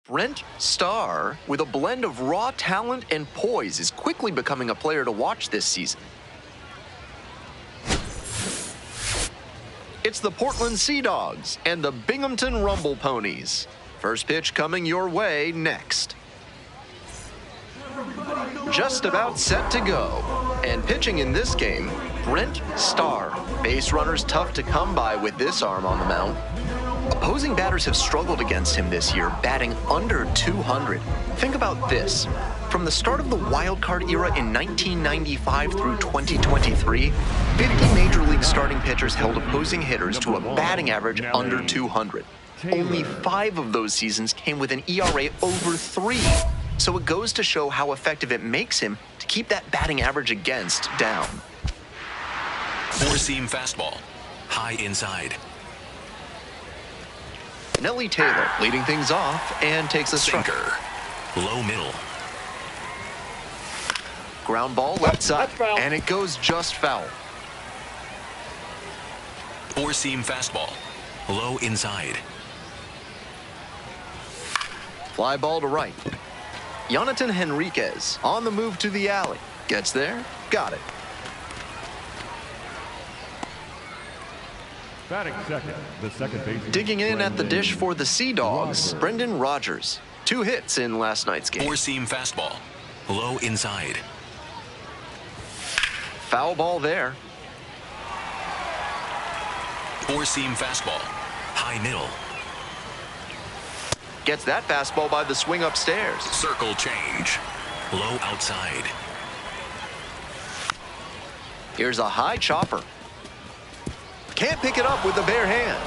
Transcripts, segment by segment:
Brent Starr, with a blend of raw talent and poise, is quickly becoming a player to watch this season. It's the Portland Sea Dogs and the Binghamton Rumble Ponies. First pitch coming your way next. Just about set to go. And pitching in this game, Brent Starr. Base runners tough to come by with this arm on the mound. Opposing batters have struggled against him this year, batting under 200. Think about this. From the start of the wild card era in 1995 through 2023, 50 Major League starting pitchers held opposing hitters to a batting average under 200. Only 5 of those seasons came with an ERA over 3. So it goes to show how effective it makes him to keep that batting average against down. Four-seam fastball, high inside. Nelly Taylor leading things off and takes a strike. Sinker, low middle. Ground ball left side, and it goes just foul. Four-seam fastball, low inside. Fly ball to right. Jonathan Henriquez on the move to the alley. Gets there, got it. Batting second, the second baseman. Digging in at the dish for the Sea Dogs, Brendan Rodgers. 2 hits in last night's game. Four-seam fastball, low inside. Foul ball there. Four-seam fastball, high middle. Gets that fastball by the swing upstairs. Circle change, low outside. Here's a high chopper. Can't pick it up with the bare hand.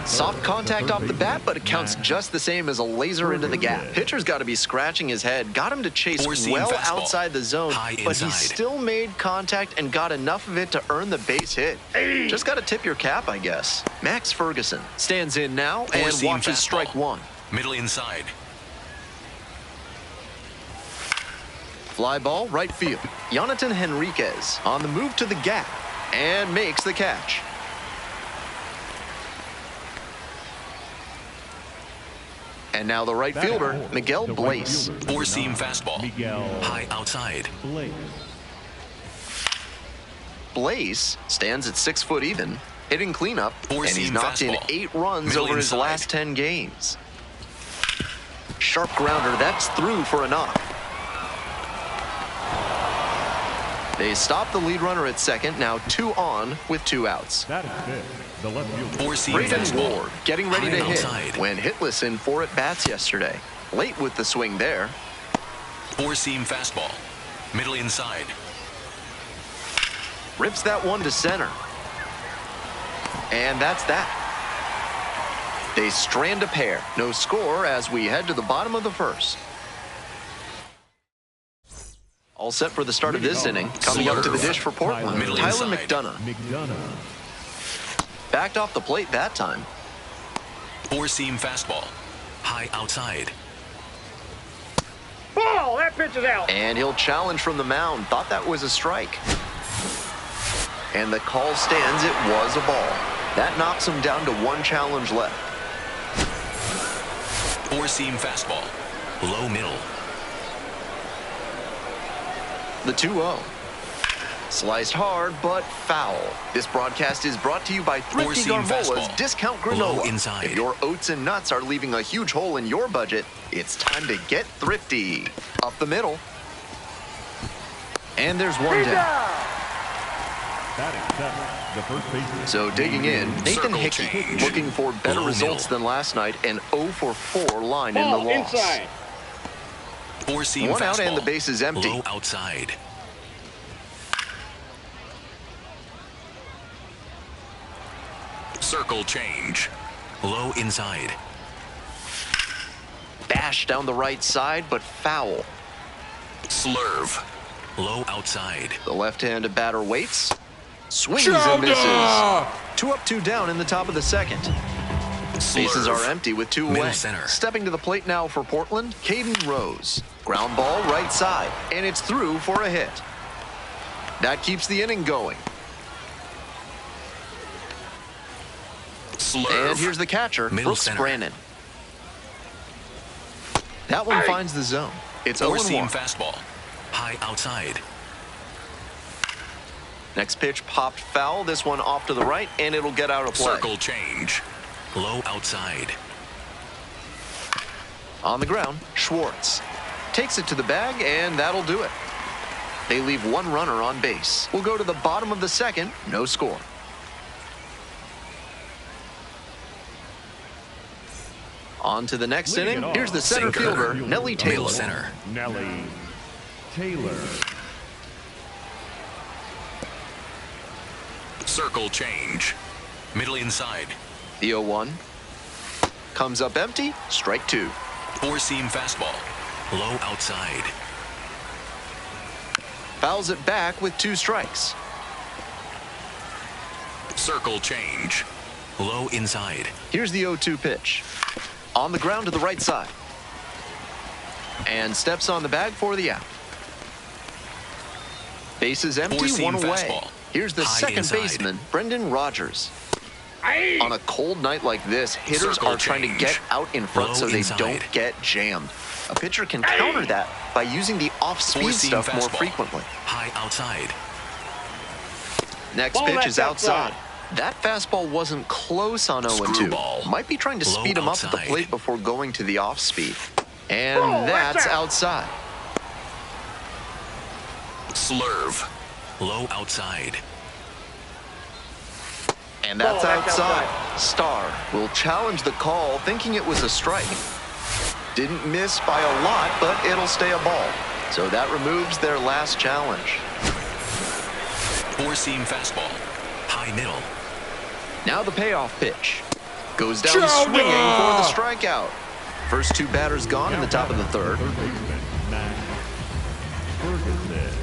Soft contact off the bat, but it counts just the same as a laser into the gap. Pitcher's got to be scratching his head. Got him to chase well outside the zone, but he still made contact and got enough of it to earn the base hit. Just got to tip your cap, I guess. Max Ferguson stands in now and watches strike one. Middle inside. Fly ball, right field. Jonathan Henriquez on the move to the gap and makes the catch. And now the right fielder, Miguel Blaze. Four-seam fastball, high outside. Blaze stands at 6 foot even, hitting cleanup, and he's knocked in 8 runs over his last 10 games. Sharp grounder, that's through for a knock. They stop the lead runner at second, now 2 on with 2 outs. Brayden Ward getting ready to hit when hitless in 4 at-bats yesterday. Late with the swing there. Four-seam fastball, middle inside. Rips that one to center. And that's that. They strand a pair. No score as we head to the bottom of the first. All set for the start of this inning. Coming up to the dish for Portland, Tyler McDonough. Backed off the plate that time. Four-seam fastball, high outside. Ball, that pitch is out. And he'll challenge from the mound. Thought that was a strike. And the call stands, it was a ball. That knocks him down to 1 challenge left. Four-seam fastball, low middle. The 2-0. Sliced hard, but foul. This broadcast is brought to you by Thrifty Garmola's Discount Granola. If your oats and nuts are leaving a huge hole in your budget, it's time to get thrifty. Up the middle. And there's one down. So digging in, Nathan Hickey looking for better results than last night, and 0 for 4 line in the loss. Four-seam 1 out and the base is empty. Low outside. Circle change, low inside. Bash down the right side, but foul. Slurve, low outside. The left-handed batter waits. Swings and misses. 2 up, 2 down in the top of the second. Bases are empty with 2 away. Stepping to the plate now for Portland, Caden Rose. Ground ball right side, and it's through for a hit. That keeps the inning going. Slurve. And here's the catcher, Middle Brooks center. Brannon. That one finds the zone. It's 0-1. Four-seam fastball. High outside. Next pitch popped foul. This one off to the right, and it'll get out of play. Circle change. Low outside. On the ground, Schwartz takes it to the bag, and that'll do it. They leave one runner on base. We'll go to the bottom of the second, no score. On to the next Leading inning. it Here's the off, center Sinker. fielder, Nellie Taylor. Middle center. Nellie Taylor. Circle change. Middle inside. The 0-1 comes up empty, strike two. Four-seam fastball. Low outside. Fouls it back with two strikes. Circle change. Low inside. Here's the 0-2 pitch. On the ground to the right side. And steps on the bag for the out. Base is empty, Four-seam one away. fastball. Here's the High second inside. baseman, Brendan Rogers. On a cold night like this, hitters Circle are trying to change. get out in front Low so they inside. don't get jammed. A pitcher can counter that by using the off-speed Four-seam stuff more fastball. frequently. High outside. Next Ball pitch left is outside. outside. That fastball wasn't close on 0-2. Screwball. Might be trying to Low speed him up at the outside. plate before going to the off-speed. And Ball left that's out. outside. Slurve. Low outside. And that's Ball left outside. Starr will challenge the call, thinking it was a strike. Didn't miss by a lot, but it'll stay a ball. So that removes their last challenge. Four-seam fastball. High middle. Now the payoff pitch. Goes down Jonah! swinging for the strikeout. First two batters gone in the top of the third. Third baseman, Matt Ferguson.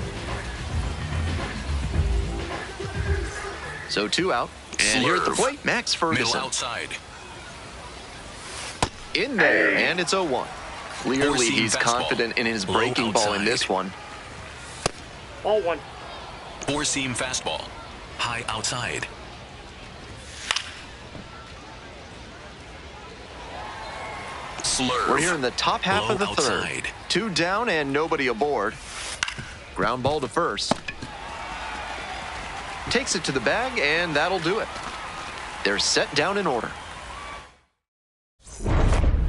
So two out. And here at the Slurve. plate, Max Middle Ferguson. outside. In there, and it's 0-1. Clearly, Four-seam he's fastball. confident in his Low breaking ball in outside. this one. Ball one. Four-seam fastball. High outside. Slurve. We're here in the top half Low of the third. outside. Two down and nobody aboard. Ground ball to first. Takes it to the bag, and that'll do it. They're set down in order.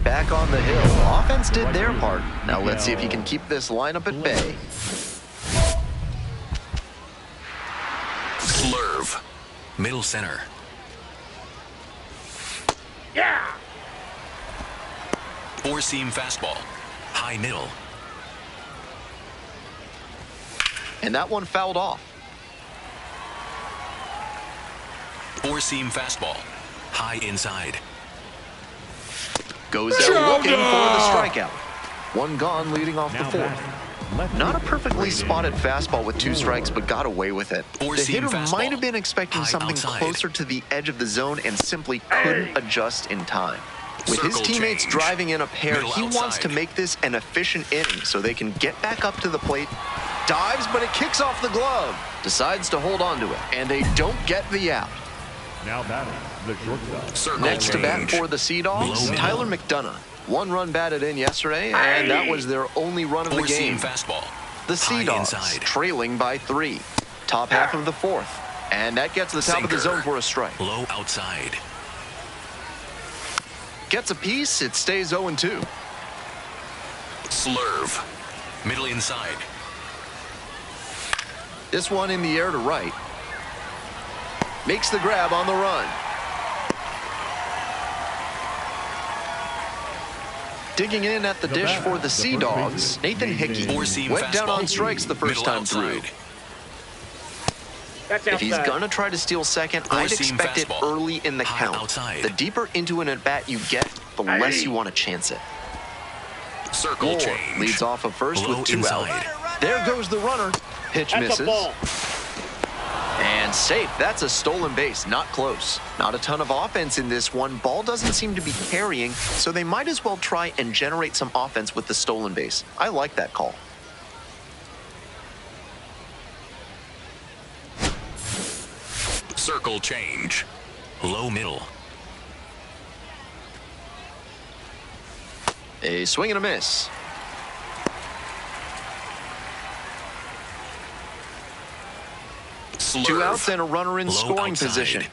Back on the hill. Offense did their part. Now let's see if he can keep this lineup at bay. Slurve. Middle center. Yeah. Four-seam fastball. High middle. And that one fouled off. Four-seam fastball. High inside. Goes down looking for the strikeout. One gone leading off the Now fourth. batting, lefty Not a perfectly Brandon spotted fastball with two strikes, but got away with it. The Four-seam hitter fastball. might have been expecting High something outside. closer to the edge of the zone and simply couldn't adjust in time. With his Circle teammates change. driving in a pair, Middle he wants outside. to make this an efficient inning so they can get back up to the plate. Dives, but it kicks off the glove. Decides to hold on to it, and they don't get the out. Now batting, the shortstop. Circle Next to bat change. for the Sea Dogs, Low Tyler middle. McDonough. One run batted in yesterday, and that was their only run of the Four-seam game. fastball. The Sea High Dogs inside. trailing by 3. Top half of the fourth. And that gets to the top of the Sinker. zone for a strike. Low outside. Gets a piece, it stays 0-2. Slurve. Middle inside. This one in the air to right. Makes the grab on the run. Digging in at the dish batter, for the the Sea first Dogs, baseman, Nathan Hickey. Four-seam Went down fastball. on strikes the first Middle time outside. through. That's If he's outside. gonna try to steal second, I'd Four-seam expect it fastball. early in the High count. outside. The deeper into an at-bat you get, the less you want to chance it. Circle Moore change. leads off of first Low with 2 inside. out. There goes the runner. Pitch That's misses. a ball. And safe. That's a stolen base. Not close. Not a ton of offense in this one. Ball doesn't seem to be carrying, so they might as well try and generate some offense with the stolen base. I like that call. Circle change. Low middle. A swing and a miss. Slurve. 2 outs and a runner in Low scoring outside. position.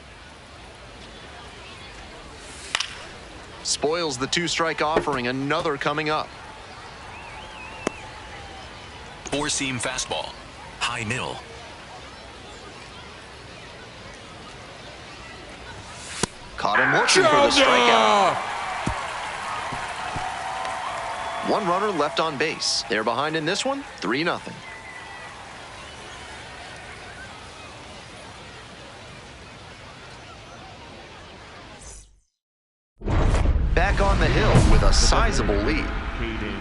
Spoils the 2-strike offering. Another coming up. 4-seam fastball. High middle. Caught him looking for the strikeout. 1 runner left on base. They're behind in this one, 3-0. Back on the hill with a sizable lead. Caden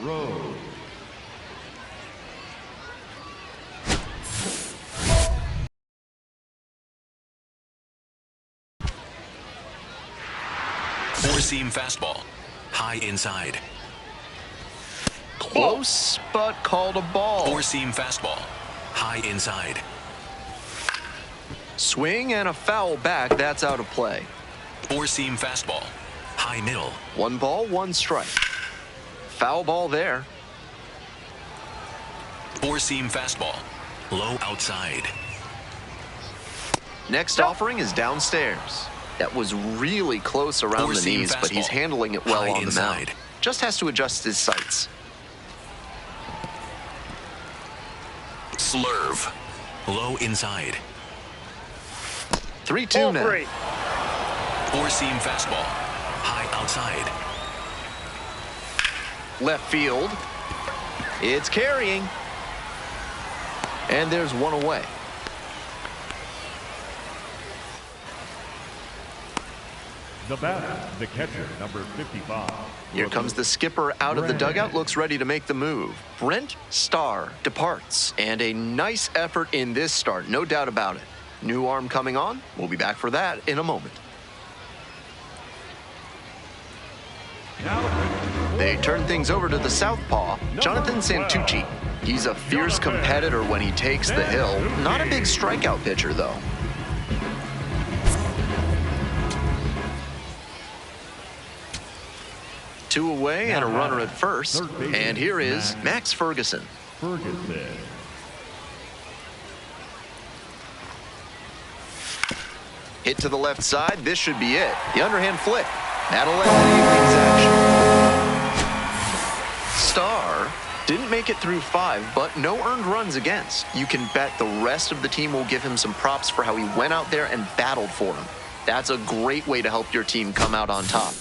Rose. Four-seam fastball. High inside. Close, but called a ball. 4-seam fastball. High inside. Swing and a foul back. That's out of play. 4-seam fastball. High middle. 1 ball, 1 strike. Foul ball there. 4-seam fastball. Low outside. Next offering is downstairs. That was really close around the Four-seam knees, but he's fastball. handling it well High on the mound. inside. Just has to adjust his sights. Slurve. Low inside. 3-2 now. 3. 4-seam fastball. High outside. Left field. It's carrying. And there's 1 away. The batter, the catcher, number 55. Here comes the skipper out of the dugout, looks ready to make the move. Brent Starr departs, and a nice effort in this start, no doubt about it. New arm coming on. We'll be back for that in a moment. They turn things over to the southpaw, Jonathan Santucci. He's a fierce competitor when he takes the hill. Not a big strikeout pitcher, though. Two away and a runner at first. And here is Max Ferguson. Ferguson. Hit to the left side. This should be it. The underhand flick. That'll end the evening's action. Starr didn't make it through 5, but no earned runs against. You can bet the rest of the team will give him some props for how he went out there and battled for him. That's a great way to help your team come out on top.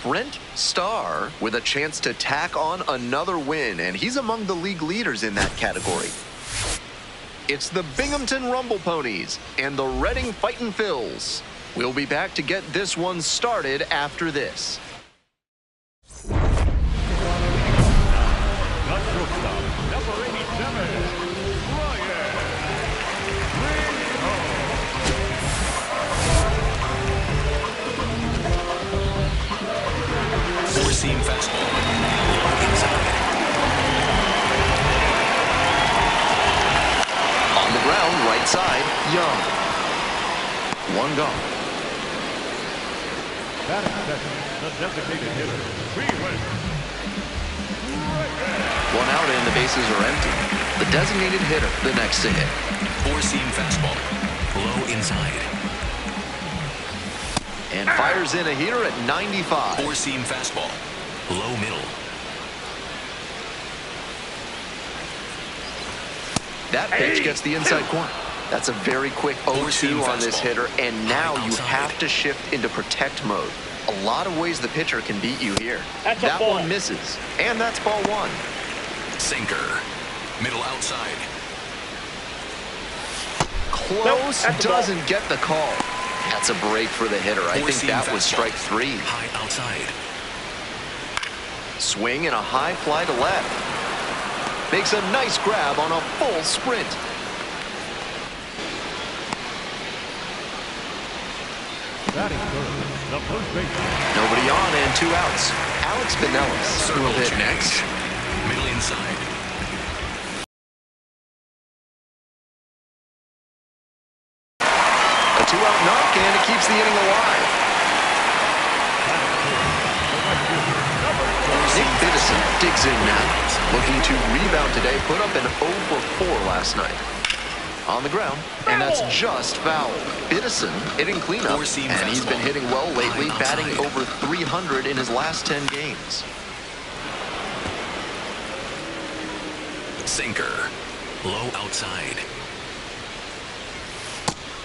Brent Starr with a chance to tack on another win, and he's among the league leaders in that category. It's the Binghamton Rumble Ponies and the Reading Fightin' Phils. We'll be back to get this one started after this. Number 87, Four-seam fastball. Inside. On the ground, right side, Young. One gone. batting second, the designated hitter, Wayyyyyy. One out and the bases are empty. The designated hitter, the next to hit. Four-seam fastball. Low inside. And fires in a heater at 95. Four-seam fastball. Low middle. That pitch gets the inside corner. That's a very quick 0-2 on this hitter, and now you have to shift into protect mode. A lot of ways the pitcher can beat you here. That one misses, and that's ball one. Sinker. Middle outside. Close, doesn't get the call. That's a break for the hitter. I think that was strike three. High outside. Swing and a high fly to left. Makes a nice grab on a full sprint. Batting third, the first baseman. Nobody on and two outs. Alex Pinellas will hit next. Middle inside. A two-out knock, and it keeps the inning alive. Nick Biddison digs in now. Looking to rebound today, put up an 0 for 4 last night. On the ground, and that's just foul. Biddison hitting cleanup, and he's been hitting well lately, batting over 300 in his last 10 games. Sinker. Low outside.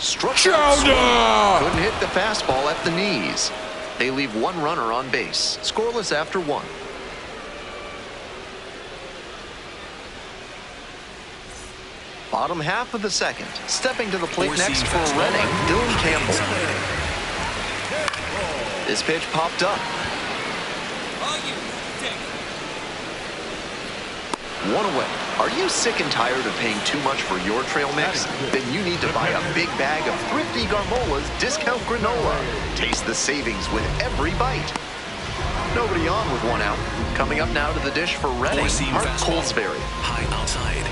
Struck out. Couldn't hit the fastball at the knees. They leave one runner on base, scoreless after one. Bottom half of the second. Stepping to the plate next for Reading, Dylan Campbell. This pitch popped up. One away. Are you sick and tired of paying too much for your trail mix? Then you need to buy a big bag of Thrifty Garmola's discount granola. Taste the savings with every bite. Nobody on with one out. Coming up now to the dish for Reading, Mark Colesbury. High outside.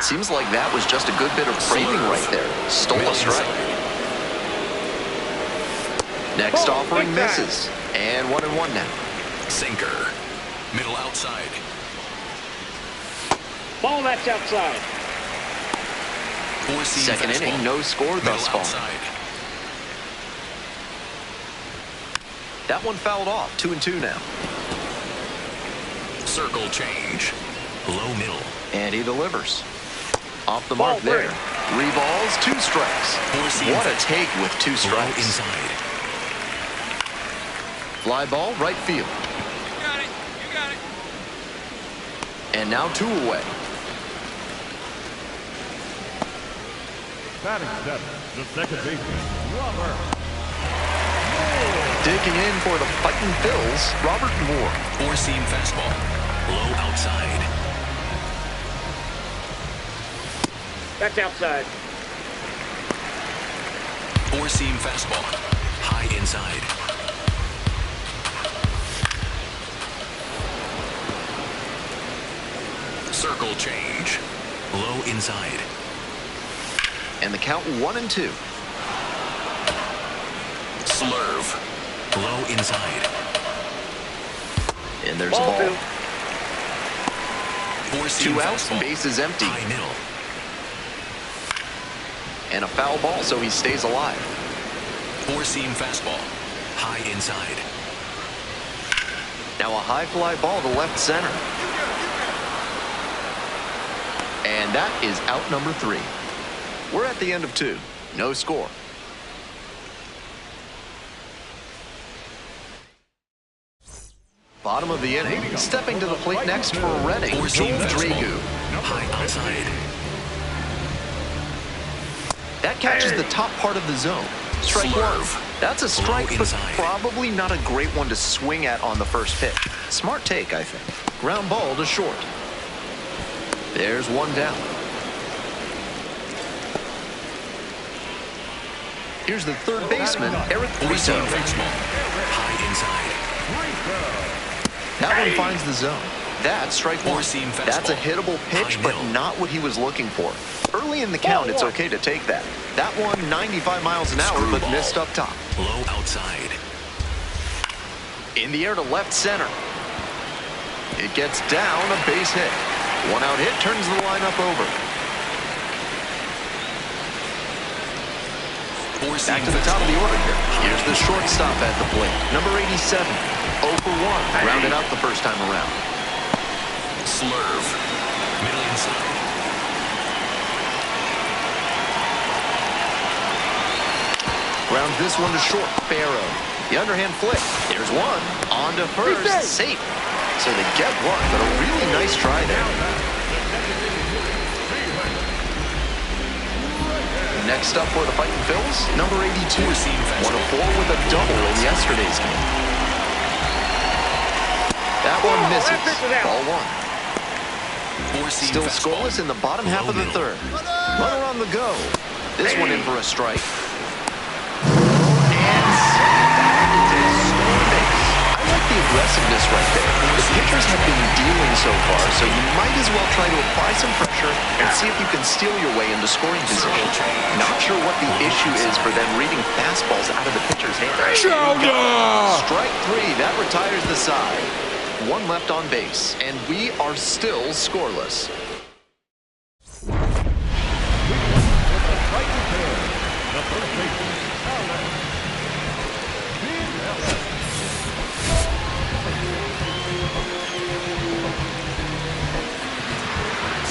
Seems like that was just a good bit of framing right there. Stole a strike. Next offering misses. And 1-1 now. Sinker. Middle outside. Ball that's outside. Second inning, no score thus far. That one fouled off. 2-2 now. Circle change. Low middle. And he delivers. Off the mark there. 3 balls, 2 strikes. What a take with 2 strikes. Inside. Fly ball, right field. You got it. You got it. And now 2 away. Batting seven, the second baseman, Robert. Digging in for the Fightin' Phils, Robert Moore. Four-seam fastball. Low outside. That's outside. Four-seam fastball. High inside. Circle change. Low inside. And the count 1-2. Slurve. Low inside. And there's a ball. 4-seam 2 outs, fastball. bases empty. High middle. And a foul ball, so he stays alive. Four-seam fastball. High inside. Now a high fly ball to left center. And that is out number 3. We're at the end of 2. No score. Bottom of the inning, stepping to the plate next for Reading, Four-seam Wayyyyyy. high outside. That catches the top part of the zone. Strike one. That's a strike, but probably not a great one to swing at on the first pitch. Smart take, I think. Ground ball to short. There's one down. Here's the third baseman, Eric Four-seam Brito. fastball, high inside. That one finds the zone. That's strike one. Four-seam fastball. That's a hittable pitch, High but middle. not what he was looking for. Early in the count, it's okay to take that. That one, 95 miles an hour, but Screwball. missed up top. Low outside. In the air to left center. It gets down, a base hit. One out hit turns the lineup over. Back to the top of the order here. Here's the shortstop at the plate. Number 87. 0 for 1. Grounded out the first time around. Slurve. Middle inside. Grounds this one to short. Barrow. The underhand flick. There's one. On to first. Safe. So they get one, but a really nice try there. Next up for the Fighting Phils, number 82. 1 of 4 with a double in yesterday's game. That one misses. Ball one. Four-seam Still fastball. scoreless in the bottom half of the third. Runner on the go. This one in for a strike. And back to stolen base. I like the aggressiveness right there. The pitchers have been dealing so far, so you might as well try to apply some pressure and see if you can steal your way into scoring position. Not sure what the issue is for them reading fastballs out of the pitcher's hand. Strike three. That retires the side. One left on base, and we are still scoreless.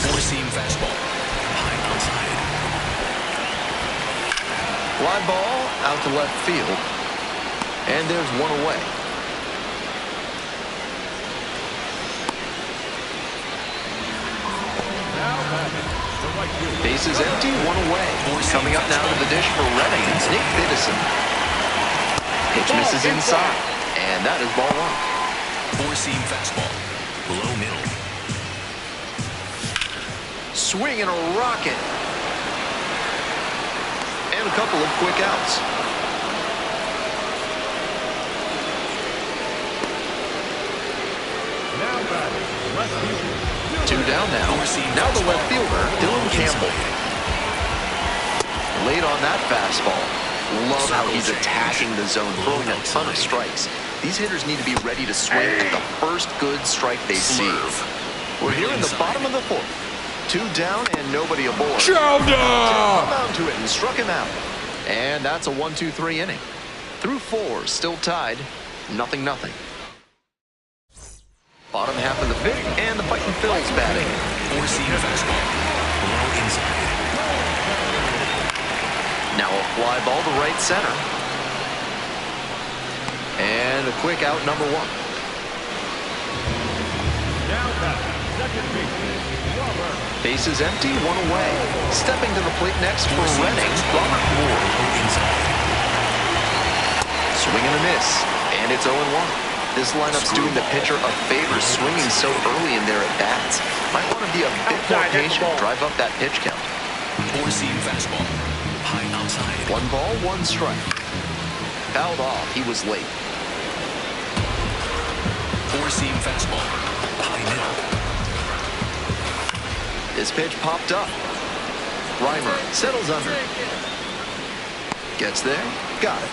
Four-seam fastball. High outside. Fly ball out to left field, and there's one away. Base is empty, one away. Coming up now to the dish for Reading, it's Nick Biddison. Pitch misses inside, and that is ball one. Four-seam fastball. Low middle. Swing and a rocket. And a couple of quick outs. Two down now. Now the left fielder, Dylan Campbell. Late on that fastball. Love how he's attacking the zone, throwing a ton of strikes. These hitters need to be ready to swing at the first good strike they see. We're here in the bottom of the fourth. Two down and nobody aboard. Come down to it and struck him out. And that's a 1-2-3 inning. Through four, still tied, 0-0. Bottom half of the fifth, and the Fighting Phils batting. Four-seam fastball. Low inside. Now a fly ball to right center. And a quick out, number one. Base is empty, one away. Stepping to the plate next for Reading, Robert Ward. Swing and a miss, and it's 0-1. This lineup's doing the pitcher a favor, swinging so early in their at-bats. Might want to be a bit more patient, drive up that pitch count. Four-seam fastball. High outside. One ball, one strike. Fouled off, he was late. Four-seam fastball. High middle. This pitch popped up. Reimer settles under. Gets there, got it.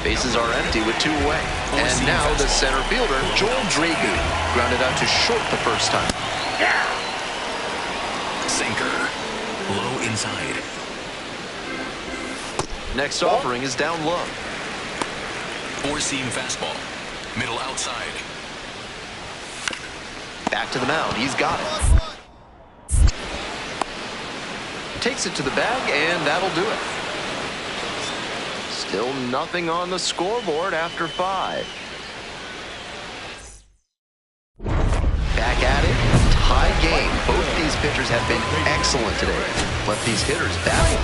Bases are empty with two away. And now the center fielder, Joel Dragu, grounded out to short the first time. Sinker. Low inside. Next offering is down low. Four-seam fastball. Middle outside. Back to the mound, he's got it. Takes it to the bag, and that'll do it. Still nothing on the scoreboard after 5. Back at it, tie game. Both these pitchers have been excellent today. Let these hitters battle.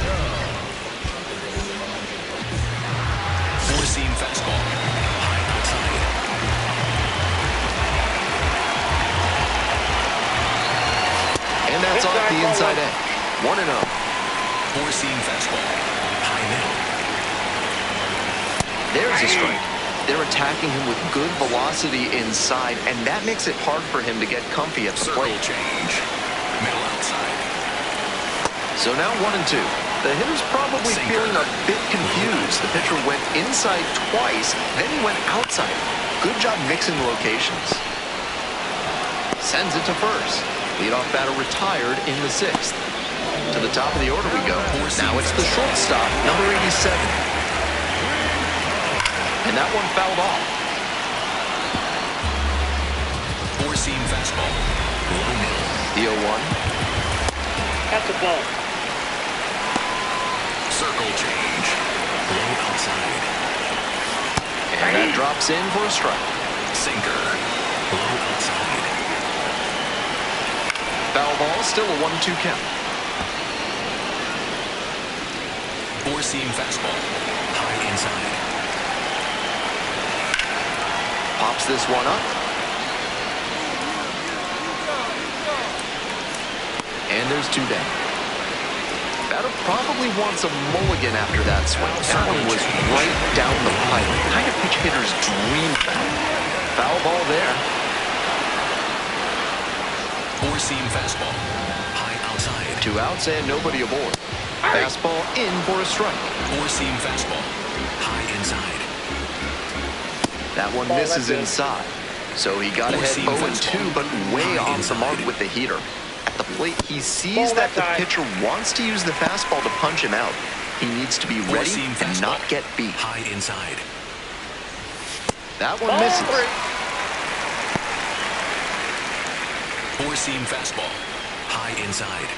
Four-seam fastball. High outside. And that's off the inside edge. 1-0. Four-seam fastball. High middle. There's a strike. They're attacking him with good velocity inside, and that makes it hard for him to get comfy at the Circle plate. change. Middle outside. So now 1-2. The hitter's probably feeling a bit confused. The pitcher went inside twice, then he went outside. Good job mixing locations. Sends it to first. Leadoff batter retired in the 6th. To the top of the order we go. Now it's the shortstop, number 87. And that one fouled off. Four-seam fastball. Low middle. The 0-1. That's a ball. Circle change. Low outside. And that drops in for a strike. Sinker. Low outside. Foul ball, still a 1-2 count. Four-seam fastball. High inside. Pops this one up. And there's 2 down. Batter probably wants a mulligan after that swing. That one was right down the pipe. Kind of pitch hitters dream about. Foul ball there. Four-seam fastball. High outside. 2 outs and nobody aboard. Fastball in for a strike. Four-seam fastball. High inside. That one misses inside. So he got ahead 0-2, but way off the mark with the heater. At the plate, he sees that the pitcher wants to use the fastball to punch him out. He needs to be ready and not get beat. High inside. That one misses. Four-seam fastball. High inside.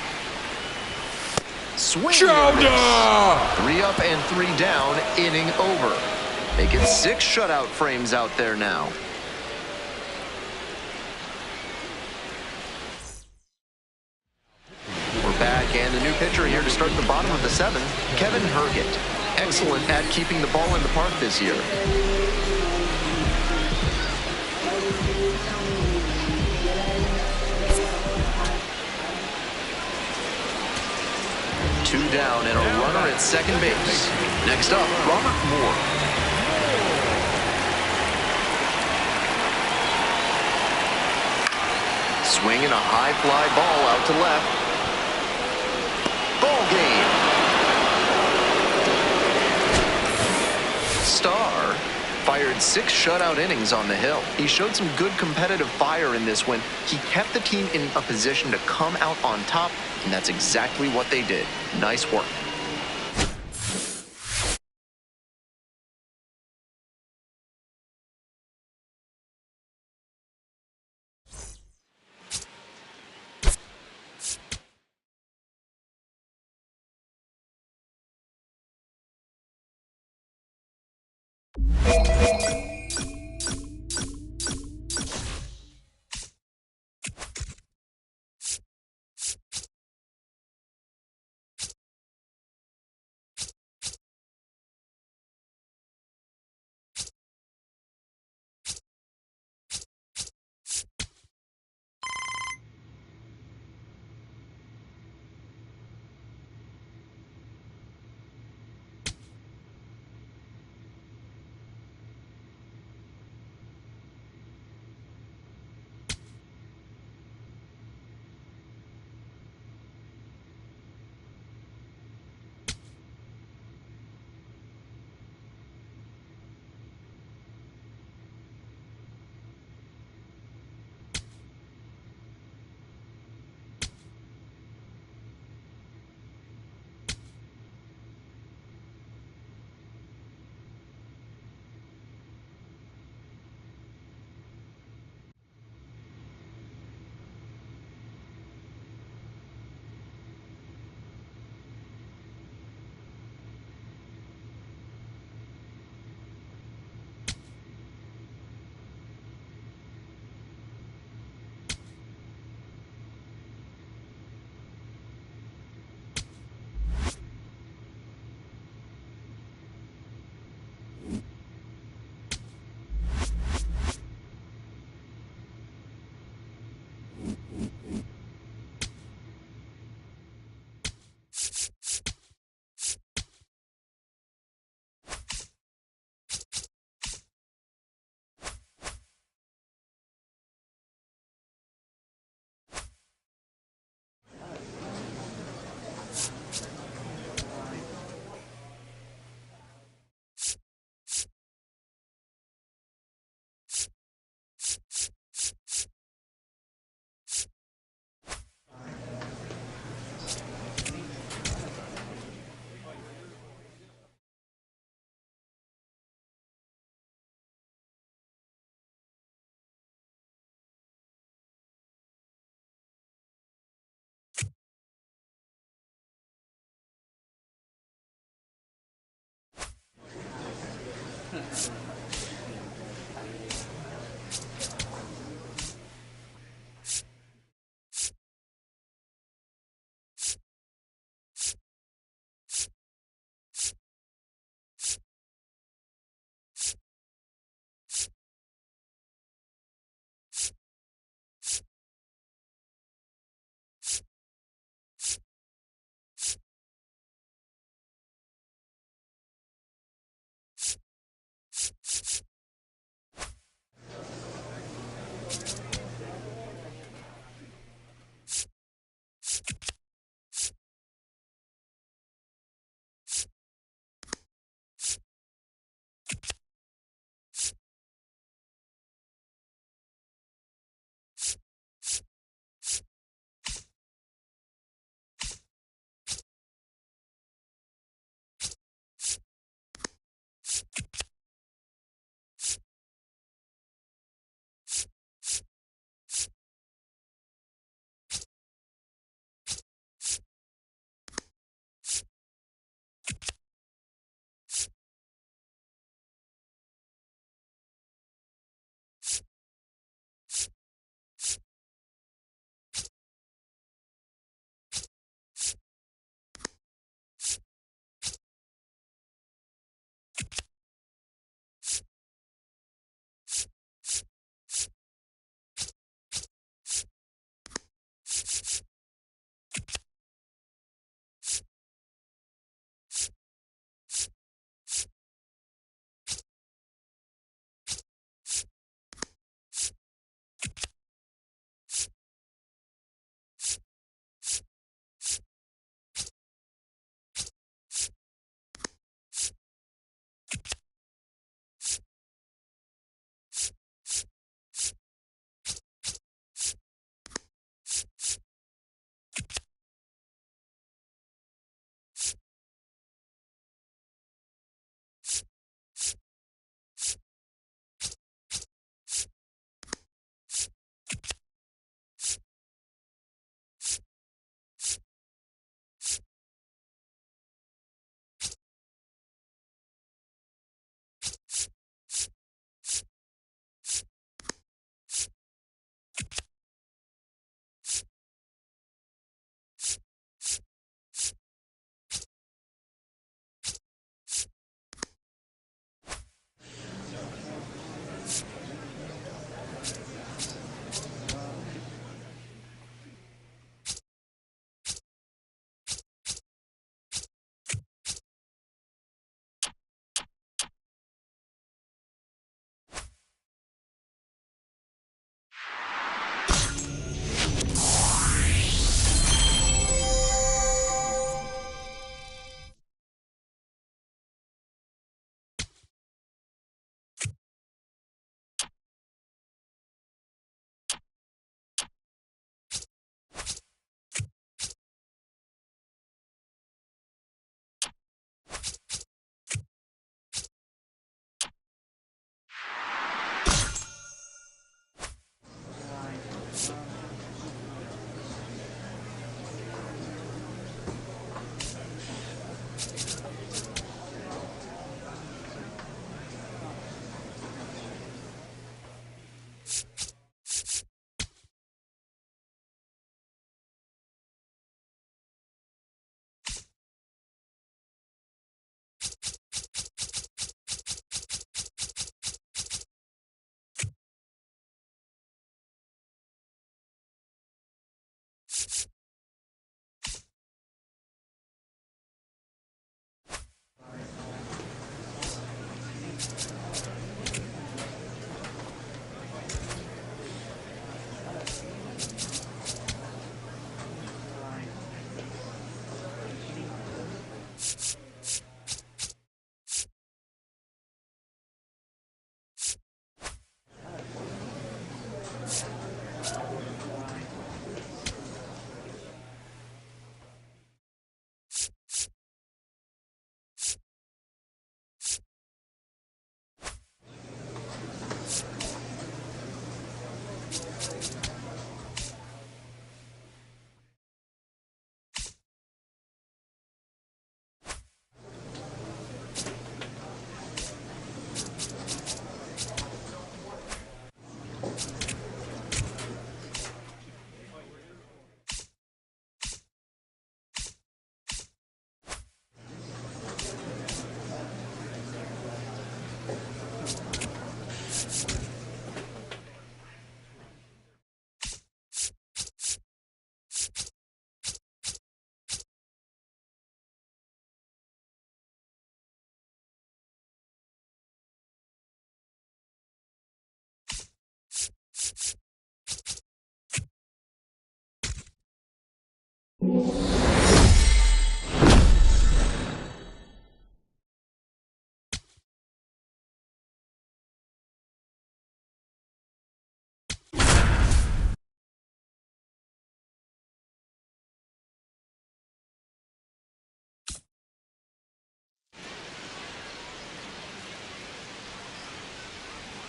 Swing. 3 up and 3 down, inning over. Making 6 shutout frames out there now. We're back, and the new pitcher here to start the bottom of the 7th, Kevin Herget. Excellent at keeping the ball in the park this year. Two down and a runner at second base. Next up, Robert Moore. Swinging a high fly ball out to left. Ball game. Starr fired 6 shutout innings on the hill. He showed some good competitive fire in this one. He kept the team in a position to come out on top, and that's exactly what they did. Nice work.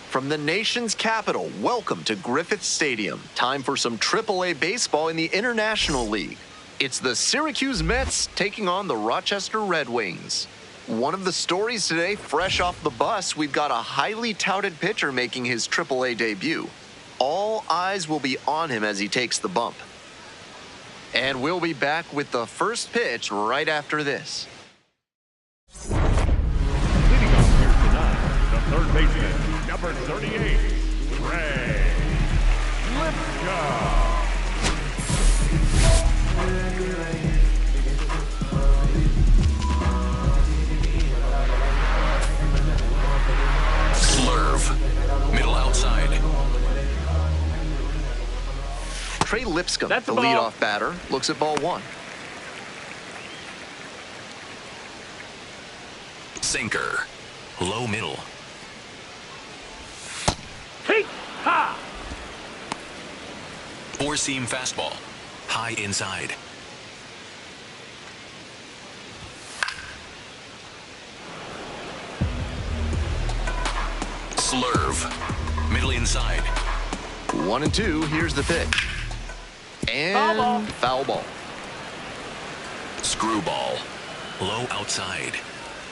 From the nation's capital, welcome to Griffith Stadium. Time for some AAA baseball in the International League. It's the Syracuse Mets taking on the Rochester Red Wings. One of the stories today, fresh off the bus, we've got a highly touted pitcher making his AAA debut. All eyes will be on him as he takes the bump. And we'll be back with the first pitch right after this. Leading off here tonight, the third baseman, number 38, Ray Lipka. Slurve. Middle outside. Trey Lipscomb, That's the a ball. leadoff batter, looks at ball one. Sinker. Low middle. Hey, ha! Four-seam fastball. High inside. Slurve. Middle inside. 1-2, here's the pitch. And foul ball. Screwball. Low outside.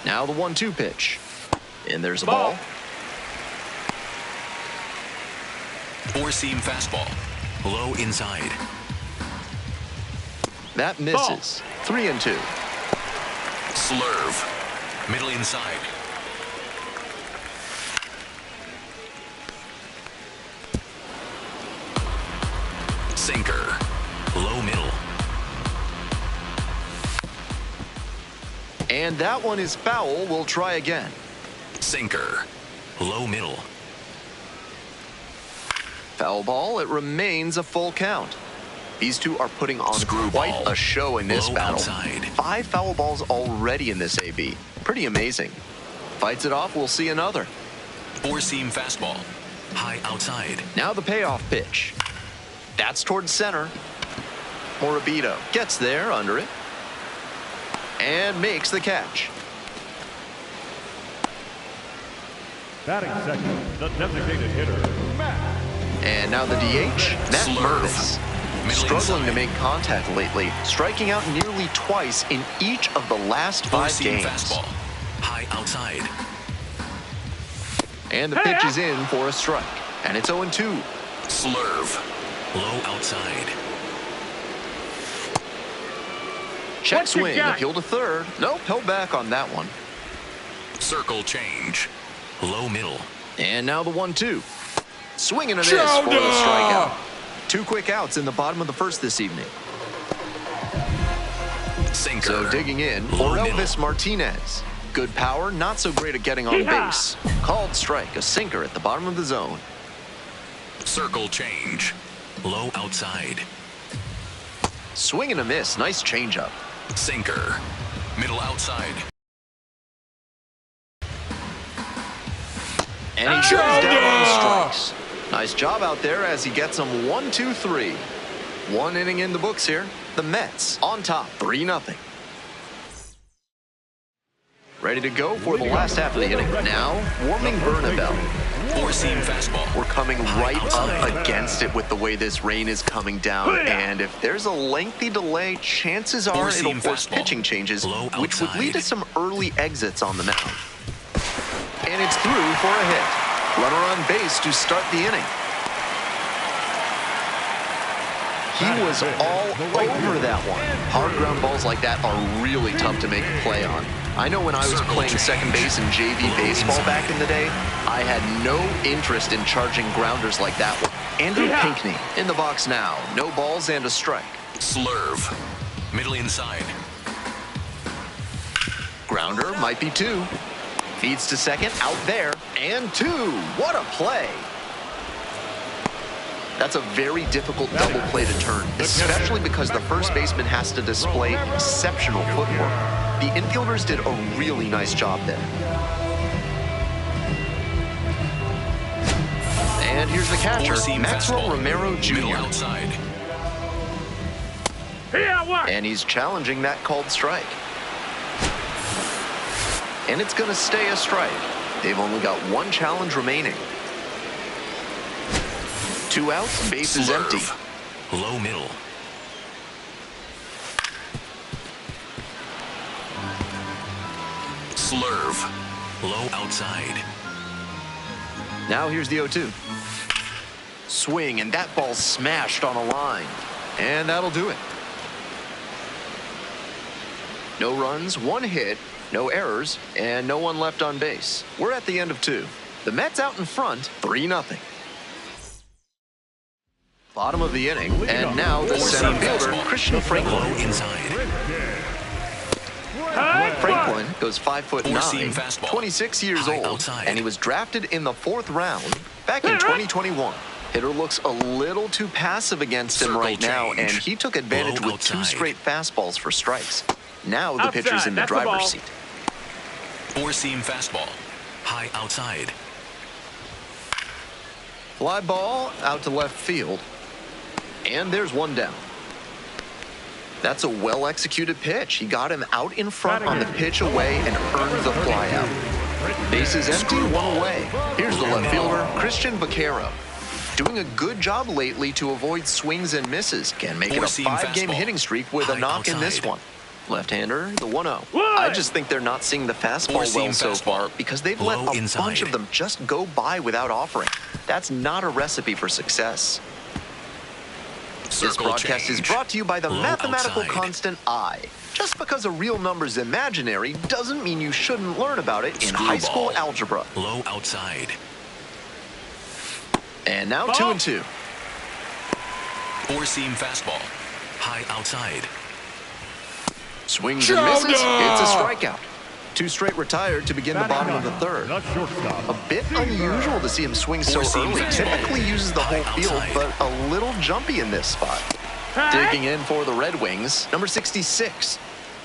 Now the 1-2 pitch. And there's a ball. Four-seam fastball. Low inside. That misses. 3-2. Slurve. Middle inside. Sinker. Low middle. And that one is foul. We'll try again. Sinker. Low middle. Foul ball. It remains a full count. These two are putting on Screwball. quite a show in this Low battle. outside. 5 foul balls already in this AB. Pretty amazing. Fights it off. We'll see another. Four-seam fastball. High outside. Now the payoff pitch. That's towards center. Morabito gets there under it and makes the catch. Batting second, the designated hitter, Matt. And now the DH, Matt Slurve. Mervis. Middle Struggling inside. to make contact lately, striking out nearly twice in each of the last 5 Four-seam games. fastball. High outside. And the pitch is in for a strike. And it's 0-2. Slurve. Low outside. Check What you swing, got? appeal to third. Nope, held back on that one. Circle change. Low middle. And now the 1-2. Swing and a miss for the strikeout. 2 quick outs in the bottom of the first this evening. Sinker. So digging in Low for middle. Elvis Martinez. Good power, not so great at getting on Yeehaw! base. Called strike, a sinker at the bottom of the zone. Circle change. Low outside. Swing and a miss, nice changeup. Sinker. Middle outside. And he goes down on the strikes. Nice job out there as he gets them 1-2-3. 1 inning in the books here. The Mets on top, 3-0. Ready to go for the last half of the inning. Now, warming Bernabel. Four-seam fastball. We're coming right outside. up against it with the way this rain is coming down. And if there's a lengthy delay, chances are it'll Four-seam force fastball. pitching changes, Low which would lead to outside. some early exits on the mound. And it's through for a hit. Runner on base to start the inning. He was all over that one. Hard ground balls like that are really tough to make a play on. I know when I was Circle playing change. second base in JV Low baseball inside. back in the day, I had no interest in charging grounders like that one. Andrew Pinckney in the box now. No balls and a strike. Slurve. Middle inside. Grounder might be 2. Feeds to second, out there, and 2. What a play. That's a very difficult double play to turn, especially because the first baseman has to display exceptional footwork. The infielders did a really nice job there. And here's the catcher, Four-seam Maxwell fastball. Romero Middle Jr. outside. And he's challenging that called strike. And it's going to stay a strike. They've only got 1 challenge remaining. 2 outs, bases empty. Low middle. Slurve. Low outside. Now here's the 0-2. Swing, and that ball's smashed on a line. And that'll do it. No runs, 1 hit, no errors, and no one left on base. We're at the end of 2. The Mets out in front, 3-0. Bottom of the inning, and now the center fielder, Christian Franklin. Inside. Franklin goes 5'9", 26 years old, and he was drafted in the 4th round back in 2021. Hitter looks a little too passive against him right now, and he took advantage with 2 straight fastballs for strikes. Now the pitcher's in the driver's seat. 4-seam fastball. High outside. Fly ball out to left field. And there's 1 down. That's a well-executed pitch. He got him out in front on the pitch away and earned the fly out. Bases empty, 1 away. Here's the left fielder, Christian Vaquero. Doing a good job lately to avoid swings and misses. Can make it a 5-game hitting streak with a knock in this one. Left-hander, the 1-0. I just think they're not seeing the fastball well so far because they've let a bunch of them just go by without offering. That's not a recipe for success. This broadcast is brought to you by the mathematical constant I. Just because a real number's imaginary doesn't mean you shouldn't learn about it in high school algebra. Low outside. And now 2-2. 4-seam fastball. High outside. Swings and misses. It's a strikeout. 2 straight retired to begin the bottom of the 3rd. A bit unusual to see him swing so early. Typically uses the whole field, but a little jumpy in this spot. Digging in for the Red Wings, number 66.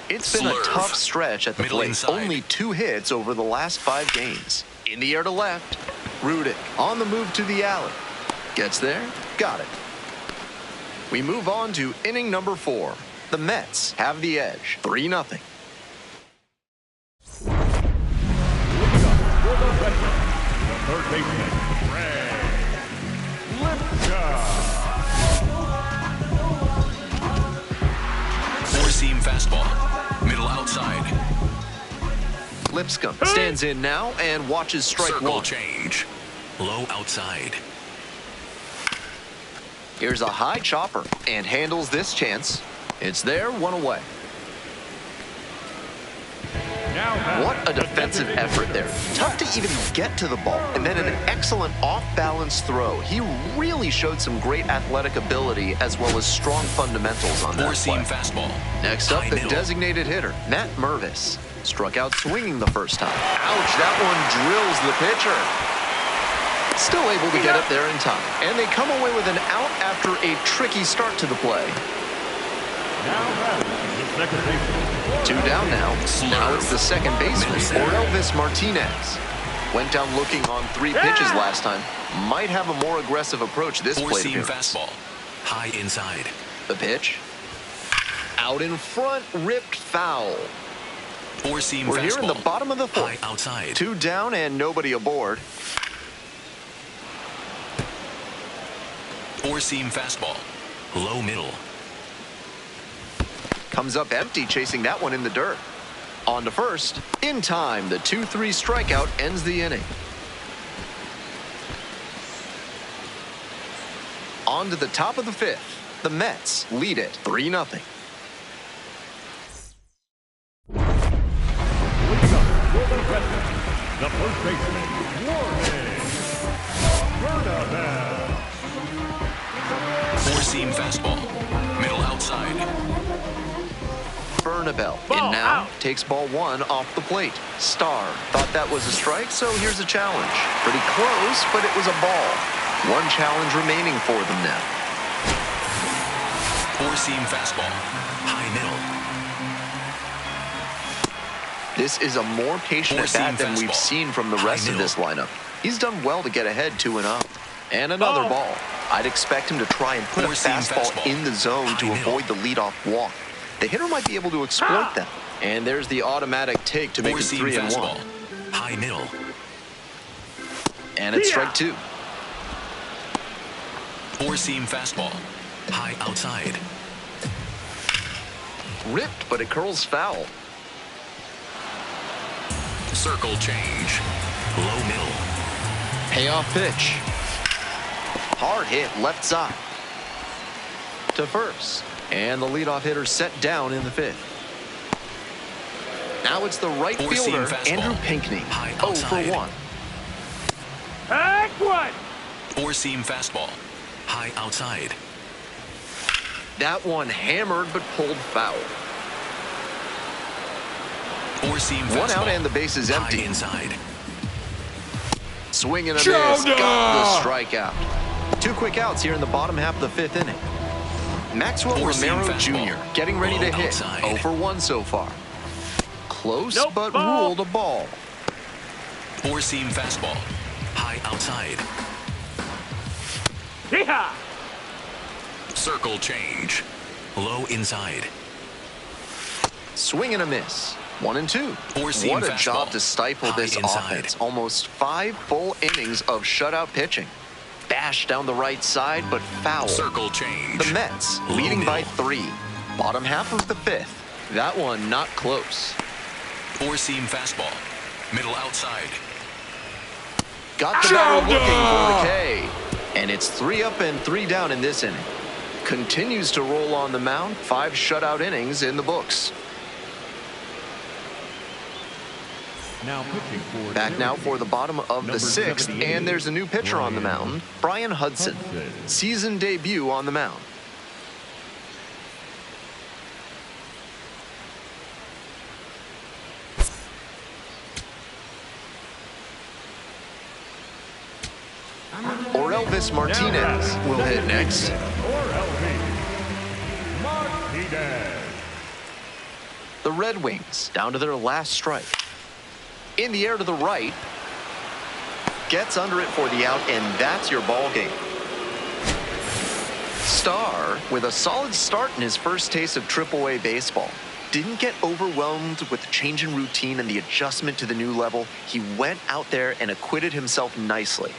It's been a tough stretch at the plate. Only 2 hits over the last 5 games. In the air to left. Rudick on the move to the alley. Gets there. Got it. We move on to inning number 4. The Mets have the edge. 3-0. Third baseman, Lipka. 4-seam fastball. Middle outside. Lipscomb stands in now and watches strike 1. Change. Low outside. Here's a high chopper and handles this chance. It's there, 1 away. What a defensive effort there. Tough to even get to the ball. And then an excellent off-balance throw. He really showed some great athletic ability as well as strong fundamentals on that play. 4-seam fastball. Next up, the designated hitter, Matt Mervis. Struck out swinging the first time. Ouch, that one drills the pitcher. Still able to get it there in time. And they come away with an out after a tricky start to the play. Now the second baseman. 2 down now. Now it's the second baseman, Elvis Martinez. Went down looking on 3 pitches last time. Might have a more aggressive approach this plate appearance. 4-seam fastball. High inside. The pitch. Out in front, ripped foul. 4-seam fastball. We're here in the bottom of the 4th. High outside. 2 down and nobody aboard. 4-seam fastball. Low middle. Comes up empty, chasing that one in the dirt. On to first. In time, the 2-3 strikeout ends the inning. On to the top of the 5th. The Mets lead it 3-0. The first baseman, Wayyyyyy. 4-seam fastball. Middle outside. Bernabel in now, takes ball 1 off the plate. Starr thought that was a strike, so here's a challenge. Pretty close, but it was a ball. 1 challenge remaining for them now. 4-seam fastball. High middle. This is a more patient at bat than we've seen from the rest of this lineup. He's done well to get ahead 2-0. And another ball. I'd expect him to try and put a fastball in the zone to avoid the leadoff walk. The hitter might be able to exploit that. And there's the automatic take to make it 3-1. High middle. And it's strike 2. Four-seam fastball. High outside. Ripped, but it curls foul. Circle change. Low middle. Payoff pitch. Hard hit left side. To first. And the leadoff hitter set down in the fifth. Now it's the right Four-seam fielder, fastball. Andrew Pinckney. High 0 for outside. 1. Take one. Four-seam fastball. High outside. That one hammered but pulled foul. Four-seam fastball. One out and the base is empty. High inside. Swing and a miss. Got the strikeout. 2 quick outs here in the bottom half of the 5th inning. Maxwell Four-seam Romero fastball. Jr. getting ready to Low hit. outside. 0 for 1 so far. Close, Nope, but ball. ruled a ball. Four-seam fastball. High outside. Yeehaw. Circle change. Low inside. Swing and a miss. 1 and 2. Four-seam What a fastball. job to stifle High this inside. offense. Almost 5 full innings of shutout pitching. Bash down the right side, but foul. Circle change. The Mets Low leading by middle. 3. Bottom half of the 5th. That one not close. Four-seam fastball. Middle outside. Got the batter looking for the K. And it's 3 up and 3 down in this inning. Continues to roll on the mound. 5 shutout innings in the books. Now pitching for Back now for the bottom of the Number 6th, 78, and there's a new pitcher on the mound, Brian Hudson. Season debut on the mound. Elvis Martinez will hit next. Martinez. The Red Wings down to their last strike. In the air to the right. Gets under it for the out, and that's your ball game. Starr with a solid start in his first taste of AAA baseball. Didn't get overwhelmed with the change in routine and the adjustment to the new level. He went out there and acquitted himself nicely.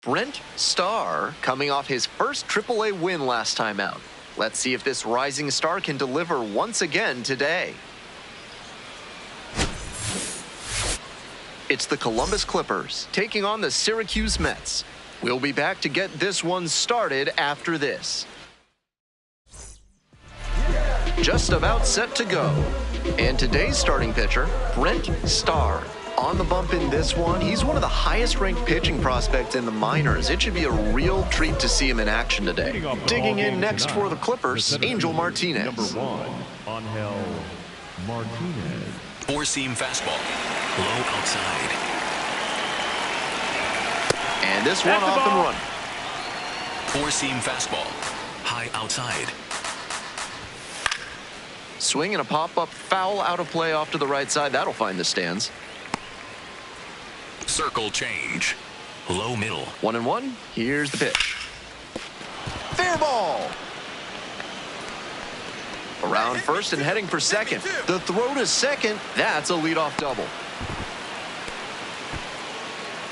Brent Starr coming off his first AAA win last time out. Let's see if this rising star can deliver once again today. It's the Columbus Clippers taking on the Syracuse Mets. We'll be back to get this one started after this. Just about set to go. And today's starting pitcher, Brent Starr. On the bump in this one, he's one of the highest-ranked pitching prospects in the minors. It should be a real treat to see him in action today. Digging in next for the Clippers, Angel Martinez. Number 1, Angel Martinez. Four-seam fastball. Low outside. And this one off and running. Four-seam fastball. High outside. Swing and a pop-up foul out of play off to the right side. That'll find the stands. Circle change. Low middle. 1-1. Here's the pitch. Fair ball. Around first and heading for second. The throw to second. That's a leadoff double.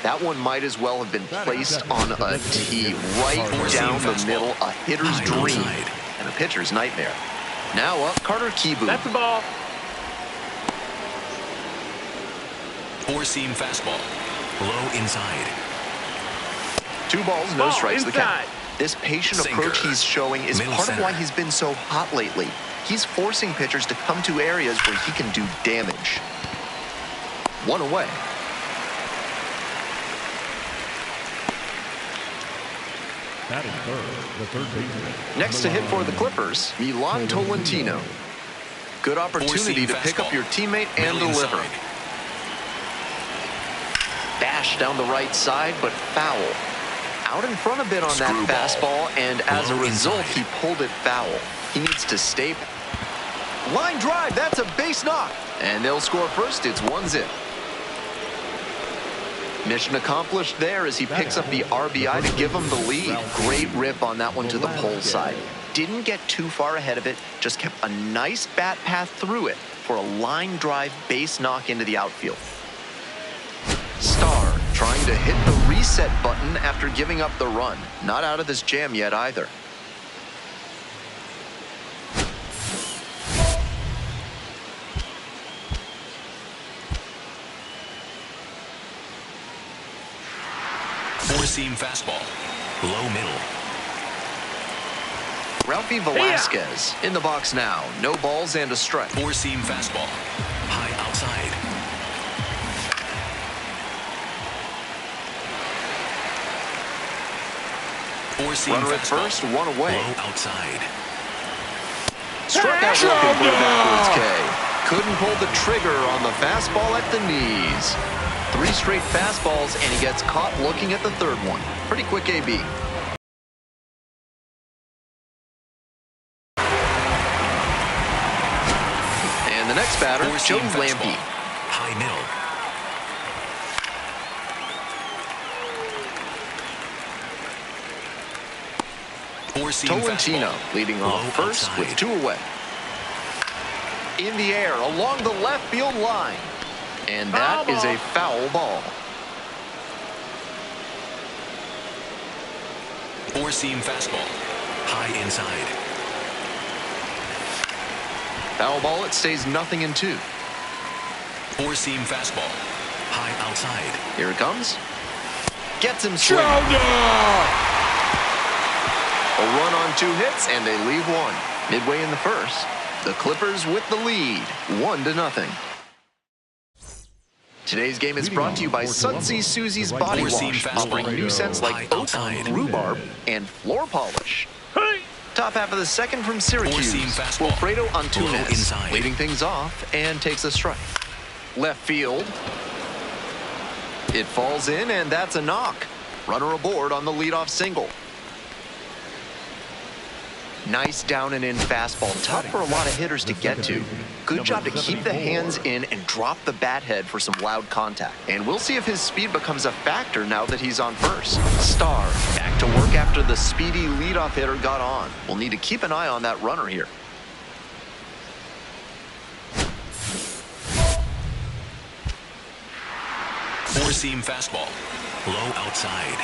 That one might as well have been placed on a tee right down the middle. A hitter's dream and a pitcher's nightmare. Now up, Carter Kieboom. That's the ball. Four-seam fastball. Low inside. 2 balls, no strikes, the count. This patient Sinker. approach he's showing is Middle part of why center. he's been so hot lately. He's forcing pitchers to come to areas where he can do damage. 1 away. That is the third baseman. Next to hit for the Clippers, Milan Tolentino. Good opportunity to pick up your teammate and Middle deliver. inside. Bash down the right side, but foul. Out in front a bit on that Screwball. fastball, and as a Low result, inside. he pulled it foul. He needs to stay. Line drive, that's a base knock. And they'll score first, it's 1-0. Mission accomplished there as he picks up the RBI to give him the lead. Great rip on that one to the pole side. Didn't get too far ahead of it, just kept a nice bat path through it for a line drive base knock into the outfield. Starr trying to hit the reset button after giving up the run. Not out of this jam yet either. Four-seam fastball. Low middle. Ralphie Velasquez in the box now. No balls and a strike. Four-seam fastball. High outside. Four-seam Runner at fastball. first, 1 away. Low outside. Struck out looking for a backwards K. Couldn't pull the trigger on the fastball at the knees. 3 straight fastballs, and he gets caught looking at the third one. Pretty quick AB. And the next batter, Joe Four-seam Lampe. fastball. High middle. Four-seam Tolentino fastball. leading Low off first outside. with 2 away. In the air, along the left field line. And that is a foul ball. Four-seam fastball. High inside. Foul ball, it stays 0-2. Four-seam fastball. High outside. Here it comes. Gets him swinging. A run on 2 hits, and they leave 1. Midway in the first, the Clippers with the lead, 1-0. Today's game is brought to you by Sudsy Susie's Body Wash, offering new scents like oak, rhubarb, and floor polish. Top half of the second from Syracuse, Wilfredo Antunes leading things off and takes a strike. Left field. It falls in, and that's a knock. Runner aboard on the leadoff single. Nice down and in fastball. Tough for a lot of hitters to get to. Good job to keep the hands in and drop the bat head for some loud contact. And we'll see if his speed becomes a factor now that he's on first. Starr back to work after the speedy leadoff hitter got on. We'll need to keep an eye on that runner here. Four-seam fastball. Low outside.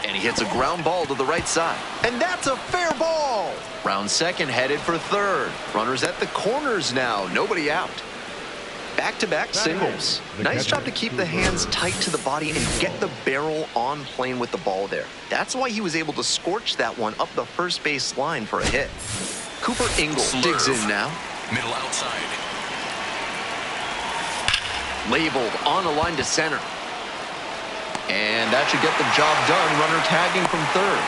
And he hits a ground ball to the right side. And that's a fair ball. Round second headed for third. Runners at the corners now. Nobody out. Back-to-back singles. Nice job to keep the hands tight to the body and get the barrel on plane with the ball there. That's why he was able to scorch that one up the first base line for a hit. Cooper Ingle digs in now. Middle outside. Labeled on the line to center. And that should get the job done. Runner tagging from third.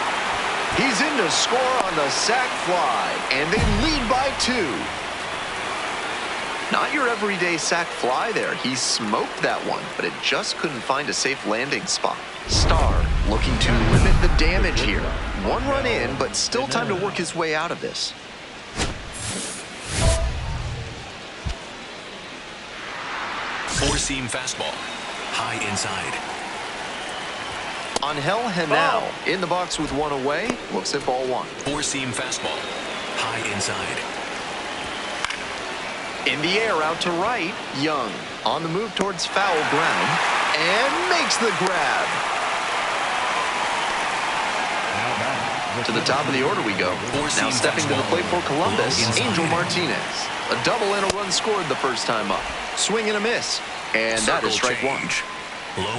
He's in to score on the sac fly, and they lead by 2. Not your everyday sac fly there. He smoked that one, but it just couldn't find a safe landing spot. Starr looking to limit the damage here. 1 run in, but still time to work his way out of this. Four-seam fastball. High inside. Angel Henao in the box with 1 away. Looks at ball 1. Four-seam fastball. High inside. In the air out to right. Young on the move towards foul ground and makes the grab. To the top of the order we go. Now stepping to the plate for Columbus, Angel Martinez. A double and a run scored the first time up. Swing and a miss. And that is strike 1.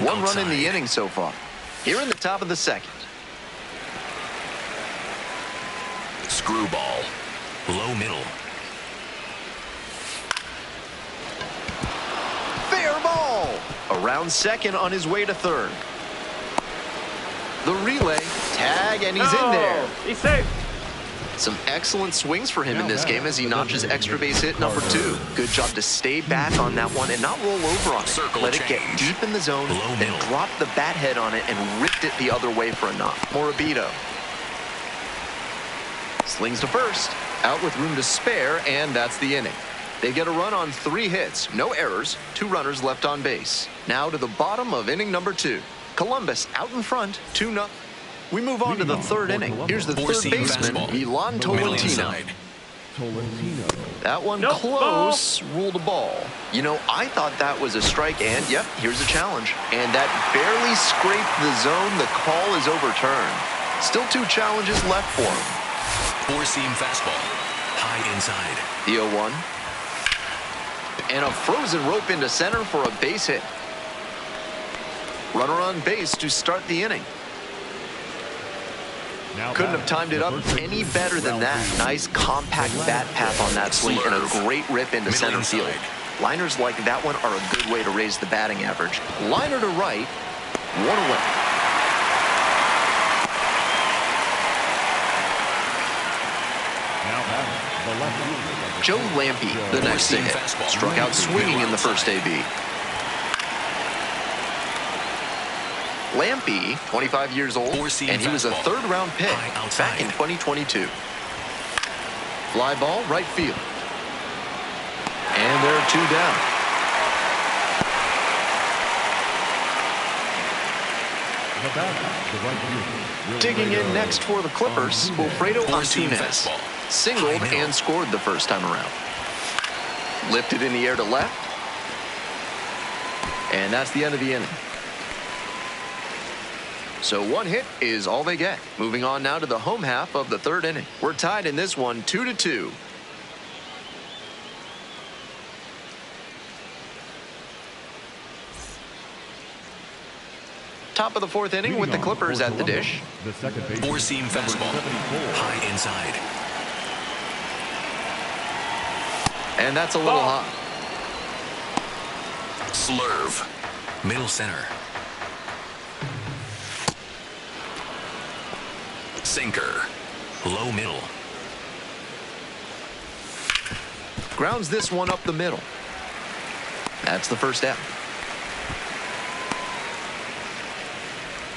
1 run in the inning so far. Here in the top of the second. Screwball. Low middle. Fair ball. Around second on his way to third. The relay. Tag, and he's in there. He's safe. Some excellent swings for him in this game as he notches extra base hit number 2. Good job to stay back on that one and not roll over on it. Let it get deep in the zone, then drop the bat head on it and ripped it the other way for a knock. Morabito slings to first, out with room to spare, and that's the inning. They get a run on 3 hits, no errors, 2 runners left on base. Now to the bottom of inning number 2. Columbus out in front, 2-0. We move on to the third inning. Here's the third baseman, Ilan Tolentino. That one close, ruled a ball. You know, I thought that was a strike, and yep, here's a challenge. And that barely scraped the zone. The call is overturned. Still 2 challenges left for him. Four-seam fastball. High inside. The 0-1. And a frozen rope into center for a base hit. Runner on base to start the inning. Couldn't have timed it up any better than that. Nice compact bat path on that swing and a great rip into center field. Liners like that one are a good way to raise the batting average. Liner to right, 1 away. Joe Lampe, the next to hit. Struck out swinging in the first AB. Lampe, 25 years old, and he was a 3rd-round pick back in 2022. Fly ball, right field. And there are 2 down. Digging in next for the Clippers, Wilfredo Antunes. Singled High middle. and scored the first time around. Lifted in the air to left. And that's the end of the inning. So one hit is all they get. Moving on now to the home half of the third inning. We're tied in this one 2-2. Top of the fourth inning with the Clippers at the dish. The second base. Four-seam fastball. High inside. And that's a little Ball. hot. Slurve. Middle center. Sinker. Low middle. Grounds this one up the middle. That's the first out.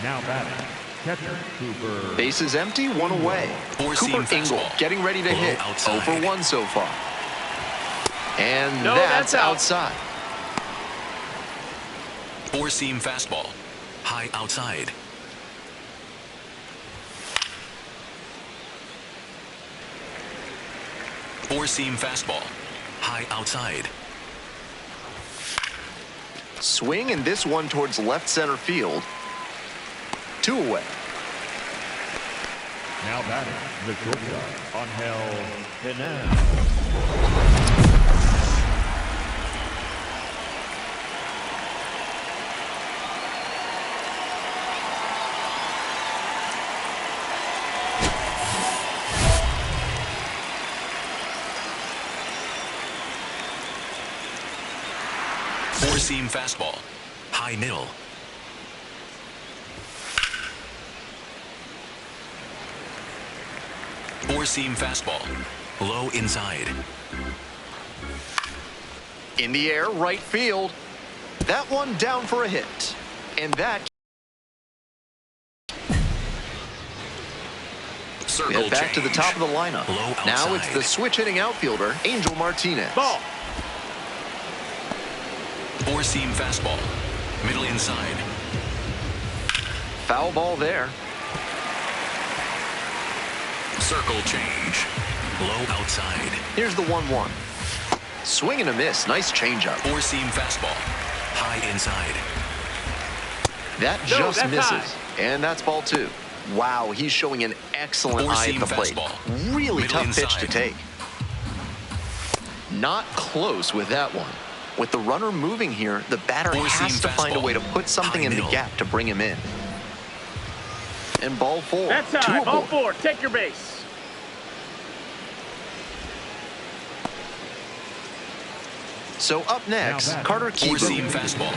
Now batting, catcher Cooper. Bases empty, one away. Four-seam Cooper Ingle fastball. getting ready to Low hit. outside. 0 for 1 so far. And No, that's that's out. outside. Four-seam fastball. High outside. Four-seam fastball. High outside. Swing and this one towards left center field. 2 away. Now batting, the shortstop, Angel Hernandez. Four-seam fastball. High middle. Four-seam fastball. Low inside. In the air, right field. That one down for a hit. And that Circle get back to the change. top of the lineup. Low Now it's outside. the switch hitting outfielder, Angel Martinez. Ball. Four-seam fastball. Middle inside. Foul ball there. Circle change. Low outside. Here's the 1-1. Swing and a miss. Nice changeup. Four-seam fastball. High inside. That No, just that's misses. high. And that's ball 2. Wow, he's showing an excellent eye at Four-seam the plate. fastball. Really Middle tough pitch to inside. take. Not close with that one. With the runner moving here, the batter Four-seam has to find a fastball. way to put something High in the middle. gap to bring him in. And ball 4. That's 2 high. Ball aboard. 4. Take your base. So up next, batting. Carter Four-seam Kieboom. fastball.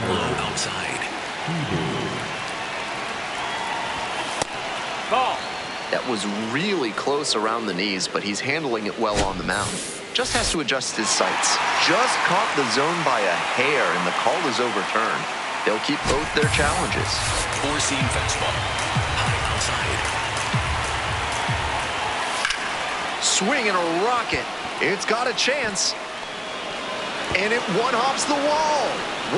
Low outside. Ball. That was really close around the knees, but he's handling it well on the mound. Just has to adjust his sights. Just caught the zone by a hair, and the call is overturned. They'll keep both their challenges. Four-seam fastball. High outside. Swing and a rocket. It's got a chance. And it one-hops the wall.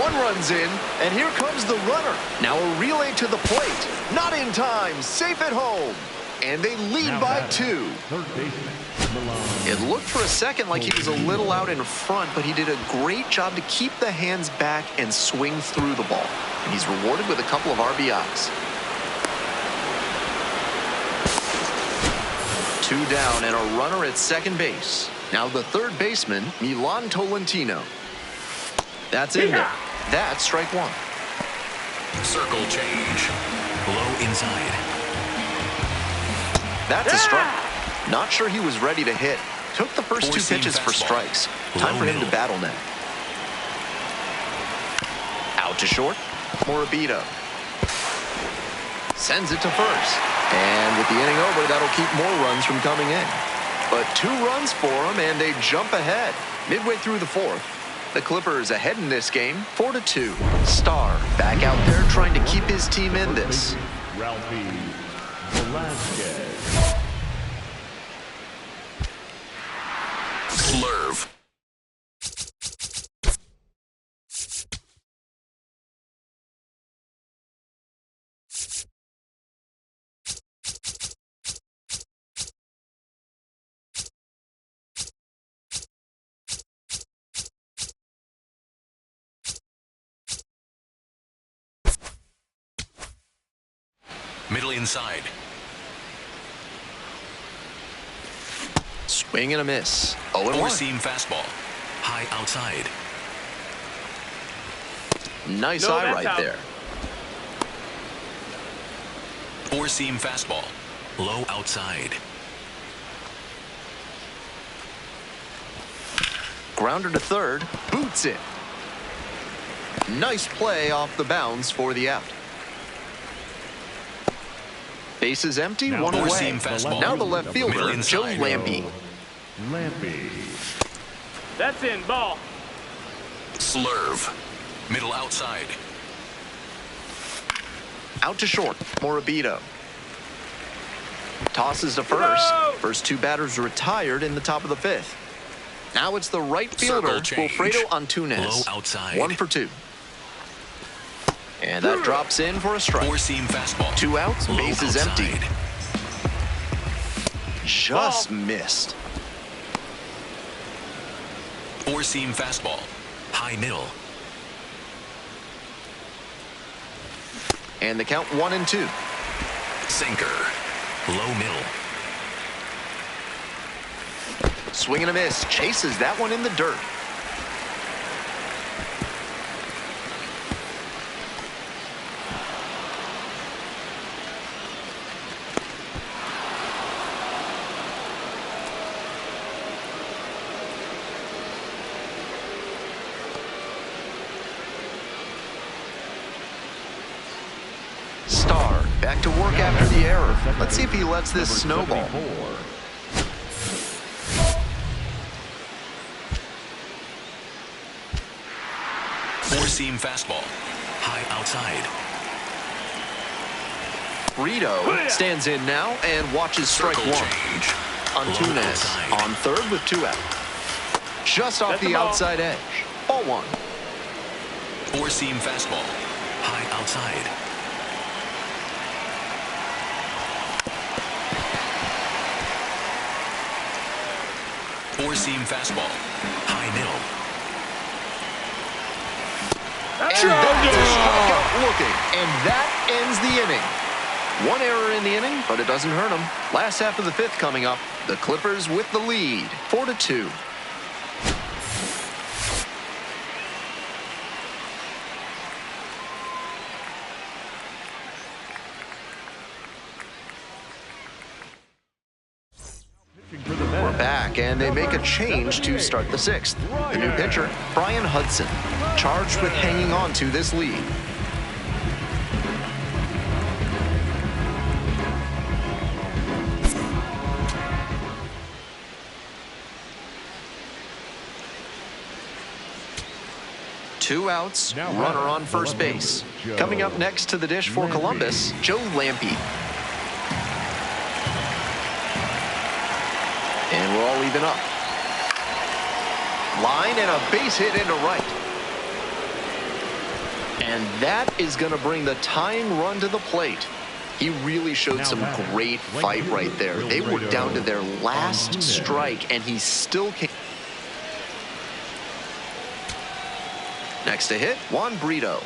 One runs in, and here comes the runner. Now a relay to the plate. Not in time. Safe at home. And they lead Now by batting, 2. third baseman, Milan. It looked for a second like he was a little out in front, but he did a great job to keep the hands back and swing through the ball. And he's rewarded with a couple of RBIs. 2 down and a runner at second base. Now the third baseman, Milan Tolentino. That's in there. That's strike 1. Circle change. Low inside. That's a strike. Not sure he was ready to hit. Took the first 2 Four-seam pitches for fastball. strikes. Time Low for him to middle. battle now. Out to short. Morabito. Sends it to first. And with the inning over, that'll keep more runs from coming in. But 2 runs for them, and they jump ahead. Midway through the 4th. The Clippers ahead in this game, 4-2. Star back out there trying to keep his team in this. Ralphie Velasquez. Slurve. Middle inside. Swing and a miss. 0-1. Four-seam fastball. High outside. Nice No, eye that's right out. there. Four-seam fastball. Low outside. Grounder to third. Boots it. Nice play off the bounds for the out. Base is empty, Now one away. four-seam fastball. Now the left Middle fielder, Joe inside. Lampy. Lampy. That's in. Ball. Slurve. Middle outside. Out to short, Morabito. Tosses to first. No! First two batters retired in the top of the fifth. Now it's the right fielder, Circle change. Wilfredo Antunes. Low outside. 1 for 2. And that drops in for a strike. Four-seam fastball. 2 outs, Low base is empty. outside. Just missed. Four-seam fastball. High middle. And the count 1-2. Sinker. Low middle. Swing and a miss. Chases that one in the dirt. Star back to work after the error. Let's see if he lets this snowball. 74. Four-seam fastball. High outside. Brito stands in now and watches strike Circle 1. change. Antunes Low outside. on third with 2 out. Just off That's the the ball. outside edge. Ball 1. Four-seam fastball. High outside. Four-seam fastball. High middle. And that is a strikeout looking. And that ends the inning. 1 error in the inning, but it doesn't hurt them. Last half of the 5th coming up. The Clippers with the lead, 4-2. We're back, and they make a change to start the 6th. The new pitcher, Brian Hudson, charged with hanging on to this lead. Two outs, Now runner batting, on first the left base. fielder, Joe Coming up next to the dish for Lampy. Columbus, Joe Lampy. And we're all even up. Line and a base hit into right. And that is going to bring the tying run to the plate. He really showed Now some batting, great right fight fielder, right there. They were Wilfredo down to their last Antunes. strike, and he still came. Next to hit, Juan Brito.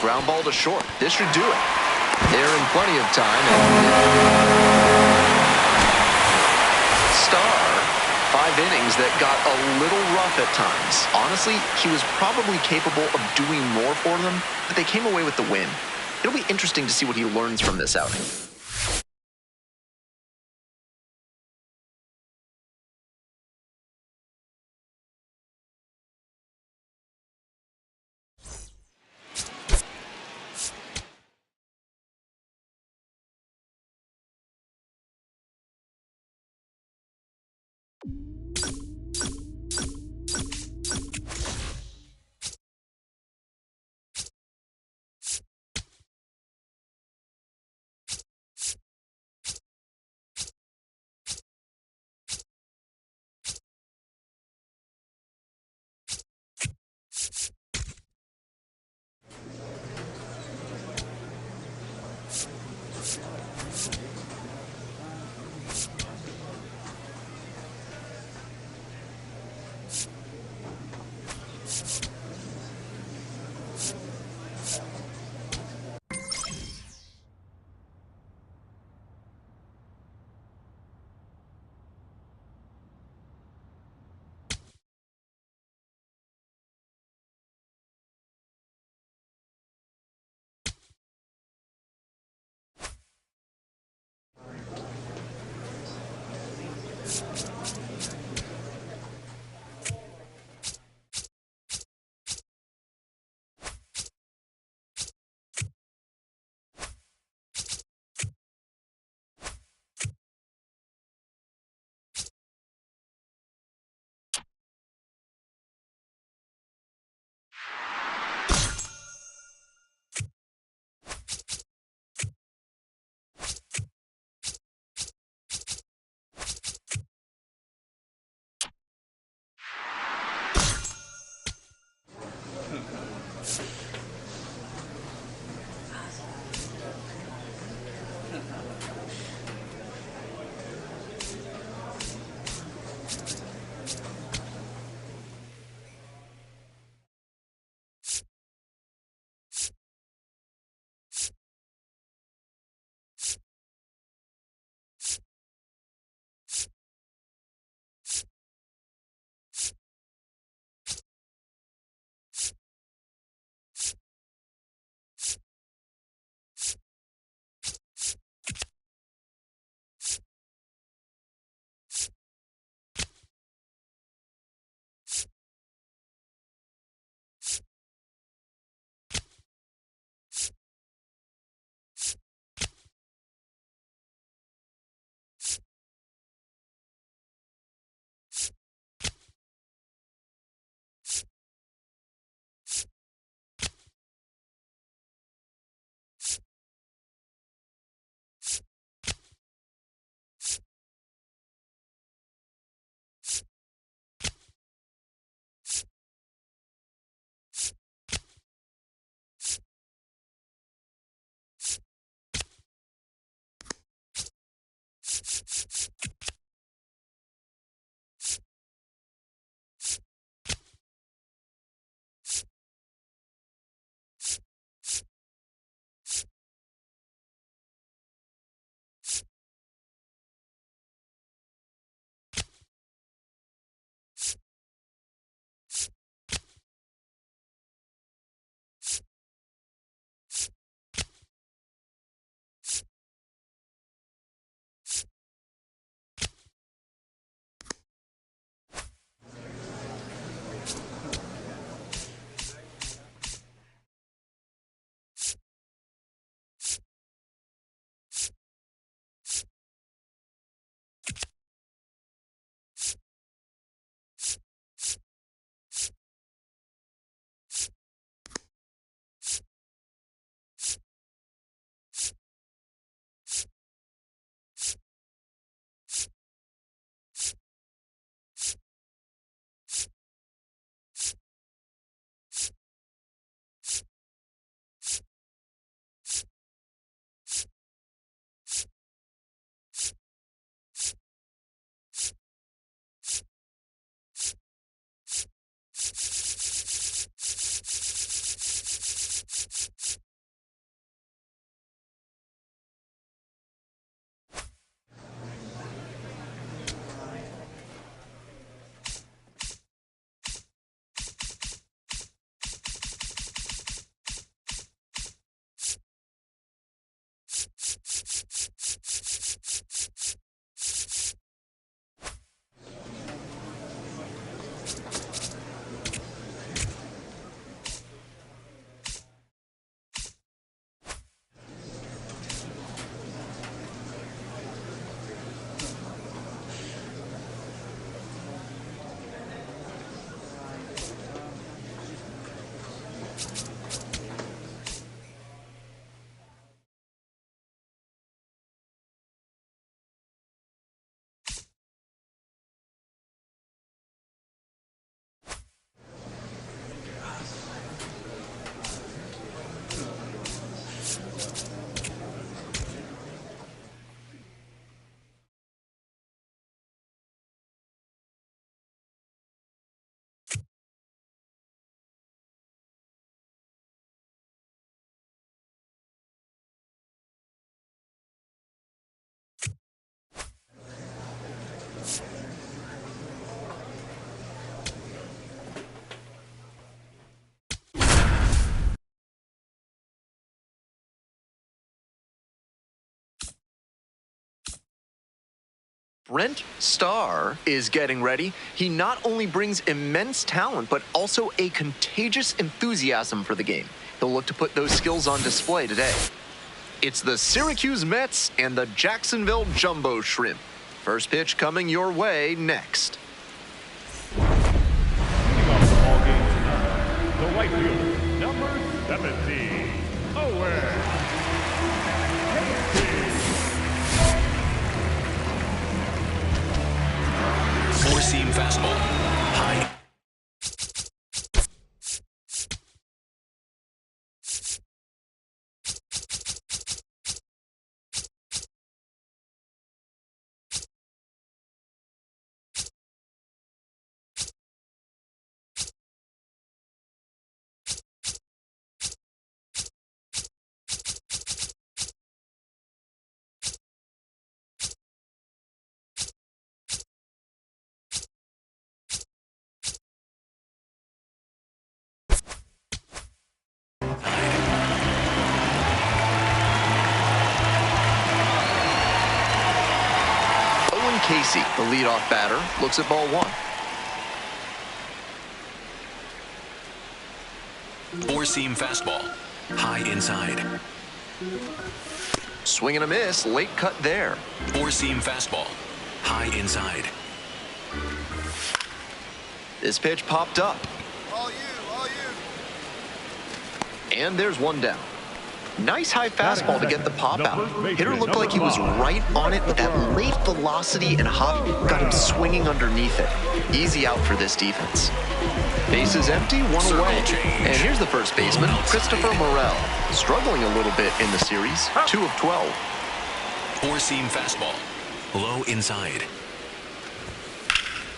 Ground ball to short. This should do it. They're in plenty of time. Star, 5 innings that got a little rough at times. Honestly, he was probably capable of doing more for them, but they came away with the win. It'll be interesting to see what he learns from this outing. Brent Starr is getting ready. He not only brings immense talent, but also a contagious enthusiasm for the game. He'll look to put those skills on display today. It's the Syracuse Mets and the Jacksonville Jumbo Shrimp. First pitch coming your way next. Leading off the ball game tonight, the right fielder, number 17, Owen. Four-seam fastball. High. Casey, the leadoff batter, looks at ball one. Four-seam fastball. High inside. Swing and a miss, late cut there. Four-seam fastball. High inside. This pitch popped up. All you. And there's one down. Nice high fastball to get the pop out. Hitter looked like he was right on it, but that late velocity and hop got him swinging underneath it. Easy out for this defense. Base is empty, one away. And here's the first baseman, Christopher Morel. Struggling a little bit in the series, 2 of 12. Four-seam fastball. Low inside.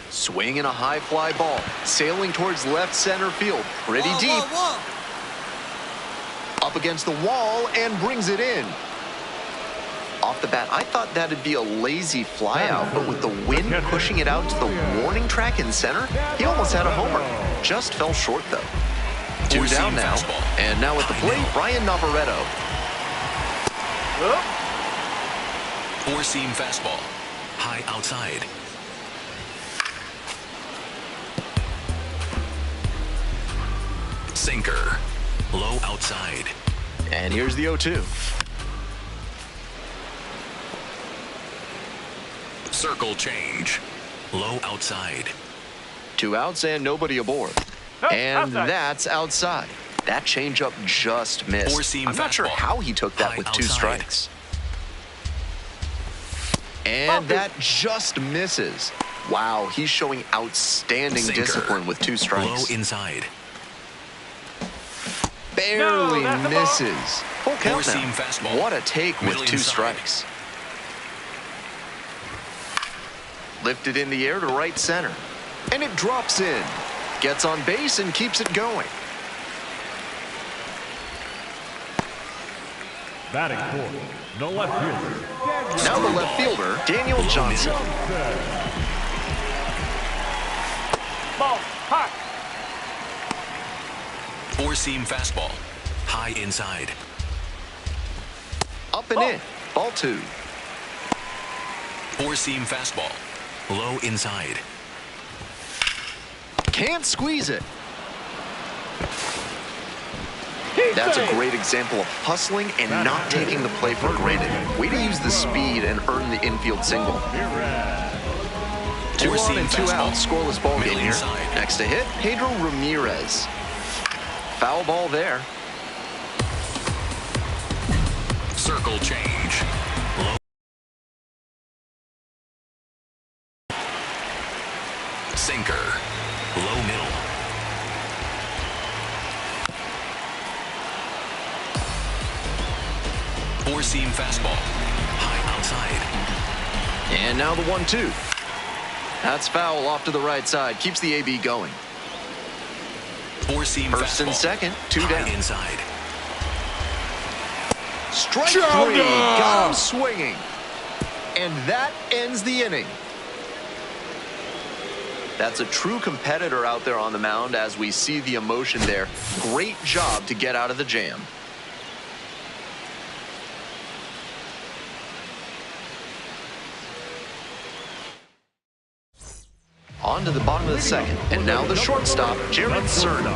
Swing and a high fly ball, sailing towards left center field. Pretty deep. Up against the wall and brings it in. Off the bat, I thought that'd be a lazy fly out, but with the wind pushing it out to the warning track in center, he almost had a homer. Just fell short, though. Two down now. And now at the plate, Brian Navarretto. Four-seam fastball. High outside. Sinker. Low outside. And here's the 0-2. Circle change. Low outside. 2 outs and nobody aboard. And that's outside. That changeup just missed. Four-seam I'm not sure fastball. how he took that High with 2 outside. strikes. And that just misses. Wow, he's showing outstanding Sinker. discipline with 2 strikes. Low inside. Barely No, that's a ball. misses. Full count Four-seam now. fastball. What a take with Middle 2 inside. strikes. Lifted in the air to right center. And it drops in. Gets on base and keeps it going. Batting fourth, the left fielder. Now the left fielder, Daniel Johnson. Ball. Hot. Four-seam fastball. High inside. Up and in. Ball 2. Four-seam fastball. Low inside. Can't squeeze it. That's a great example of hustling and not taking the play for granted. Way to use the speed and earn the infield single. 2 on and 2 out, scoreless ball game here. Next to hit, Pedro Ramirez. Foul ball there. Circle change. Low. Sinker. Low middle. Four-seam fastball. High outside. And now the 1-2. That's foul off to the right side. Keeps the AB going. Four-seam First fastball. and second, 2 High down. inside. Strike 3. Got him swinging. And that ends the inning. That's a true competitor out there on the mound as we see the emotion there. Great job to get out of the jam. On to the bottom of the second. And now the shortstop, Jared Cerny.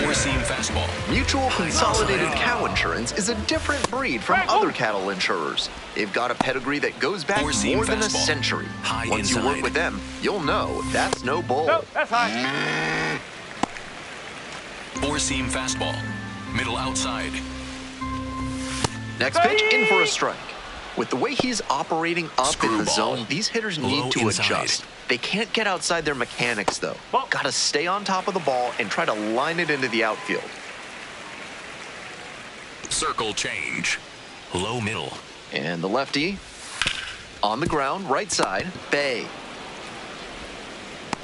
Four-seam fastball. Mutual High Consolidated outside. Cow Insurance is a different breed from other cattle insurers. They've got a pedigree that goes back Four-seam more than a fastball. century. High Once you inside. work with them, you'll know that's no bull. No, that's high. Four-seam fastball. Middle outside. Next pitch, in for a strike. With the way he's operating up in the Screwball. zone, these hitters Low need to inside. adjust. They can't get outside their mechanics, though. Ball. Got to stay on top of the ball and try to line it into the outfield. Circle change. Low middle. And the lefty on the ground, right side, Bay.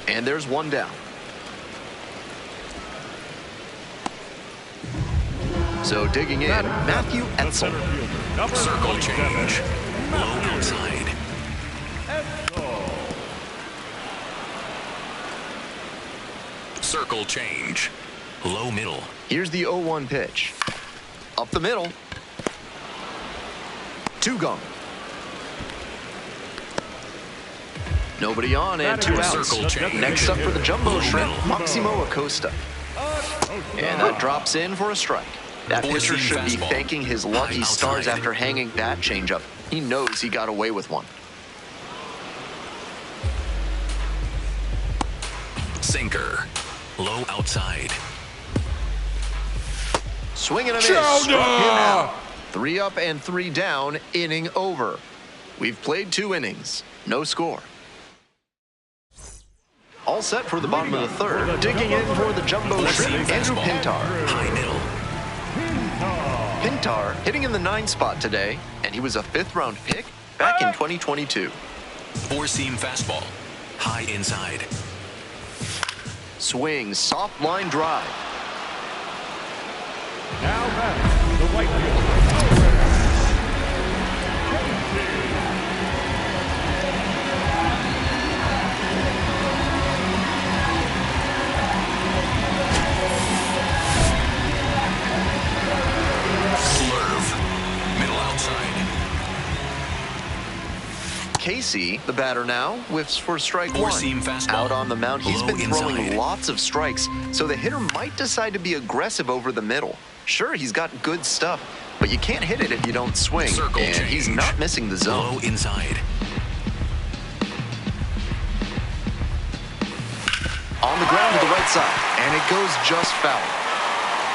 And there's one down. So digging in, Matthew The Etzel. center fielder, number Circle 27, change. Low outside. Etzel. Circle change. Low middle. Here's the 0-1 pitch. Up the middle. Two gone. Nobody on and two outs. Circle change. Next up for the Jumbo Low Shrimp, middle. Maximo Acosta. And that drops in for a strike. That pitcher Four-seam should be fastball. thanking his lucky High stars outside. after hanging that changeup. He knows he got away with one. Sinker. Low outside. Swing and a miss. Struck him out. 3 up and 3 down, inning over. We've played 2 innings. No score. All set for the bottom of the third. Digging in for the Jumbo Four-seam Shrimp, Andrew fastball. Pintar. High middle. Pintar hitting in the 9 spot today, and he was a 5th-round pick back in 2022. Four-seam fastball. High inside. Swing, soft line drive. Now batting, the right fielder, Slurve. Middle outside. Casey, the batter now, whiffs for strike 1. Four-seam fastball. Out on the mound, he's Low been throwing inside. lots of strikes, so the hitter might decide to be aggressive over the middle. Sure, he's got good stuff, but you can't hit it if you don't swing, Circle and he's change. not missing the zone. Low inside. On the ground to the right side, and it goes just foul.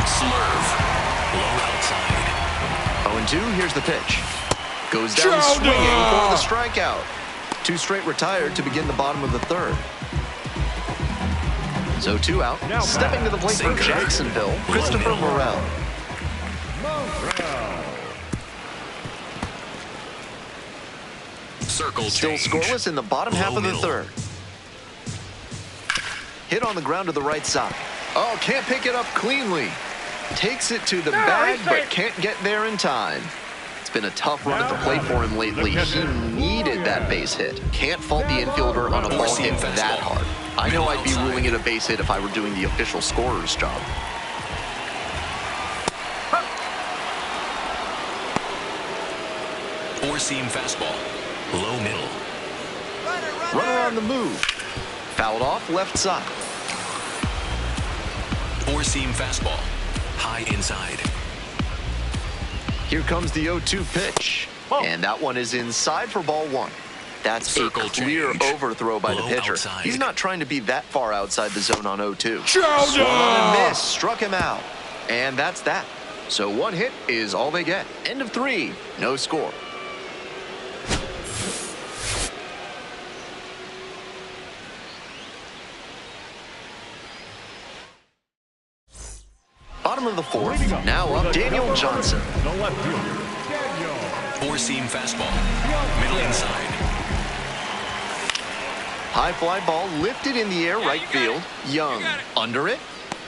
Slurve. Low outside. 0-2, here's the pitch. Goes down swinging for the strikeout. 2 straight retired to begin the bottom of the third. So 2 out. Now Stepping to the plate for Sinker. Jacksonville, Christopher middle. Morel. Morel. Circle Still change. scoreless in the bottom half Low of the middle. third. Hit on the ground to the right side. Oh, can't pick it up cleanly. Takes it to the bag, he's but safe. can't get there in time. It's been a tough run at the plate for him lately. He needed that base hit. Can't fault the infielder on a ball Four-seam hit that fastball. hard. I know Middle I'd be outside. ruling it a base hit if I were doing the official scorer's job. Four-seam fastball. Low middle. Runner on the move. Fouled off left side. Four-seam fastball. High inside. Here comes the 0-2 pitch. Ball. And that one is inside for ball 1. That's Circle a clear change. overthrow by the Low pitcher. outside. He's not trying to be that far outside the zone on 0-2. Swung on and missed, struck him out. And that's that. So 1 hit is all they get. End of 3, no score. Bottom of the 4th, now up Daniel Johnson. The left fielder, Daniel. Four-seam fastball. Middle inside. High fly ball lifted in the air, right field. Young, under it,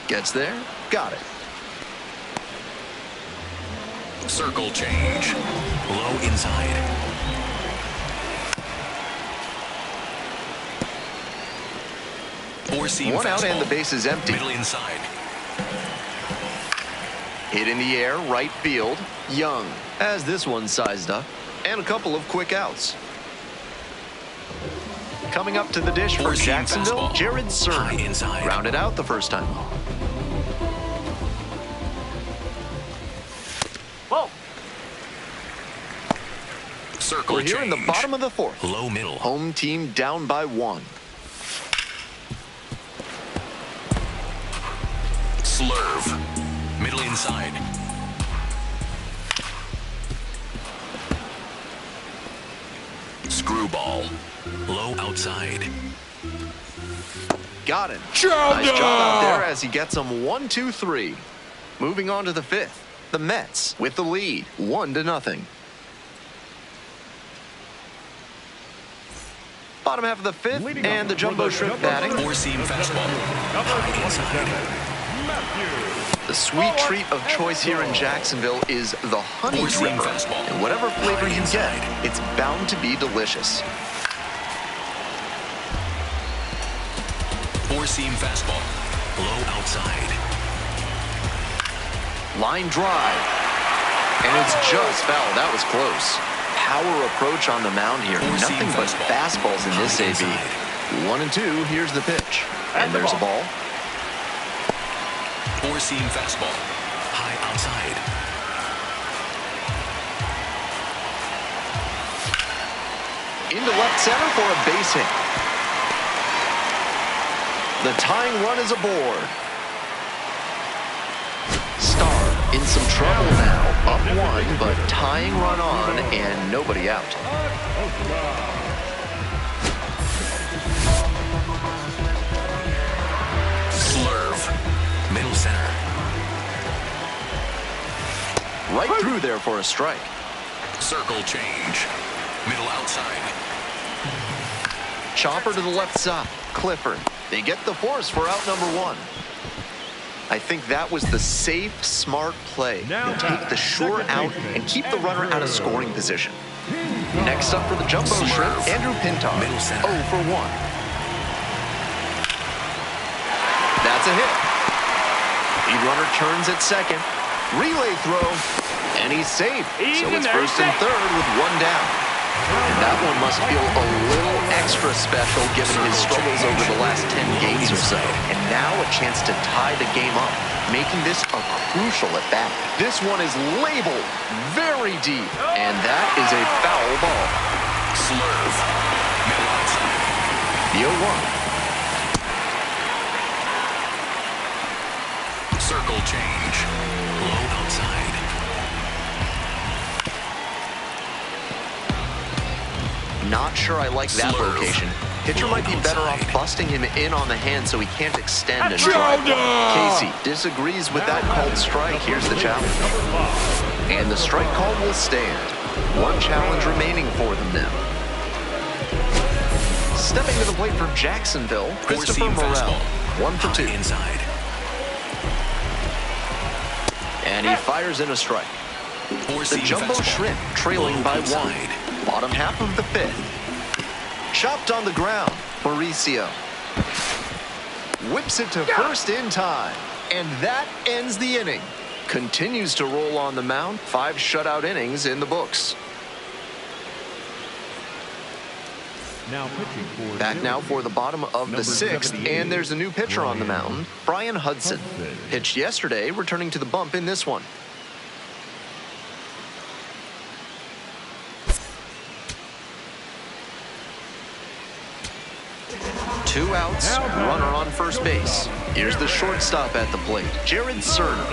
gets there, got it. Circle change. Low inside. Four-seam 1 out fastball. and the base is empty. Middle inside. Hit in the air, right field. Young has this one sized up. And a couple of quick outs. Coming up to the dish for Four-seam Jacksonville, fastball. Jared High Serna. inside. Rounded out the first time. Whoa. Circle We're here in the change. bottom of the fourth. Low middle. Home team down by 1. Slurve. Middle inside. Screwball. Low outside. Got it. Nice job out there as he gets them 1-2-3. Moving on to the fifth. The Mets with the lead, 1-0. Bottom half of the fifth, Leading and the off Jumbo for the Shrimp Jumbo batting. Four-seam fastball. Number High inside. 27, Matthew. The sweet treat of choice here in Jacksonville is the honey Four-seam dripper. fastball. And whatever flavor High you inside. get, it's bound to be delicious. Four-seam fastball. Low outside. Line drive. And it's just foul. That was close. Power approach on the mound here. Four-seam Nothing but fastball. fastballs in this High AB. inside. 1-2, here's the pitch. And there's a ball. Four-seam fastball. High outside. Into left center for a base hit. The tying run is aboard. Star in some trouble now. Up 1, but tying run on and nobody out. Slurve. Middle center. Right through there for a strike. Circle change. Middle outside. Chopper to the left side. Clifford. They get the force for out number 1. I think that was the safe, smart play. Now They take the sure out and keep the runner out of scoring position. Next up for the Jumbo Shrimp, Andrew Pintar. Middle center. 0 for 1. That's a hit. Lead runner turns at second. Relay throw. And he's safe. So it's first and third with 1 down. And that one must feel a little extra special given his struggles over the last 10 games or so. And now a chance to tie the game up, making this a crucial at bat. This one is labeled very deep, and that is a foul ball. Slurve. Middle outside. The 0-1. Circle change. Low outside. Not sure I like that Slurve. location. Pitcher might be better off Outside. busting him in on the hand so he can't extend and drive. Casey disagrees with that called strike. Here's the challenge. And the strike call will stand. 1 challenge remaining for them now. Stepping to the plate for Jacksonville, Christopher Four-seam Morel. fastball. 1 for 2. High inside. And he fires in a strike. The Four-seam Jumbo fastball. Shrimp trailing Low by 1. outside. Bottom half of the 5th. Chopped on the ground, Mauricio. Whips it to first in time. And that ends the inning. Continues to roll on the mound. 5 shutout innings in the books. Now pitching for Back now for the bottom of the Number 6th, 78, and there's a new pitcher on the mound, Brian Hudson. Pitched yesterday, returning to the bump in this one. Two outs, runner on first base. Here's the shortstop at the plate, Jared Serna.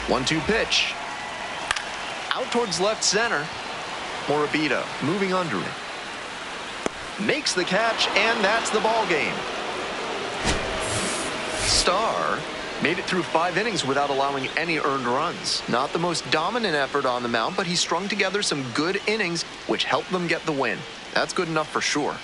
1-2 pitch. Out towards left center. Morabito moving under it. Makes the catch, and that's the ball game. Starr made it through 5 innings without allowing any earned runs. Not the most dominant effort on the mound, but he strung together some good innings, which helped them get the win. That's good enough for sure.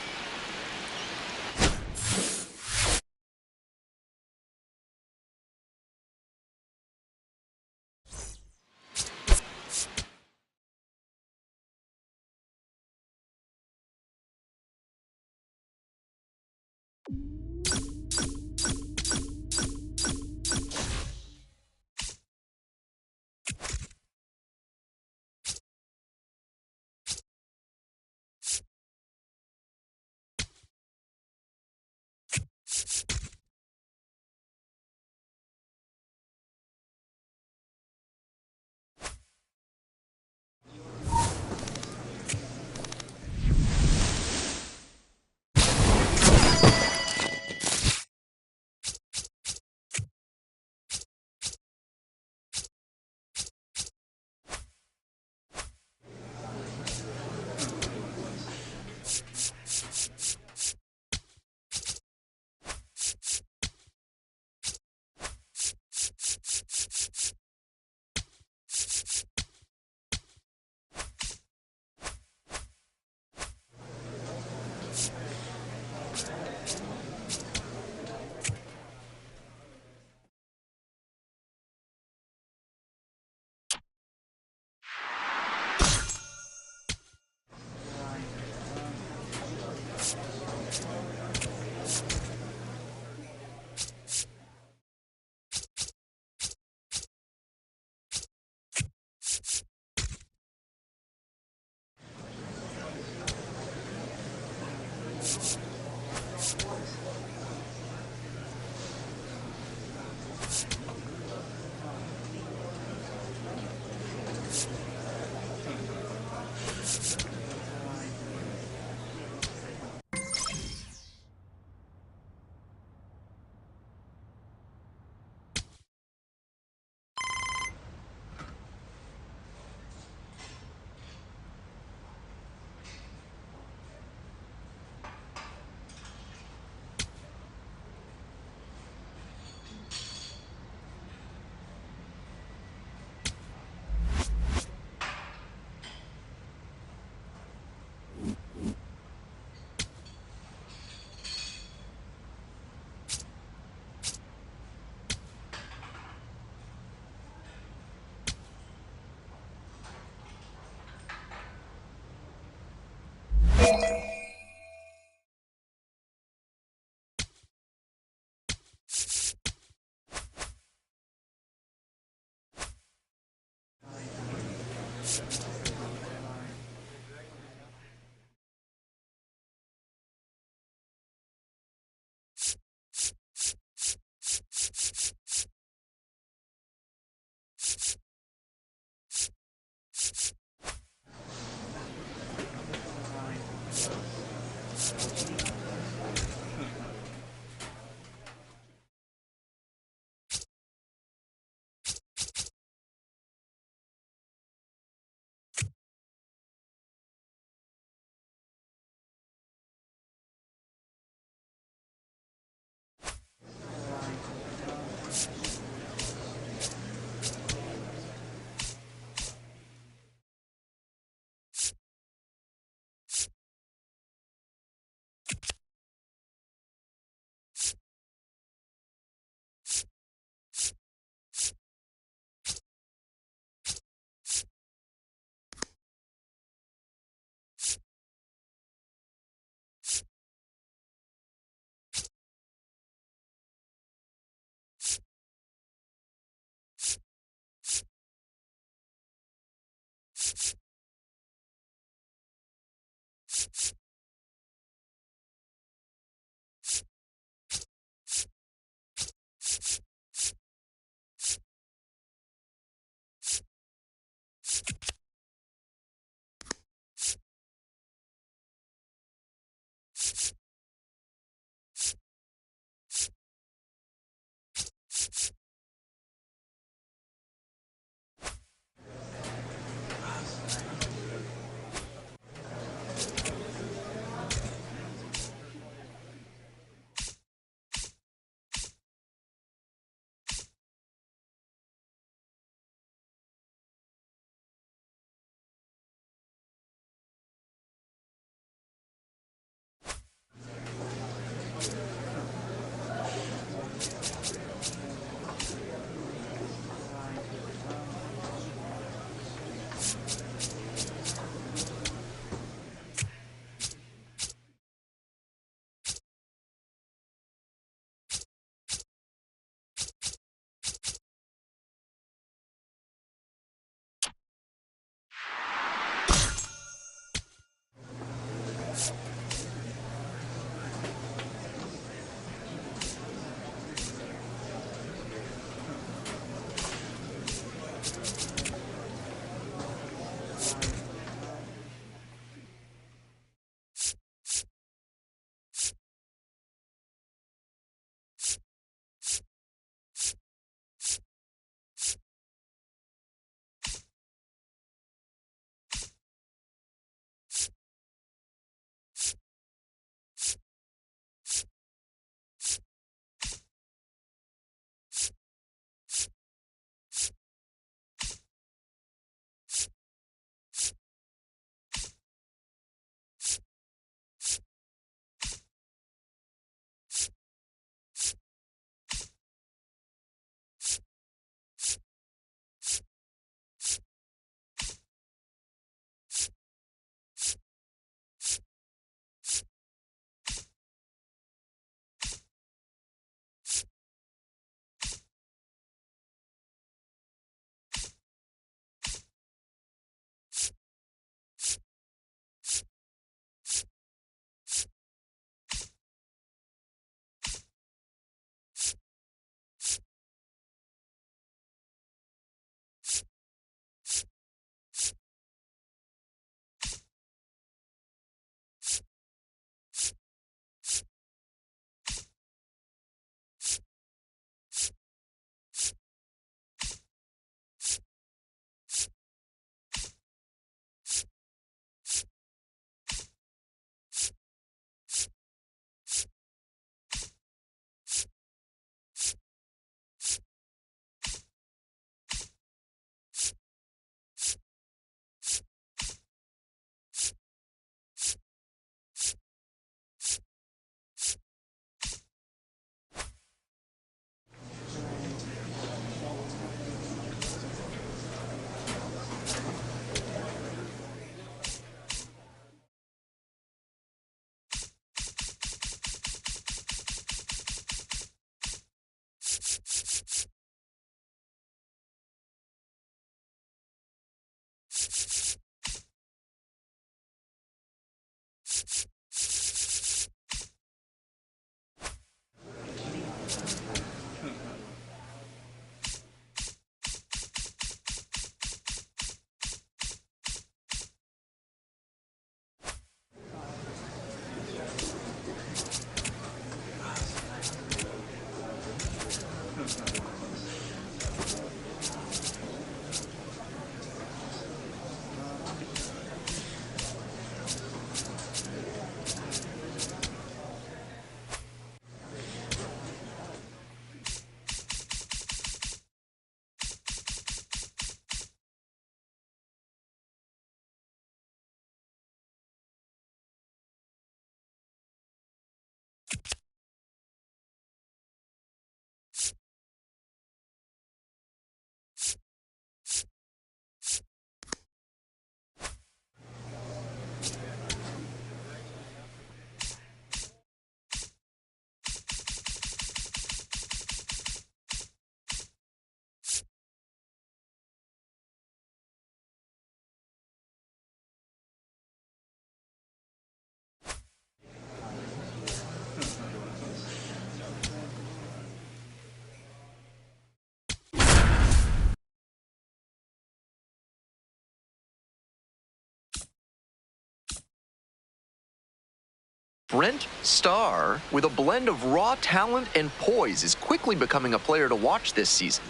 Brent Starr, with a blend of raw talent and poise, is quickly becoming a player to watch this season.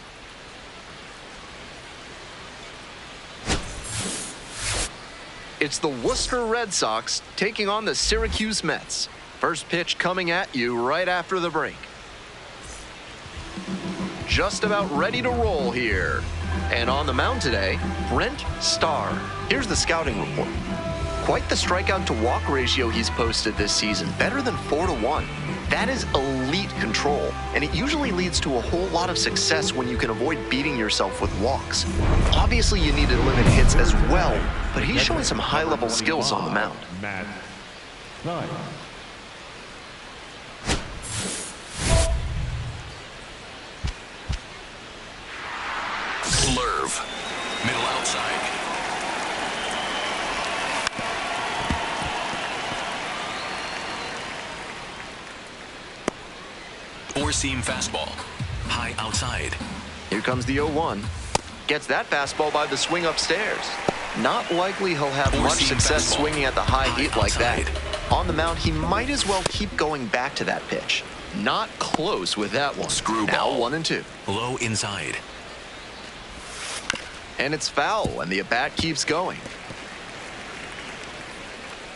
It's the Worcester Red Sox taking on the Syracuse Mets. First pitch coming at you right after the break. Just about ready to roll here. And on the mound today, Brent Starr. Here's the scouting report. Quite the strikeout-to-walk ratio he's posted this season, better than 4-1. That is elite control, and it usually leads to a whole lot of success when you can avoid beating yourself with walks. Obviously, you need to limit hits as well, but he's showing some high-level skills on the mound. Slurve. Middle outside. Four-seam fastball. High outside. Here comes the 0-1. Gets that fastball by the swing upstairs. Not likely he'll have much success swinging at the high heat like that. On the mound, he might as well keep going back to that pitch. Not close with that one. Now 1-2. Low inside. And it's foul, and the at-bat keeps going.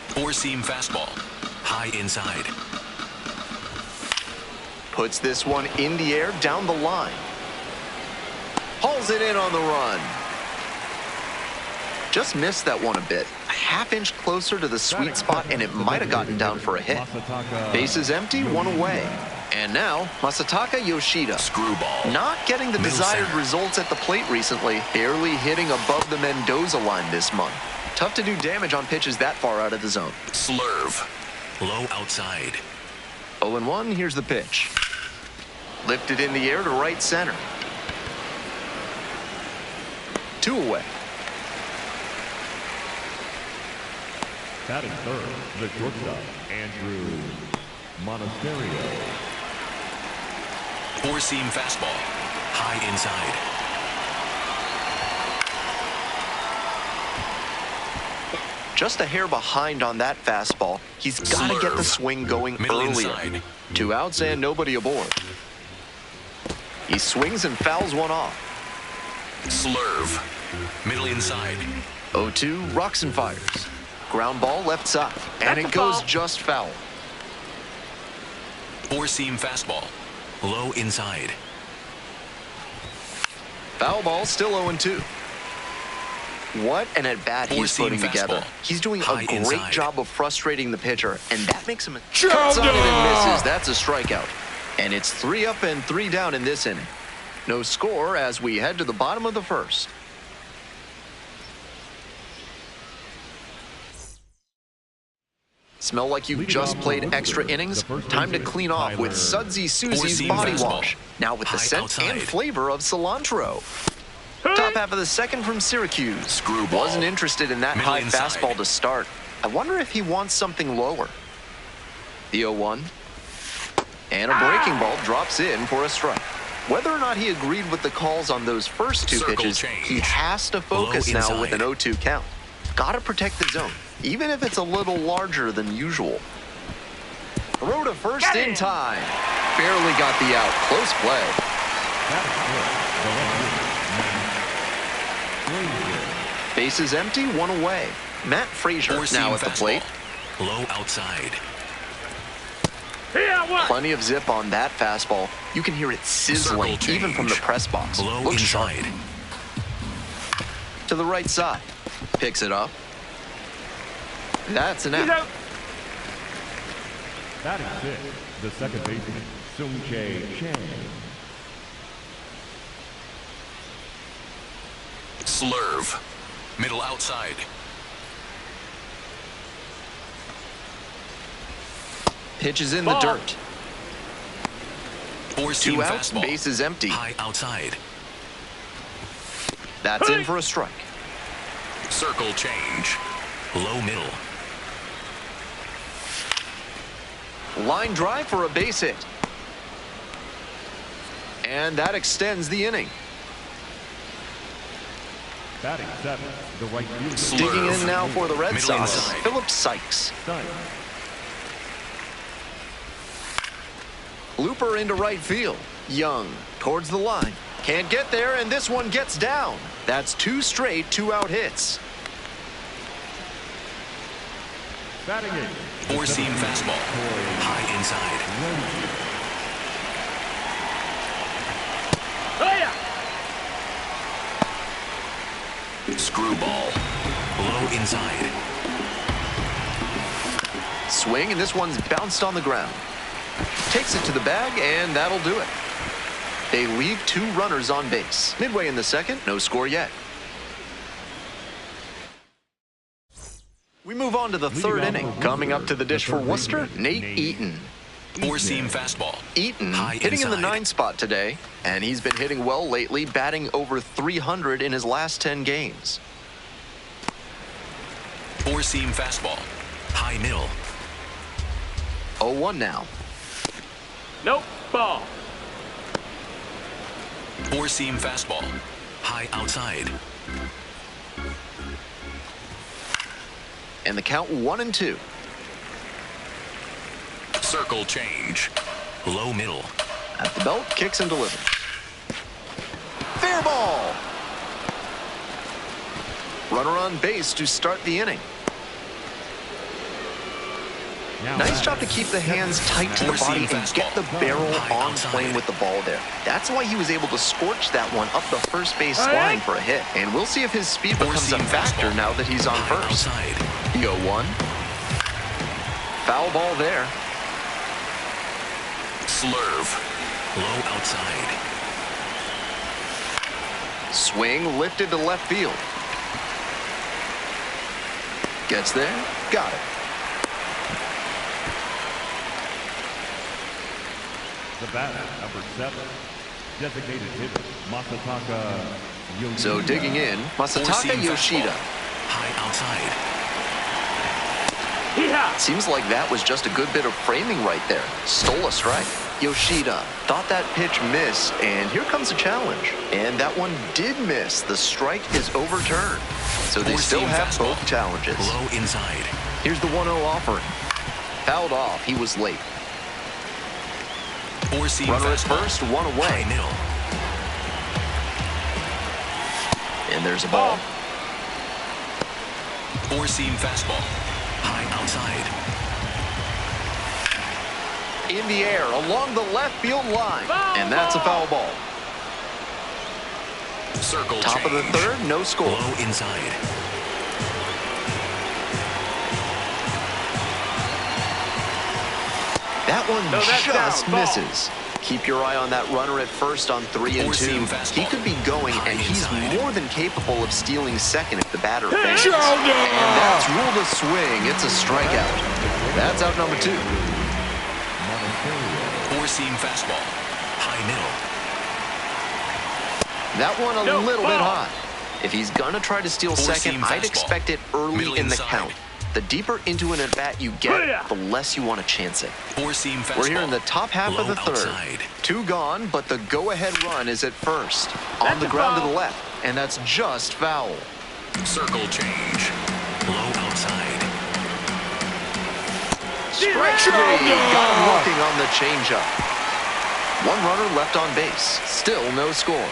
Four-seam fastball. High inside. Puts this one in the air down the line. Hauls it in on the run. Just missed that one a bit. A half-inch closer to the sweet spot, and it might have gotten down for a hit. Bases empty, one away. And now, Masataka Yoshida. Screwball. Not getting the desired results at the plate recently. Barely hitting above the Mendoza line this month. Tough to do damage on pitches that far out of the zone. Slurve. Low outside. 0-1, here's the pitch. Lifted in the air to right center. 2 away. Batting third, the shortstop, Andrew Monasterio. Four-seam fastball. High inside. Just a hair behind on that fastball. He's got to get the swing going earlier. 2 outs and nobody aboard. He swings and fouls one off. Slurve. Middle inside. 0-2, rocks and fires. Ground ball left side. And it goes just foul. Four-seam fastball. Low inside. Foul ball, still 0-2. What an at-bat he's putting together. He's doing a great job of frustrating the pitcher, and that makes him a chops on it and misses. That's a strikeout. And it's 3 up and 3 down in this inning. No score as we head to the bottom of the first. Smell like you've just played extra innings? Time to clean off with Sudsy Susie's Body Wash. Now with the scent and flavor of cilantro. Top half of the second from Syracuse. Wasn't interested in that high fastball to start. I wonder if he wants something lower. The 0-1. And a breaking ball drops in for a strike. Whether or not he agreed with the calls on those first 2 pitches, he has to focus now with an 0-2 count. Gotta protect the zone, even if it's a little larger than usual. Throw to first in time. Barely got the out. Close play. Bases empty, 1 away. Matt Frazier now at the plate. Low outside. Plenty of zip on that fastball. You can hear it sizzling even from the press box. Looks sharp. To the right side. Picks it up. That's an out. Batting 6, the second baseman, Sung-Jae Chang. Slurve. Middle outside. Pitch is in the dirt. 4-seam 2 outs, fastball. bases empty. High outside. That's in for a strike. Circle change. Low middle. Line drive for a base hit. And that extends the inning. Batting 7, the right fielder. Digging in now for the Red Sox, inside. Philip Sykes. Looper into right field. Young towards the line. Can't get there, and this one gets down. That's 2 straight 2-out hits. Batting in. Four-seam fastball. High inside. Oh, yeah. Screwball. Low inside. Swing, and this one's bounced on the ground. Takes it to the bag, and that'll do it. They leave 2 runners on base. Midway in the second, no score yet. We move on to the 3rd inning. Coming up to the dish for Worcester, Nate Eaton. Four-seam fastball. Eaton High hitting in the inside. 9 spot today, and he's been hitting well lately, batting over 300 in his last 10 games. Four-seam fastball. High middle. 0-1 now. Nope. Ball. Four-seam fastball. High outside. And the count 1-2. Circle change. Low middle. At the belt, kicks and delivers. Fair ball. Runner on base to start the inning. Nice job to keep the hands tight to the body and get the barrel on plane with the ball there. That's why he was able to scorch that one up the first base line for a hit. And we'll see if his speed becomes a factor now that he's on first. The 0-1. Foul ball there. Slurve. Low outside. Swing lifted to left field. Gets there. Got it. The batter, number 7. Designated hitter, Masataka Yoshida. So digging in, Masataka Four-seam Yoshida. fastball. High outside. Yeah. Seems like that was just a good bit of framing right there. Stole a strike. Yoshida thought that pitch missed, and here comes a challenge. And that one did miss. The strike is overturned. So they still Four-seam have fastball. both challenges. Low inside. Here's the 1-0 offering. Fouled off. He was late. Four-seam Runner at fastball. first, 1 away. High middle. And there's a ball. Four-seam fastball. High outside. In the air, along the left field line. And that's a foul ball. Circle Top change. of the 3rd, no score. Low inside. That one No, that's just down. Ball. misses. Keep your eye on that runner at first on 3 and 2. Four-seam fastball. He could be going, High and he's inside. more than capable of stealing second if the batter fails. And that's ruled a swing. It's a strikeout. That's out number 2. Four-seam fastball. High middle. That one a No, little bit ball. high. If he's gonna try to steal Four-seam second, I'd fastball. expect it early Middle in the inside. count. The deeper into an at-bat you get, the less you want to chance it. Four-seam fastball. We're here in the top half Low of the 3rd. outside. 2 gone, but the go-ahead run is at first. On That's the a ground to foul. the left, and that's just foul. Circle change. Low outside. Strike 3. Got him looking on the changeup. 1 runner left on base. Still no score.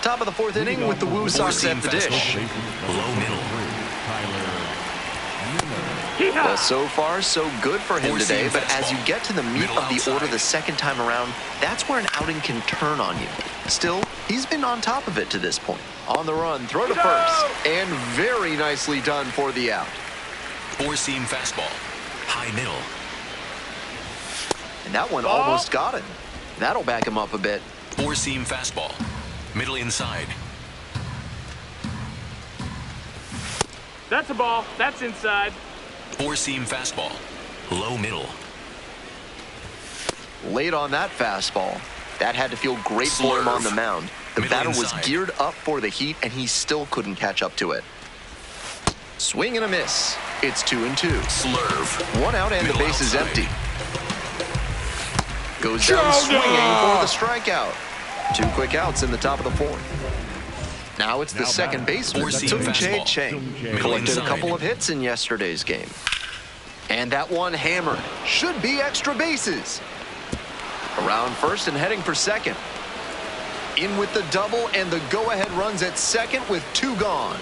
Top of the 4th inning with the Woo Sox at the dish. Low middle. Well, so far, so good for him today, Four-seam but as you fastball. get to the meat Middle of the order outside. the second time around, that's where an outing can turn on you. Still, he's been on top of it to this point. On the run, throw to first, and very nicely done for the out. Four-seam fastball. High middle. And that one almost got him. That'll back him up a bit. Four-seam fastball. Middle inside. That's a ball. That's inside. Four-seam fastball. Low middle. Late on that fastball. That had to feel great for him on the mound. The Middle batter was inside. geared up for the heat, and he still couldn't catch up to it. Swing and a miss. It's 2-2. Slurve. 1 out and the Middle base is outside. empty. Goes down swinging for the strikeout. 2 quick outs in the top of the 4th. Now it's the second baseman, Four-seam Sung-Jae fastball. Chang. Middle Collected a inside. couple of hits in yesterday's game. And that one hammered. Should be extra bases. Around first and heading for second. In with the double and the go-ahead runs at second with 2 gone.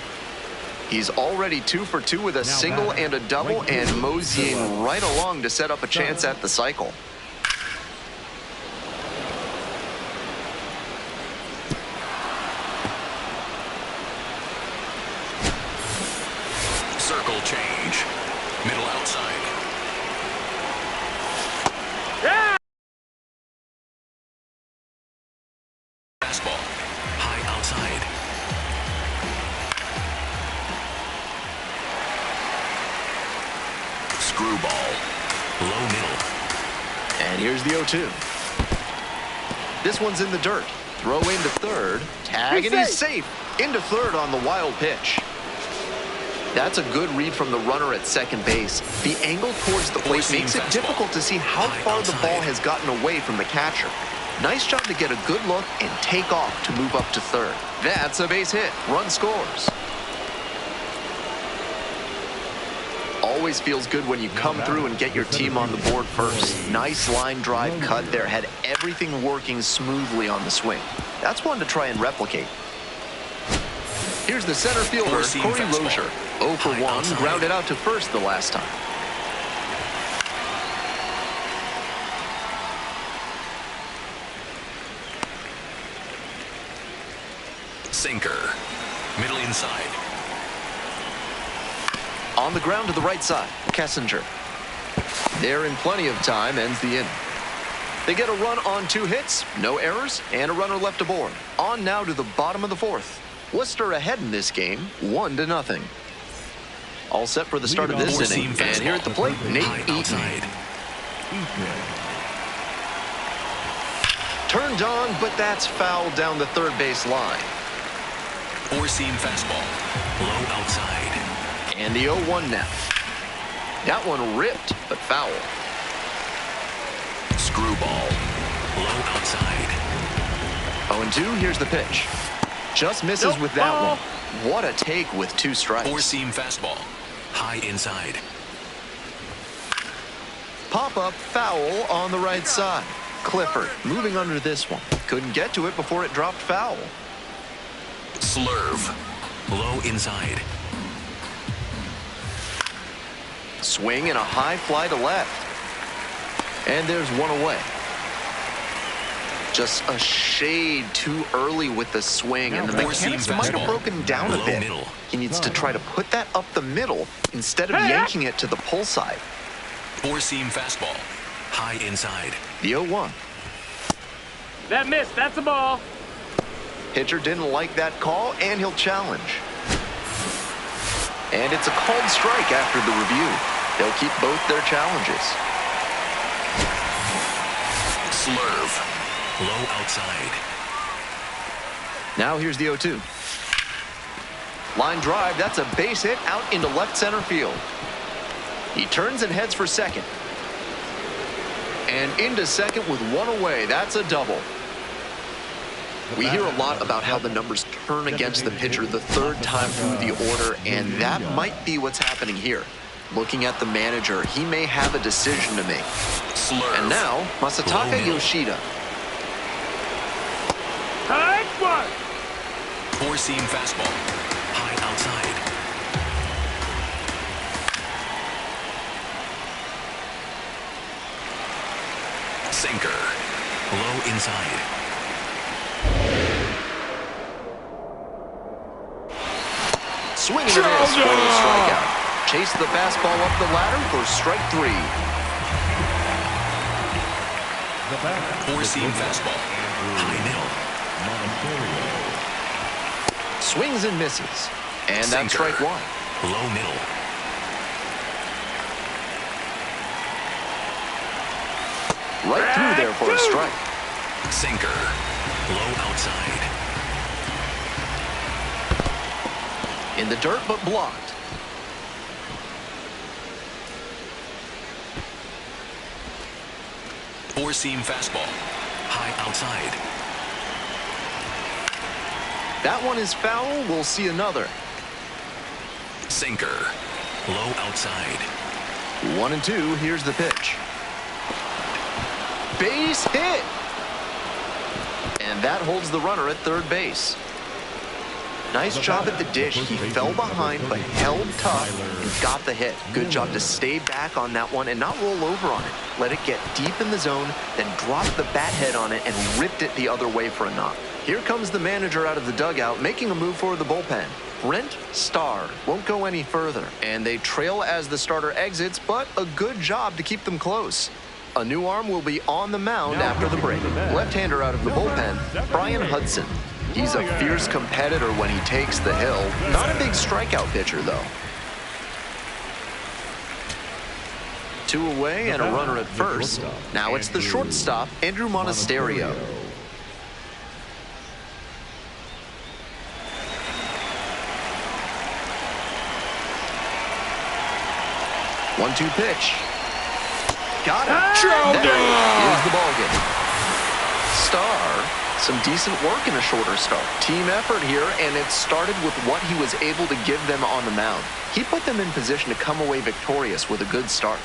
He's already 2 for 2 with a single and a double and moseying right along to set up a chance at the cycle. Circle change. Middle outside. Yeah! Fastball. High outside. Screwball. Low middle. And here's the 0-2. This one's in the dirt. Throw into third. Tag, and he's safe. Into third on the wild pitch. That's a good read from the runner at second base. The angle towards the plate makes it difficult to see how far the ball has gotten away from the catcher. Nice job to get a good look and take off to move up to third. That's a base hit. Run scores. Always feels good when you come through and get your team on the board first. Nice line drive cut there. Had everything working smoothly on the swing. That's one to try and replicate. Here's the center fielder, Four-seam Corey fastball. Rozier. 0 for 1, outside. grounded out to first the last time. Sinker. Middle inside. On the ground to the right side, Kessinger. They're in plenty of time, ends the inning. They get a run on 2 hits, no errors, and a runner left aboard. On now to the bottom of the 4th. Worcester ahead in this game, 1-0. All set for the start of this Four-seam inning. And here at the plate, Nate High Eaton. outside. Turned on, but that's foul down the third base line. Four-seam fastball. Low outside. And the 0-1 now. That one ripped, but foul. Screwball. Low outside. 0-2, here's the pitch. Just misses with that one. What a take with 2 strikes. Four-seam fastball. High inside. Pop-up foul on the right side. Clifford moving under this one. Couldn't get to it before it dropped foul. Slurve. Low inside. Swing and a high fly to left. And there's one away. Just a shade too early with the swing, and the mechanics might have broken down a Low bit. middle. He needs to try to put that up the middle instead of yanking it to the pull side. Four-seam fastball. High inside. The 0-1. That missed. That's a ball. Pitcher didn't like that call, and he'll challenge. And it's a called strike after the review. They'll keep both their challenges. Slurve. Low outside. Now here's the 0-2. Line drive, that's a base hit out into left center field. He turns and heads for second. And into second with 1 away. That's a double. We hear a lot about how the numbers turn against the pitcher the 3rd time through the order, and that might be what's happening here. Looking at the manager, he may have a decision to make. Slurve. And now, Masataka Low. Yoshida. Take one. Four-seam fastball. High outside. Sinker. Low inside. Swing and a miss for the strikeout. Chase the fastball up the ladder for strike 3. Four-seam fastball. High middle. Swings and misses. And that's Sinker. strike 1. Low middle. Right through there for a strike. Sinker. Low outside. In the dirt, but blocked. Four-seam fastball. High outside. That one is foul. We'll see another. Sinker. Low outside. 1-2. Here's the pitch. Base hit. And that holds the runner at third base. Nice job at the dish. He fell behind but held tough and got the hit. Good job to stay back on that one and not roll over on it. Let it get deep in the zone, then dropped the bat head on it and ripped it the other way for a knock. Here comes the manager out of the dugout, making a move for the bullpen. Brent Starr won't go any further, and they trail as the starter exits, but a good job to keep them close. A new arm will be on the mound after the break. Left-hander out of the bullpen, Brian Hudson. He's a fierce competitor when he takes the hill. Not a big strikeout pitcher, though. 2 away and a runner at first. Now it's the shortstop, Andrew Monasterio. 1-2 pitch. Got it. That is the ball game. Starr, some decent work in a shorter start. Team effort here, and it started with what he was able to give them on the mound. He put them in position to come away victorious with a good start.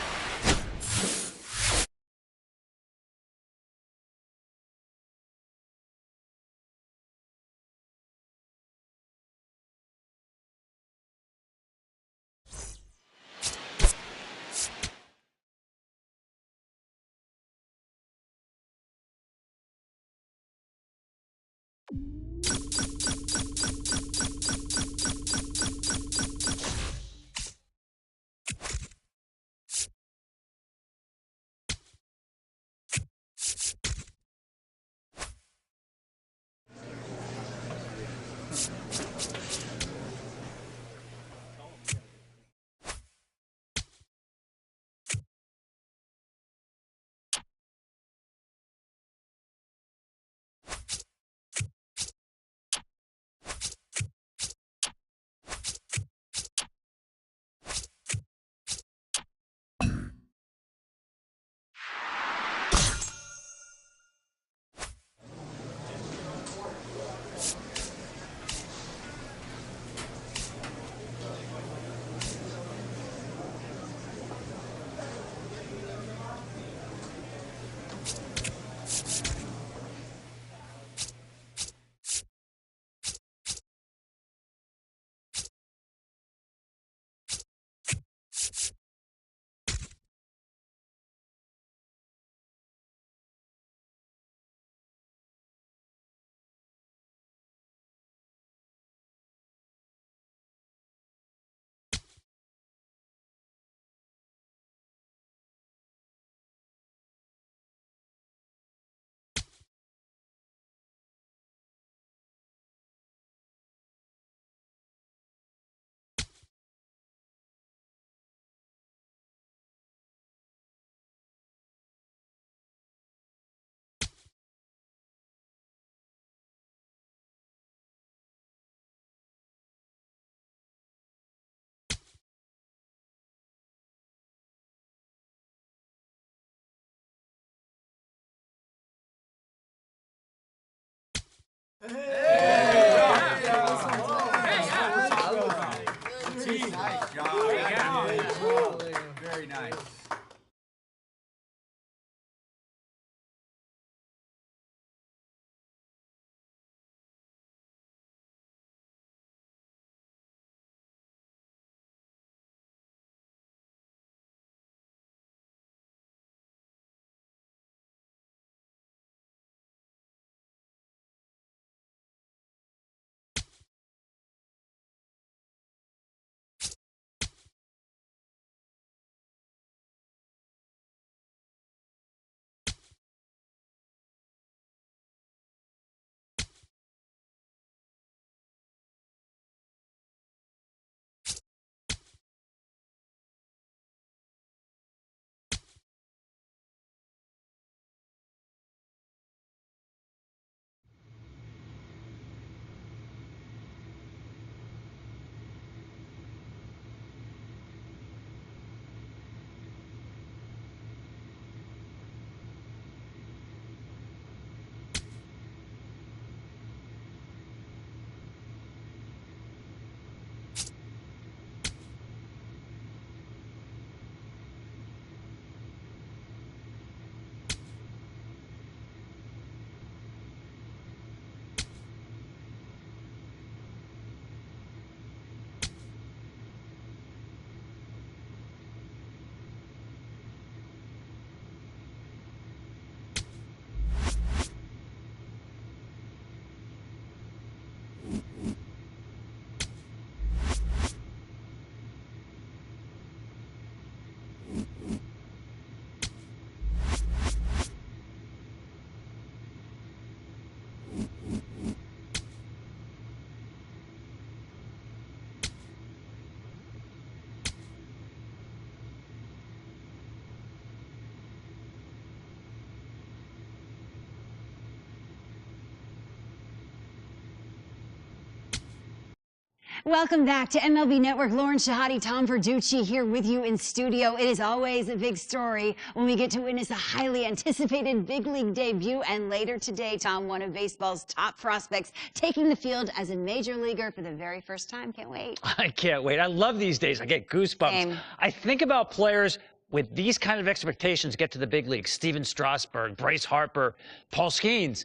Welcome back to MLB Network. Lauren Shahadi, Tom Verducci here with you in studio. It is always a big story when we get to witness a highly anticipated big league debut. And later today, Tom, one of baseball's top prospects, taking the field as a major leaguer for the very first time. Can't wait. I can't wait. I love these days. I get goosebumps. Same. I think about players with these kind of expectations get to the big leagues. Steven Strasburg, Bryce Harper, Paul Skeens.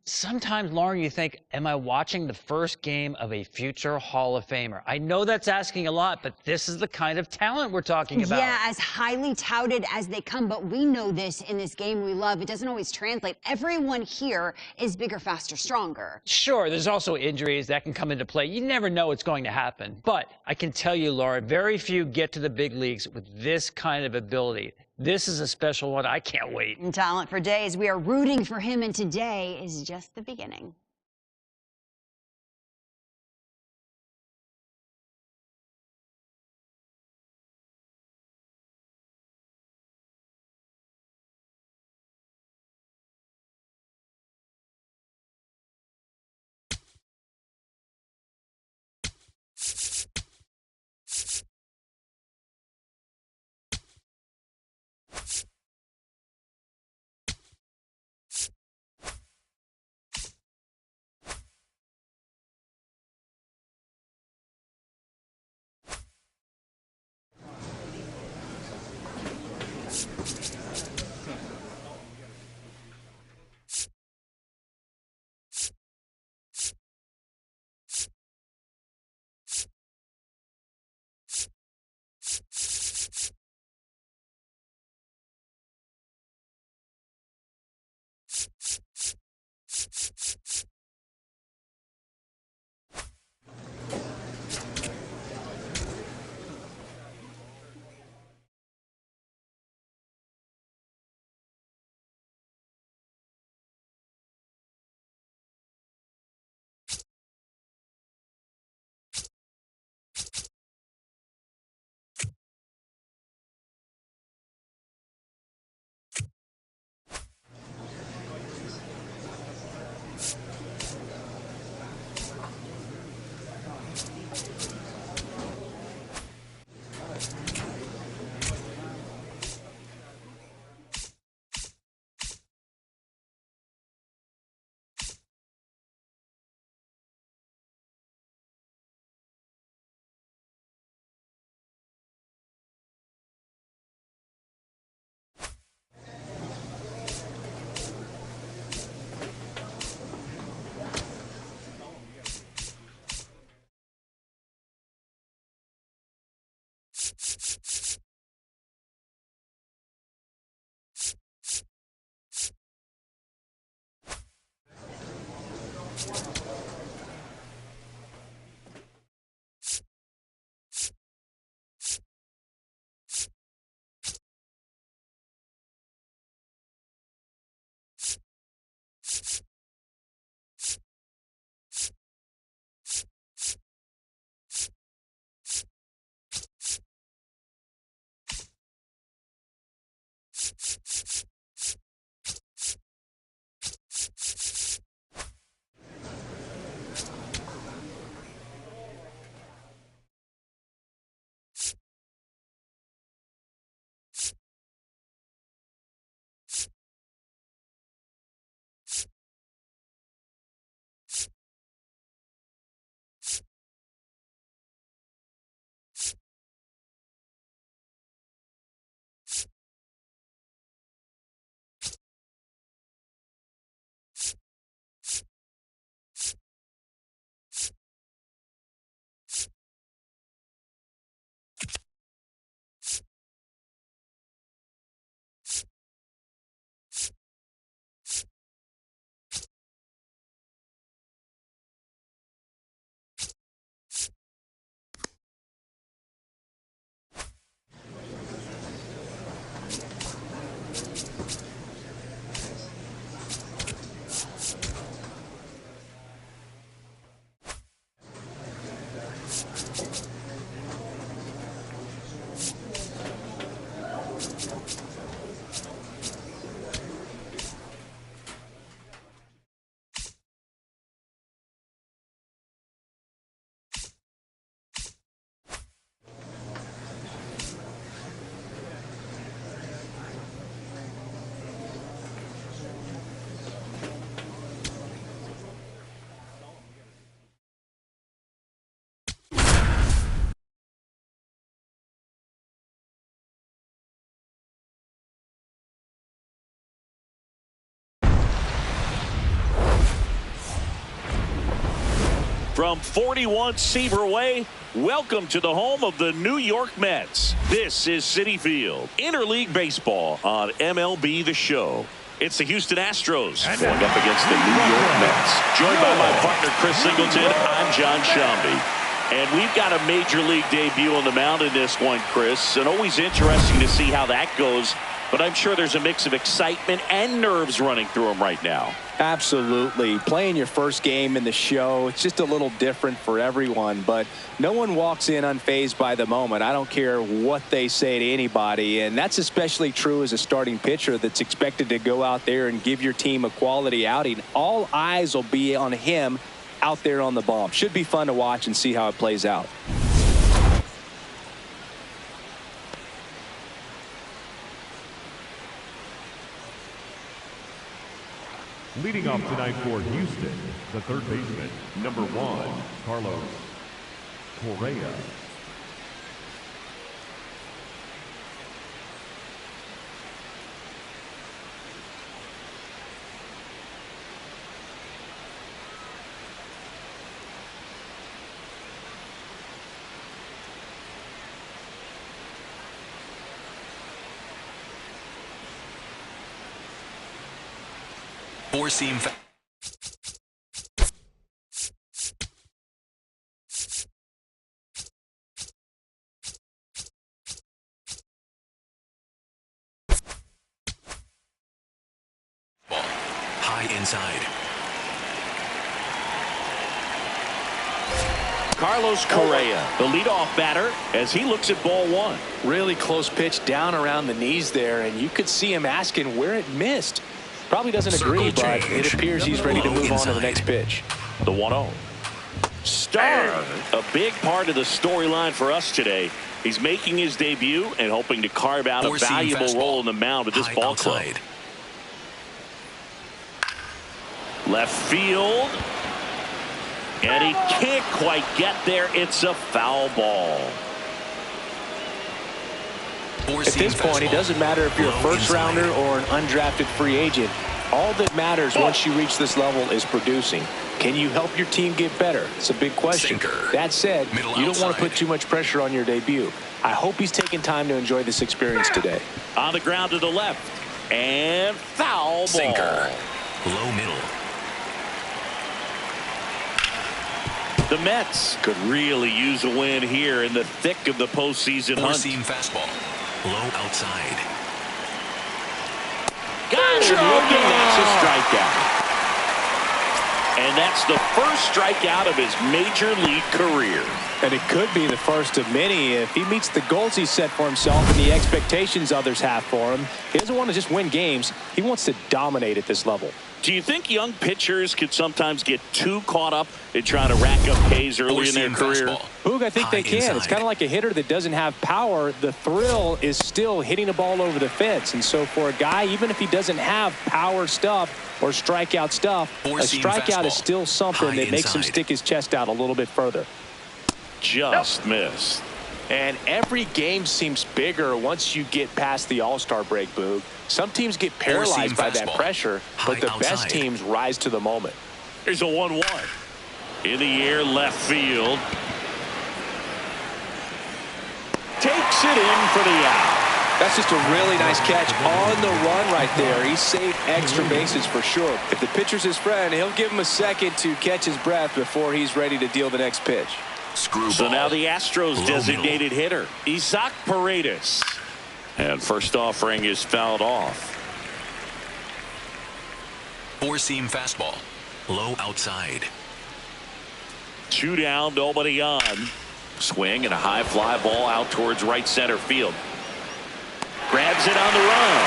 Sometimes, Lauren, you think, am I watching the first game of a future Hall of Famer? I know that's asking a lot, but this is the kind of talent we're talking about. Yeah, as highly touted as they come, but we know this in this game we love. It doesn't always translate. Everyone here is bigger, faster, stronger. Sure, there's also injuries that can come into play. You never know what's going to happen. But I can tell you, Laura, very few get to the big leagues with this kind of ability. This is a special one. I can't wait. And talent for days. We are rooting for him, and today is just the beginning. From 41 Seaver Way, welcome to the home of the New York Mets. This is Citi Field, interleague baseball on MLB The Show. It's the Houston Astros going up against the New York Mets. Joined by my partner, Chris Singleton, I'm John Shambi. And we've got a major league debut on the mound in this one, Chris. And always interesting to see how that goes. But I'm sure there's a mix of excitement and nerves running through him right now. Absolutely. Playing your first game in the show, it's just a little different for everyone, but no one walks in unfazed by the moment. I don't care what they say to anybody, and that's especially true as a starting pitcher that's expected to go out there and give your team a quality outing. All eyes will be on him out there on the bump. Should be fun to watch and see how it plays out. Leading off tonight for Houston, the third baseman, number 1, Carlos Correa. Four-seam ball. High inside. Carlos Correa, the leadoff batter, as he looks at ball one. Really close pitch down around the knees there, and you could see him asking where it missed. Probably doesn't agree, but it appears he's ready to move on to the next pitch. The 1-0. Star, a big part of the storyline for us today. He's making his debut and hoping to carve out a valuable role in the mound with this ball club. Left field. And he can't quite get there. It's a foul ball. At this point, it doesn't matter if you're a first rounder or an undrafted free agent. All that matters once you reach this level is producing. Can you help your team get better? It's a big question. That said, you don't want to put too much pressure on your debut. I hope he's taking time to enjoy this experience today. On the ground to the left. And foul ball. Sinker. Low middle. The Mets could really use a win here in the thick of the postseason hunt. Four-seam fastball. Low outside. Got it looking. That's a strikeout. And that's the first strikeout of his major league career. And it could be the first of many if he meets the goals he set for himself and the expectations others have for him. He doesn't want to just win games. He wants to dominate at this level. Do you think young pitchers could sometimes get too caught up in trying to rack up Ks early in their career? Boog, I think they can. It's kind of like a hitter that doesn't have power. The thrill is still hitting a ball over the fence. And so for a guy, even if he doesn't have power stuff or strikeout stuff, a strikeout is still something that makes him stick his chest out a little bit further. Just missed. And every game seems bigger once you get past the All-Star break, Boog. Some teams get paralyzed by that pressure, but the best teams rise to the moment. Here's a 1-1. In the air, left field. Takes it in for the out. That's just a really nice catch on the run right there. He saved extra bases for sure. If the pitcher's his friend, he'll give him a second to catch his breath before he's ready to deal the next pitch. So now the Astros designated hitter, Isaac Paredes. And first offering is fouled off. Four-seam fastball. Low outside. 2 down, nobody on. Swing and a high fly ball out towards right center field. Grabs it on the run.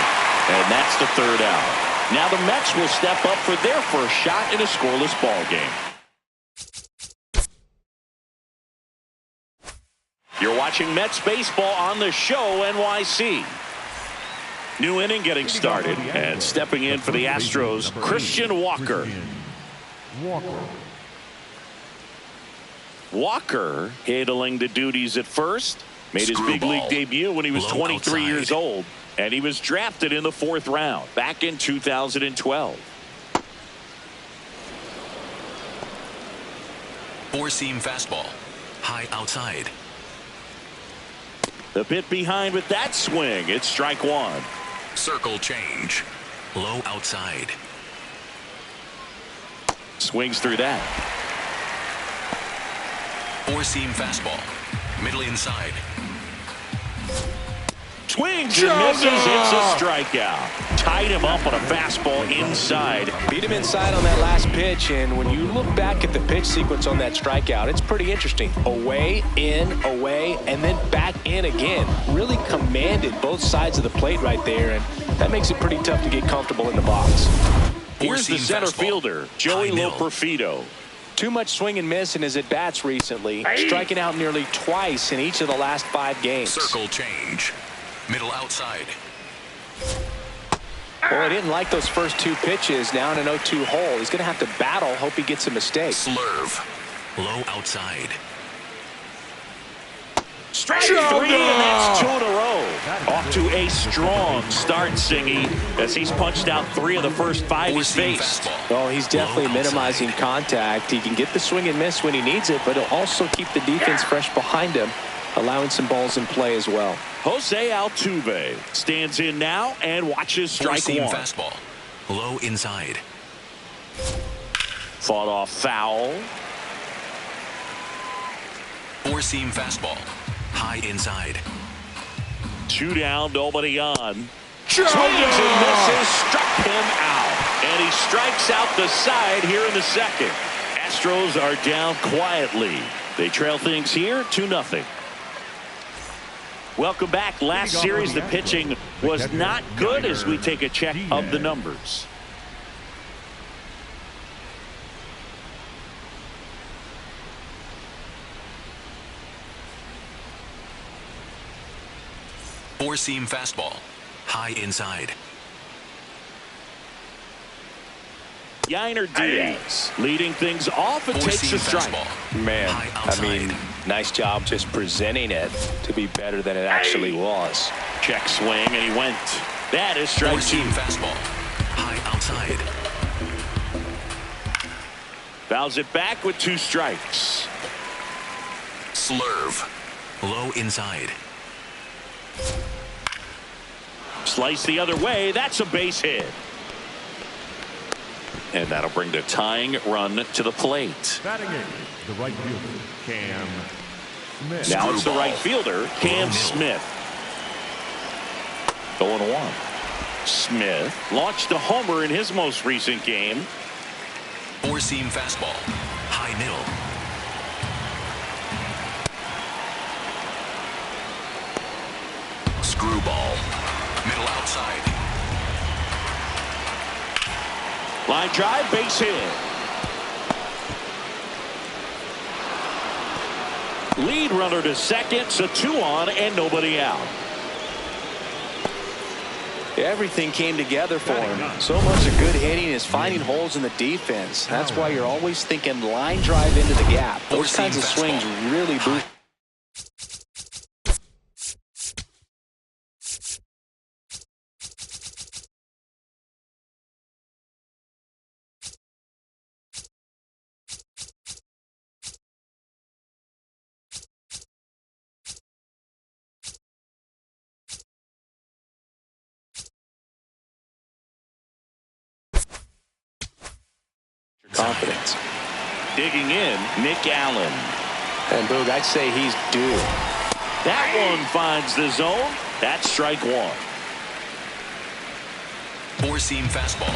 And that's the third out. Now the Mets will step up for their first shot in a scoreless ball game. You're watching Mets baseball on the Show NYC. New inning getting started, and stepping in for the Astros, Christian Walker. Walker handling the duties at first. Made his big league debut when he was 23 years old, and he was drafted in the 4th round back in 2012. Four-seam fastball. High outside. The bit behind with that swing. It's strike one. Circle change. Low outside. Swings through that. Four-seam fastball. Middle inside. Swings and misses. It's a strikeout. Tied him up on a fastball inside. Beat him inside on that last pitch, and when you look back at the pitch sequence on that strikeout, it's pretty interesting. Away, in, away, and then back in again. Really commanded both sides of the plate right there, and that makes it pretty tough to get comfortable in the box. Here's the center fielder, Joey Loperfido. Too much swing and miss in his at-bats recently, striking out nearly twice in each of the last 5 games. Circle change. Middle outside. Well, he didn't like those first 2 pitches. Now in an 0-2 hole. He's going to have to battle. Hope he gets a mistake. Slurve. Low outside. Strike 3, and that's 2 in a row. Off to a strong start, Singy, as he's punched out 3 of the first 5 he's faced. Well, he's definitely minimizing contact. He can get the swing and miss when he needs it, but he'll also keep the defense fresh behind him, allowing some balls in play as well. Jose Altuve stands in now and watches strike 1. Fastball. Low inside. Fought off foul. Four-seam fastball. High inside. 2 down, nobody on. Swings and misses, struck him out. And he strikes out the side here in the second. Astros are down quietly. They trail things here 2-0. Welcome back. Last series, the pitching was not good as we take a check of the numbers. Four-seam fastball. High inside. Yainer Diaz leading things off and takes a strike. Man, I mean, nice job just presenting it to be better than it actually was. Check swing, and he went. That is strike 2. Four-seam fastball. High outside. Fouls it back with 2 strikes. Slurve. Low inside. Slice the other way. That's a base hit. And that'll bring the tying run to the plate. Batting in, the right fielder, Cam Smith. Now it's the right fielder, Cam Smith. 0-1. Smith launched a homer in his most recent game. Four-seam fastball. High middle. Screwball. Middle outside. Line drive, base hit. Lead runner to second, so 2 on and nobody out. Everything came together for him. So much of good hitting is finding holes in the defense. That's why you're always thinking line drive into the gap. Those kinds of swings really boost. Confidence. Digging in, Nick Allen. And Boog, I'd say he's due. That one finds the zone. That's strike 1. Four-seam fastball.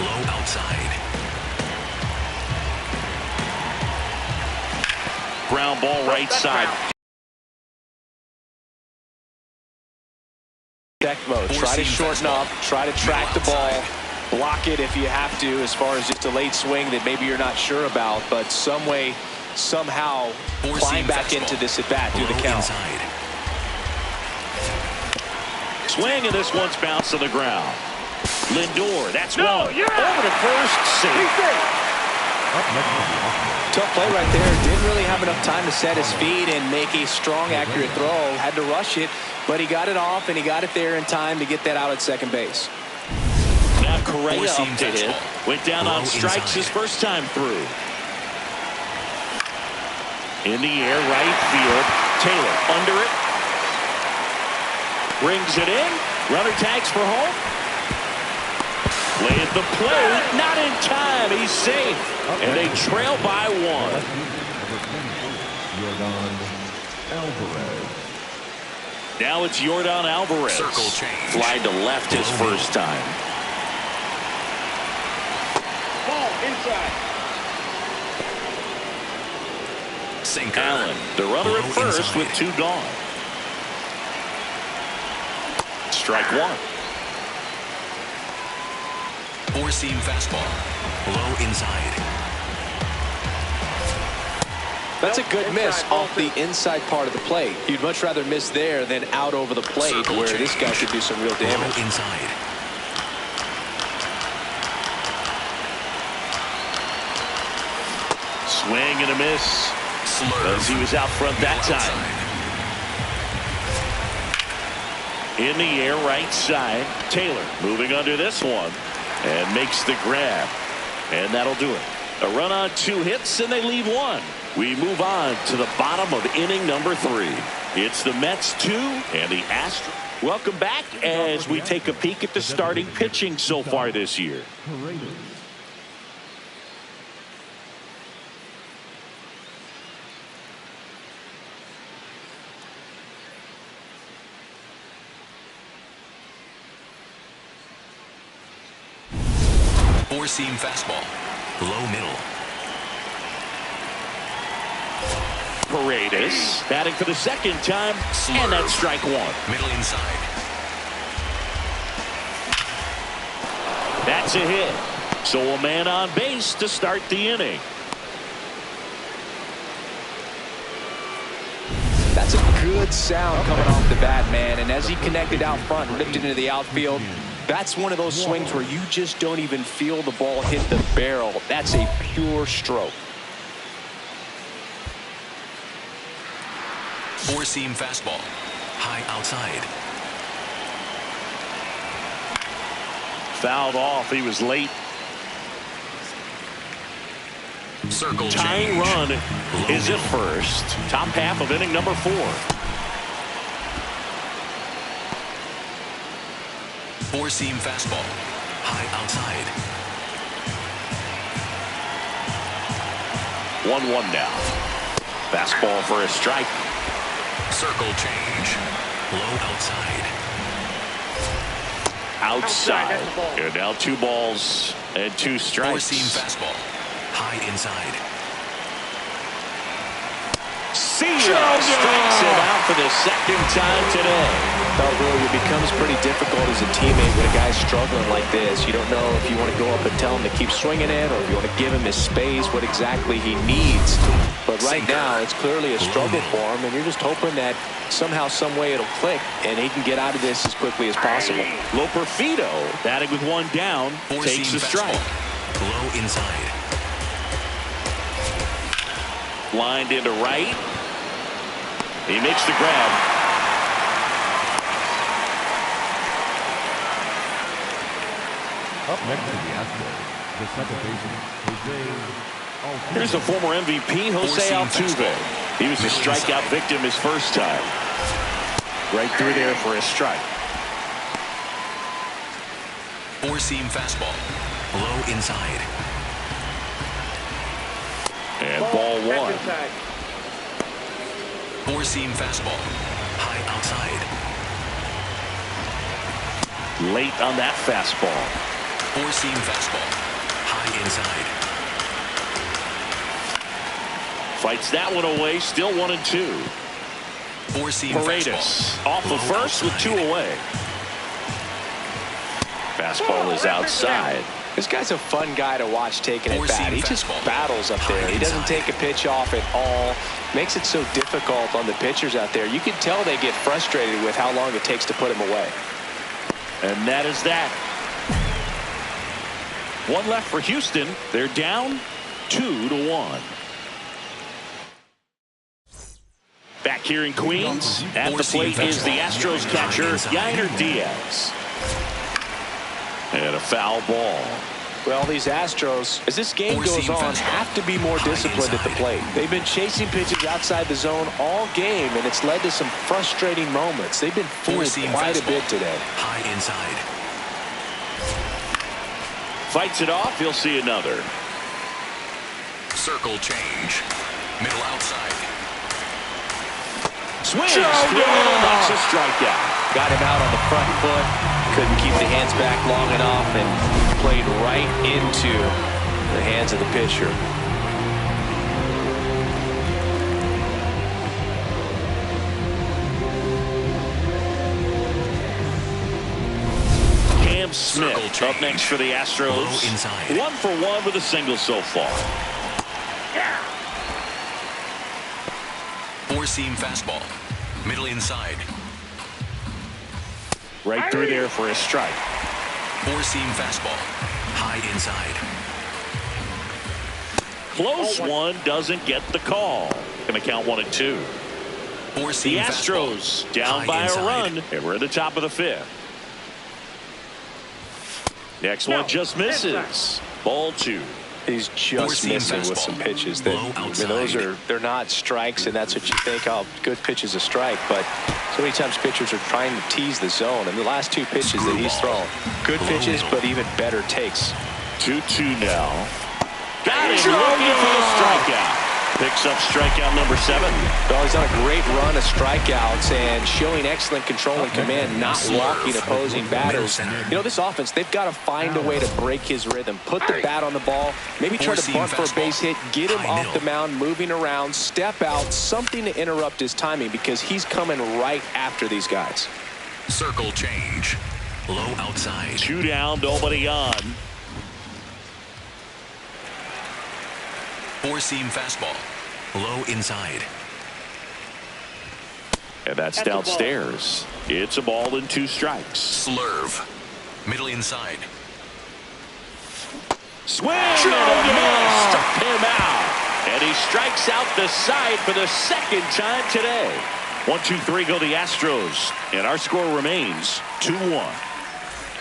Low outside. Ground ball right side. Check mode. Try to shorten up. Try to track the ball. Block it if you have to, as far as just a late swing that maybe you're not sure about, but some way, somehow climb back into this at bat through the count. Swing, and this one's bounced to the ground. Lindor, that's one. Over to first, safe. Tough play right there. Didn't really have enough time to set his feet and make a strong, accurate throw. Had to rush it, but he got it off and he got it there in time to get that out at second base. Now Correa up to hit. Went down on strikes his first time through. In the air, right field. Taylor under it. Brings it in. Runner tags for home. Play at the plate. Not in time. He's safe. And they trail by 1. Now it's Yordan Alvarez. Circle change. Fly to left his first time. Ball inside. Sinker. Allen, the runner at first inside. with 2 gone. Strike 1. Four-seam fastball. Low inside. That's a good miss off the inside part of the plate. You'd much rather miss there than out over the plate Circle where change. this guy could do some real damage. Low inside. Swing and a miss. Slurve. As he was out front that Middle time. In the air, right side. Taylor moving under this one and makes the grab. And that'll do it. A run on 2 hits, and they leave 1. We move on to the bottom of inning number 3. It's the Mets 2 and the Astros. Welcome back as we take a peek at the starting pitching so far this year. Four-seam fastball. Low middle. Paredes batting for the second time, and that's strike 1. Middle inside. That's a hit. So a man on base to start the inning. That's a good sound coming off the bat, man. And as he connected out front and lifted into the outfield, that's one of those swings where you just don't even feel the ball hit the barrel. That's a pure stroke. Four-seam fastball. High outside. Fouled off. He was late. Circle Tying change. run Low is at first. Top half of inning number 4. Four-seam fastball. High outside. 1-1 now. Fastball for a strike. Circle change. Low outside. Outside. That's the ball. And now 2 balls and 2 strikes. Four-seam fastball. High inside. See ya! Strikes him out for the second time today. It becomes pretty difficult as a teammate when a guy's struggling like this. You don't know if you want to go up and tell him to keep swinging it or if you want to give him his space, what exactly he needs. But right now, it's clearly a struggle for him, and you're just hoping that somehow, some way it'll click, and he can get out of this as quickly as possible. Loperfido batting with 1 down, takes the strike. Low inside. Lined into right. He makes the grab. Up next to the Astros, the second baseman, Jose Altuve. Here's the former MVP, Jose Four-seam Altuve. He was a strikeout victim his first time. Right through there for a strike. Four-seam fastball. Low inside. And ball 1. Inside. Four-seam fastball. High outside. Late on that fastball. Four-seam fastball. High inside. Fights that one away. Still 1-2. Four-seam Paredes fastball. off the Low first with outside. 2 away. Fastball is outside. This guy's a fun guy to watch taking at bat. He just fastball. battles up there. He doesn't take a pitch off at all. Makes it so difficult on the pitchers out there. You can tell they get frustrated with how long it takes to put him away. And that is that. 1 left for Houston. They're down 2-1. Back here in Queens, at the plate is the Astros catcher, Yainer Diaz. And a foul ball. Well, these Astros, as this game goes on, have to be more disciplined at the plate. They've been chasing pitches outside the zone all game, and it's led to some frustrating moments. They've been fooled quite a bit today. High inside. Fights it off. He'll see another. Circle change. Middle outside. Swings. That's a strikeout. Got him out on the front foot. Couldn't keep the hands back long enough and played right into the hands of the pitcher. Cam Smith up next for the Astros. 1 for 1 with a single so far. Four-seam fastball. Middle inside. Right through there for a strike. Four-seam fastball. High inside. Close one, doesn't get the call. Going to count 1-2. Four-seam The Astros down by a run, and we're at the top of the 5th. Next one just misses. Ball 2. He's just missing with some pitches that, I mean, they're not strikes, and that's what you think, oh, good pitch is a strike, but so many times pitchers are trying to tease the zone, and the last 2 pitches that he's thrown, good pitches, but even better takes. 2-2 now. Got him looking for the strikeout. Picks up strikeout number 7. Well, he's on a great run of strikeouts and showing excellent control and command, not walking opposing batters. You know, this offense, they've got to find a way to break his rhythm, put the bat on the ball, maybe try to bunt for a base hit, get him off the mound, moving around, step out, something to interrupt his timing because he's coming right after these guys. Circle change. Low outside. 2 down, nobody on. Four-seam fastball. Low inside. And that's downstairs. It's a ball and 2 strikes. Slurve. Middle inside. Swing and a miss. Struck him out. And he strikes out the side for the 2nd time today. 1-2-3 go the Astros. And our score remains 2-1.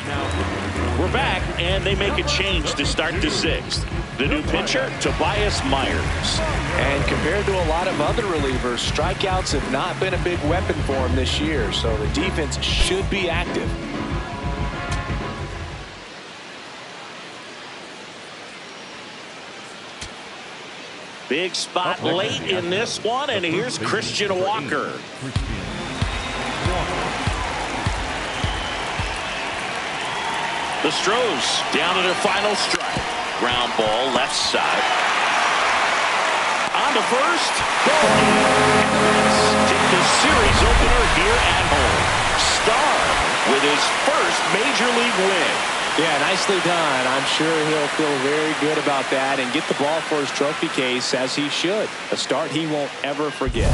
Now, we're back, and they make a change to start the 6th. The new pitcher, Tobias Myers. And compared to a lot of other relievers, strikeouts have not been a big weapon for him this year, so the defense should be active. Big spot late in this one, and here's Christian Walker. The Stros down to their final strike. Ground ball left side. On to first. Take the series opener here at home. Starr with his first major league win. Yeah, nicely done. I'm sure he'll feel very good about that and get the ball for his trophy case, as he should. A start he won't ever forget.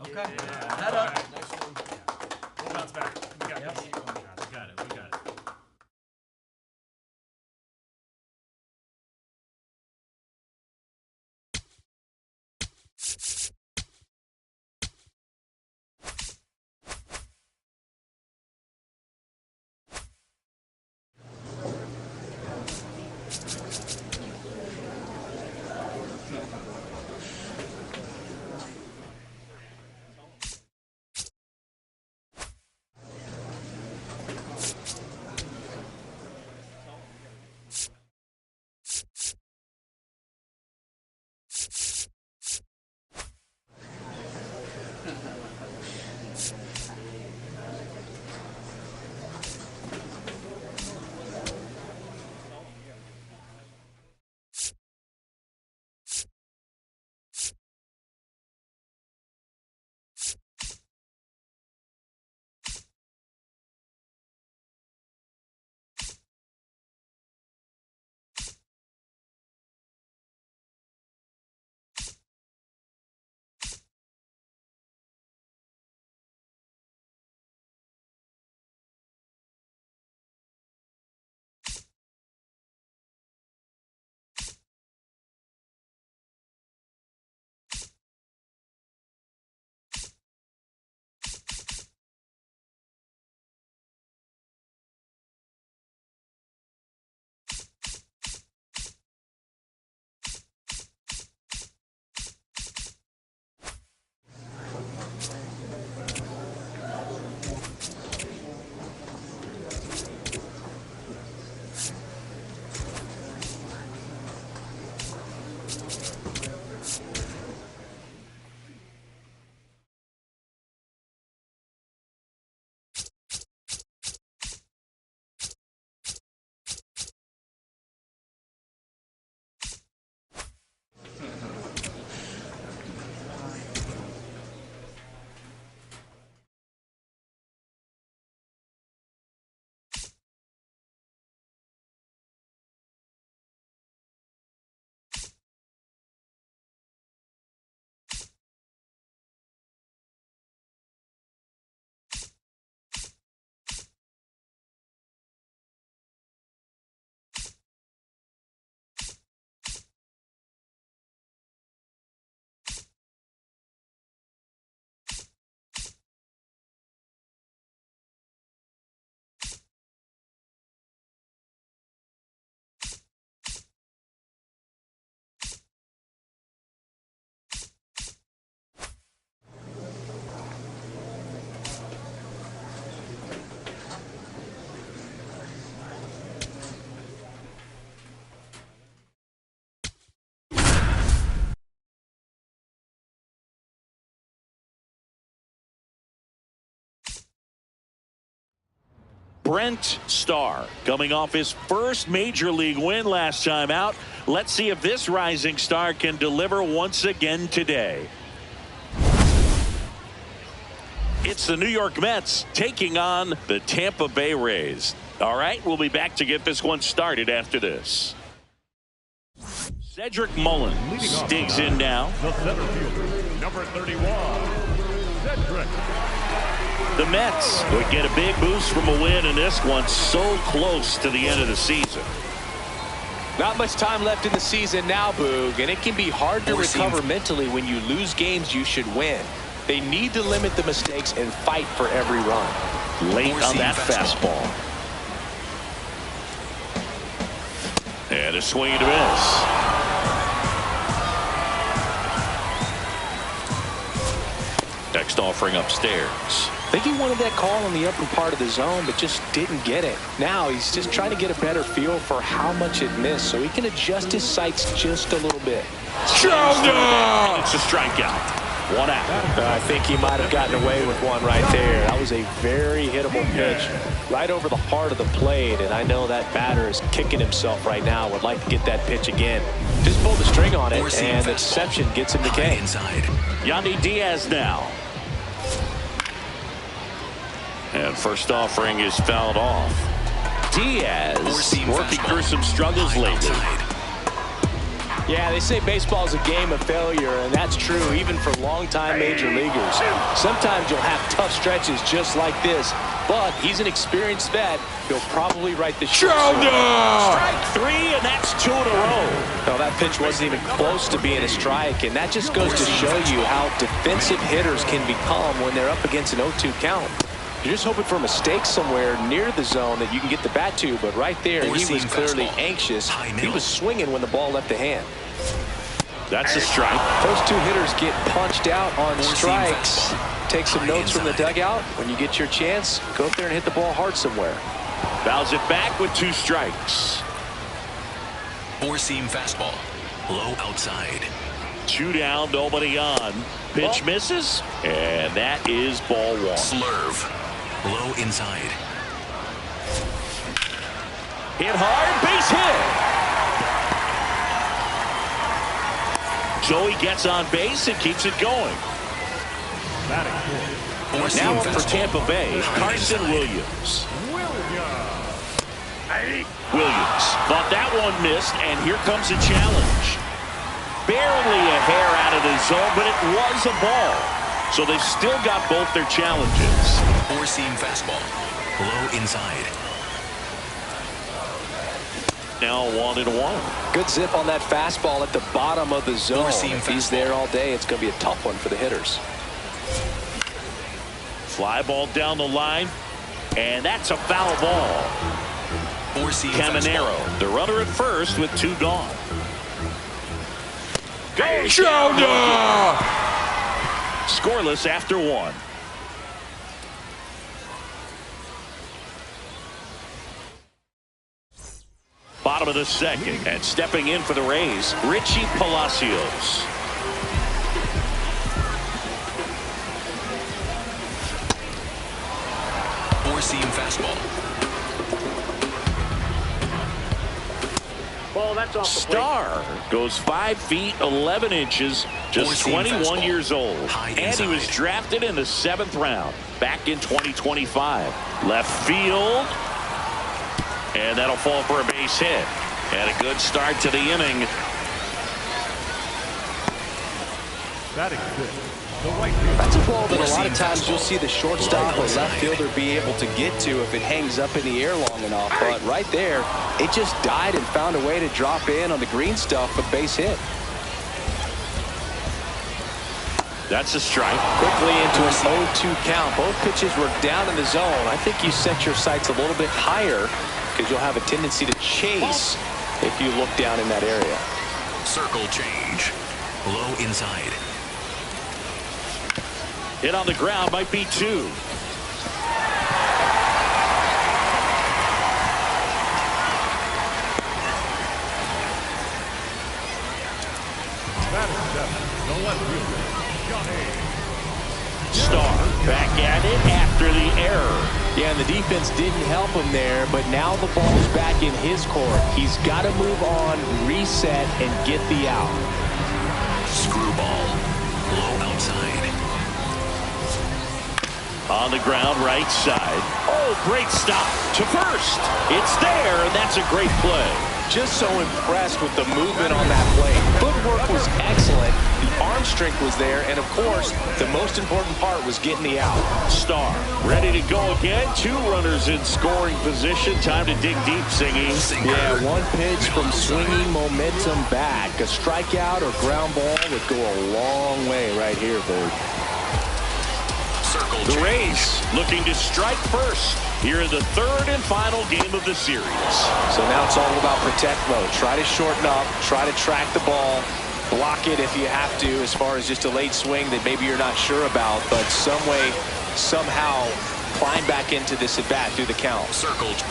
Okay. Head up. Nice one. We'll bounce back. We got this. We got it. We got it. Brent Starr, coming off his first major league win last time out. Let's see if this rising star can deliver once again today. It's the New York Mets taking on the Tampa Bay Rays. All right, we'll be back to get this one started after this. Cedric Mullins digs in now. The center fielder, number 31, Cedric. The Mets would get a big boost from a win in this one, so close to the end of the season. Not much time left in the season now, Boog, and it can be hard to recover mentally when you lose games you should win. They need to limit the mistakes and fight for every run. Late on that fastball. And a swing and a miss. Next offering upstairs. I think he wanted that call in the upper part of the zone, but just didn't get it. Now he's just trying to get a better feel for how much it missed so he can adjust his sights just a little bit. It's a strikeout. One out. I think he might have gotten away with one right there. That was a very hittable pitch right over the heart of the plate, and I know that batter is kicking himself right now. Would like to get that pitch again. Just pulled the string on it, and the deception gets him the K. Yandy Diaz now. And first offering is fouled off. Diaz working through some struggles lately. Yeah, they say baseball is a game of failure, and that's true even for longtime major leaguers. Sometimes you'll have tough stretches just like this, but he's an experienced vet. He'll probably right the ship. Strike three, and that's 2 in a row. No, that pitch wasn't even close to being a strike, and that just goes to show you how defensive hitters can become when they're up against an 0-2 count. You're just hoping for a mistake somewhere near the zone that you can get the bat to, but right there, he was clearly anxious. He was swinging when the ball left the hand. That's a strike. Those two hitters get punched out on strikes. Take some notes from the dugout. When you get your chance, go up there and hit the ball hard somewhere. Fouls it back with 2 strikes. Four-seam fastball. Low outside. 2 down, nobody on. Pitch misses, and that is ball 1. Slurve. Low inside. Hit hard, base hit. Joey gets on base and keeps it going. Now up for Tampa Bay, Carson Williams. Williams thought that one missed, and here comes a challenge. Barely a hair out of the zone, but it was a ball. So they've still got both their challenges. Four-seam fastball. Low inside. Now 1-1. Good zip on that fastball at the bottom of the zone. If he's there all day, it's going to be a tough one for the hitters. Fly ball down the line, and that's a foul ball. Caminero, the runner at first with 2 gone. Goes down. Scoreless after 1. Bottom of the second, and stepping in for the Rays, Richie Palacios. Four-seam fastball. Ball, that's off the plate. Star goes 5 feet 11 inches, just 21 years old, and he was drafted in the 7th round back in 2025. Left field, and that'll fall for a base hit. And a good start to the inning. That's a ball that a lot of times you'll see the shortstop or left fielder be able to get to if it hangs up in the air long enough. But right there, it just died and found a way to drop in on the green stuff for base hit. That's a strike. Quickly into an 0-2 count. Both pitches were down in the zone. I think you set your sights a little bit higher because you'll have a tendency to chase if you look down in that area. Circle change. Low inside. Hit on the ground, might be 2. Star back at it after the error. Yeah, and the defense didn't help him there, but now the ball's back in his court. He's got to move on, reset, and get the out. Screwball. Low outside. On the ground, right side. Oh, great stop to first. It's there, and that's a great play. Just so impressed with the movement on that play. Footwork was excellent. The arm strength was there. And, of course, the most important part was getting the out. Star ready to go again. 2 runners in scoring position. Time to dig deep, Singy. Yeah, 1 pitch from swinging momentum back. A strikeout or ground ball would go a long way right here, Bird. The Rays looking to strike first here in the 3rd and final game of the series. So now it's all about protect mode. Try to shorten up, try to track the ball, block it if you have to, as far as just a late swing that maybe you're not sure about, but some way, somehow climb back into this at bat through the count. Circled.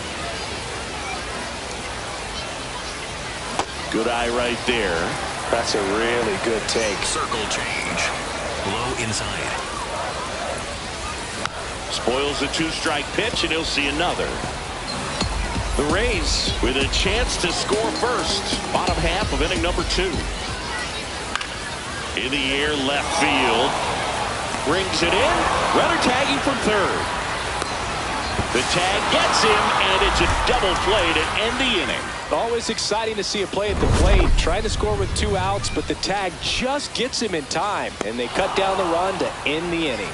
Good eye right there. That's a really good take. Circle change. Low inside. Spoils a 2-strike pitch, and he'll see another. The Rays with a chance to score first. Bottom half of inning number 2. In the air, left field. Brings it in. Runner tagging from 3rd. The tag gets him, and it's a double play to end the inning. Always exciting to see a play at the plate. Trying to score with 2 outs, but the tag just gets him in time, and they cut down the run to end the inning.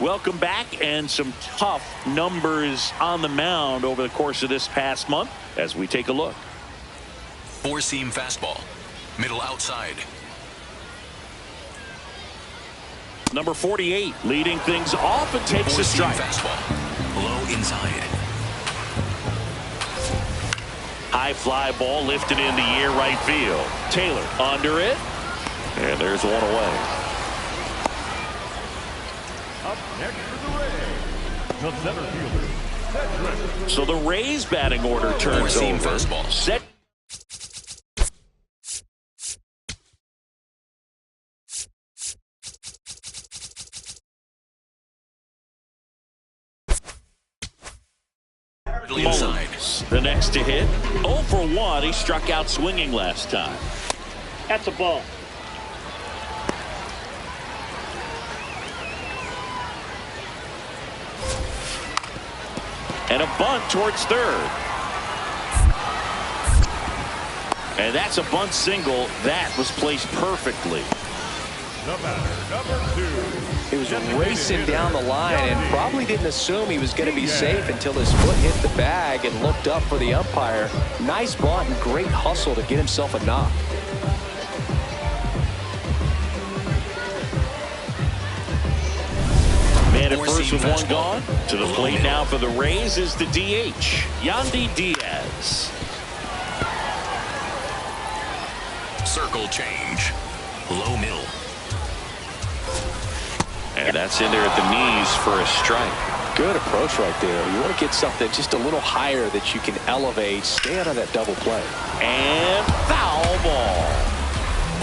Welcome back, and some tough numbers on the mound over the course of this past month as we take a look. 4-seam fastball. Middle outside. Number 48 leading things off and takes a strike. Fastball. Low inside. High fly ball lifted in the air, right field. Taylor under it, and there's one away. Up next for the Rays, the center fielder, Cedric. So the Rays batting order turns over. Fastball. Set. Inside. The next to hit. 0 for 1. He struck out swinging last time. That's a ball. And a bunt towards 3rd. And that's a bunt single. That was placed perfectly. The batter, number 2. He was racing down the line and probably didn't assume he was going to be safe until his foot hit the bag and looked up for the umpire. Nice bunt and great hustle to get himself a knock. Man at first with 1 gone. To the plate now for the Rays is the DH, Yandy Diaz. Circle change. Low middle. And that's in there at the knees for a strike. Good approach right there. You want to get something just a little higher that you can elevate. Stay out of that double play. And foul ball.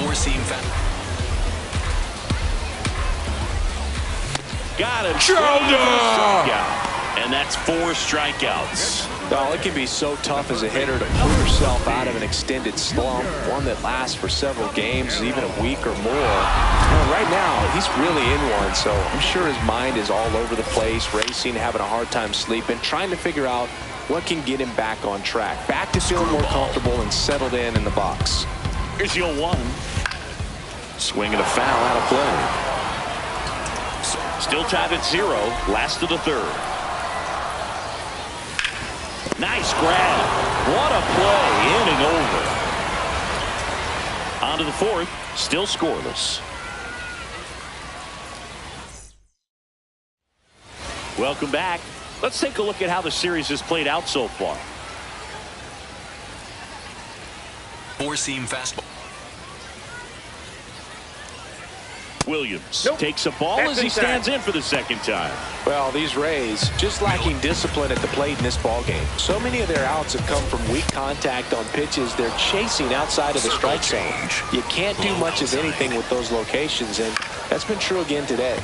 4-seam fastball. Got him. Strikeout. And that's 4 strikeouts. Well, it can be so tough as a hitter to pull yourself out of an extended slump, one that lasts for several games, even a week or more. And right now, he's really in one, so I'm sure his mind is all over the place, racing, having a hard time sleeping, trying to figure out what can get him back on track, back to feeling more comfortable and settled in the box. Here's your 1. Swing and a foul out of play. Still tied at 0, last of the 3rd. Nice grab. What a play. Inning over. On to the 4th. Still scoreless. Welcome back. Let's take a look at how the series has played out so far. 4-seam fastball. Williams takes a ball as he stands in for the second time. Well, these Rays just lacking discipline at the plate in this ball game. So many of their outs have come from weak contact on pitches they're chasing outside of the strike zone. You can't do much of anything with those locations, and that's been true again today.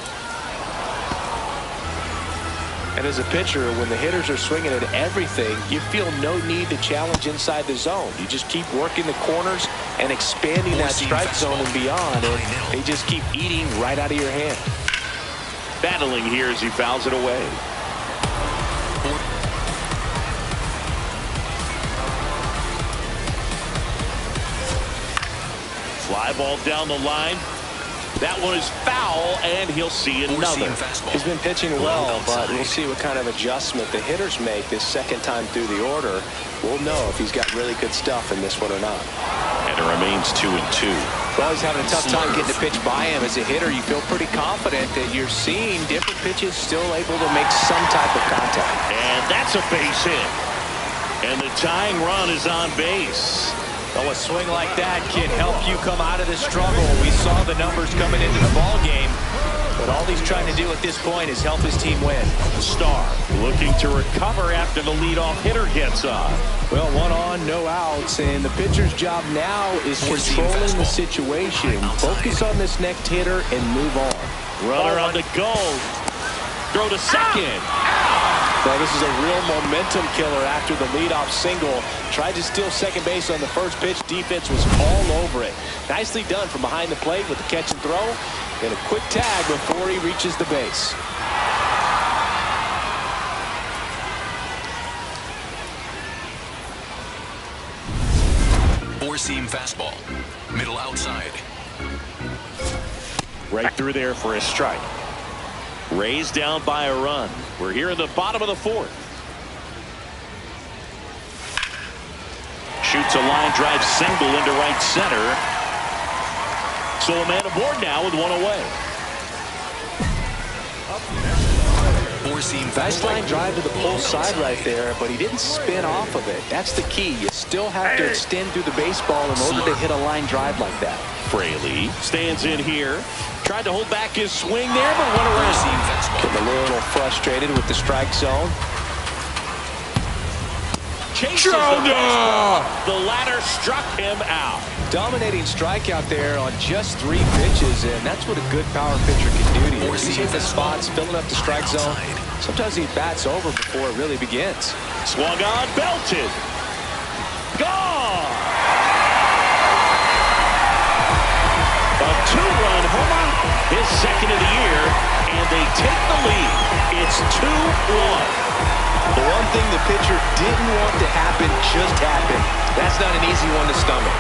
And as a pitcher, when the hitters are swinging at everything, you feel no need to challenge inside the zone. You just keep working the corners and expanding that strike zone and beyond, and they just keep eating right out of your hand. Battling here as he fouls it away. Fly ball down the line. That one is foul, and he'll see another. He's been pitching well, but we'll see what kind of adjustment the hitters make this second time through the order. We'll know if he's got really good stuff in this one or not. And it remains 2-2. Well, he's having a tough time getting the pitch by him. As a hitter, you feel pretty confident that you're seeing different pitches still able to make some type of contact. And that's a base hit. And the tying run is on base. Well, a swing like that can help you come out of the struggle. We saw the numbers coming into the ball game, but all he's trying to do at this point is help his team win. Starr looking to recover after the leadoff hitter gets on. Well, 1 on, no outs, and the pitcher's job now is controlling the situation. Focus on this next hitter and move on. Runner on the go. Throw to second. Well, this is a real momentum killer after the leadoff single. Tried to steal second base on the first pitch. Defense was all over it. Nicely done from behind the plate with the catch and throw. And a quick tag before he reaches the base. Four-seam fastball. Middle outside. Right through there for a strike. Rays down by a run. We're here in the bottom of the fourth. Shoots a line drive single into right center. So a man aboard now with one away. Four-seam Nice line drive to the pull side right there, but he didn't spin off of it. That's the key. You still have to extend through the baseball in order to hit a line drive like that. Fraley stands in here. Tried to hold back his swing there, but went around. Getting a little frustrated with the strike zone. Chases the baseball. The ladder struck him out. Dominating strikeout there on just 3 pitches, and that's what a good power pitcher can do to you. He's hitting the spots, filling up the strike zone. Sometimes he bats over before it really begins. Swung on, belted. Gone. A 2-run homer, his second of the year, and they take the lead. It's 2-1. The one thing the pitcher didn't want to happen just happened. That's not an easy one to stomach.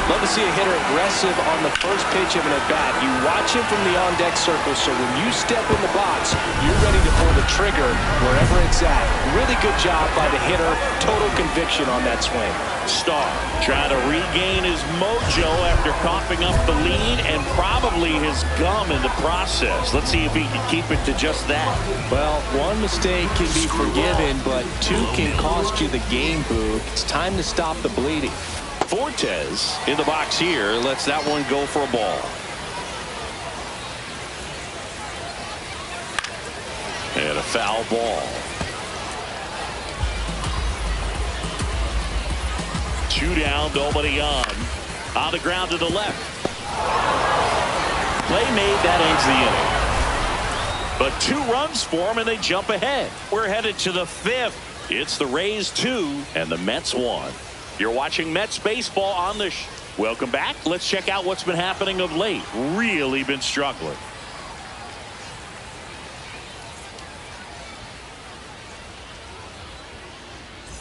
Love to see a hitter aggressive on the first pitch of an at-bat. You watch him from the on-deck circle, so when you step in the box, you're ready to pull the trigger wherever it's at. Really good job by the hitter. Total conviction on that swing. Starr trying to regain his mojo after coughing up the lead and probably his gum in the process. Let's see if he can keep it to just that. Well, one mistake can be forgiven, but 2 can cost you the game, Boog. It's time to stop the bleeding. Fortes in the box here lets that one go for a ball. And a foul ball. 2 down, nobody on. On the ground to the left. Play made, that ends the inning. But 2 runs for them and they jump ahead. We're headed to the 5th. It's the Rays 2 and the Mets 1. You're watching Mets baseball on the Welcome back. Let's check out what's been happening of late. Really been struggling.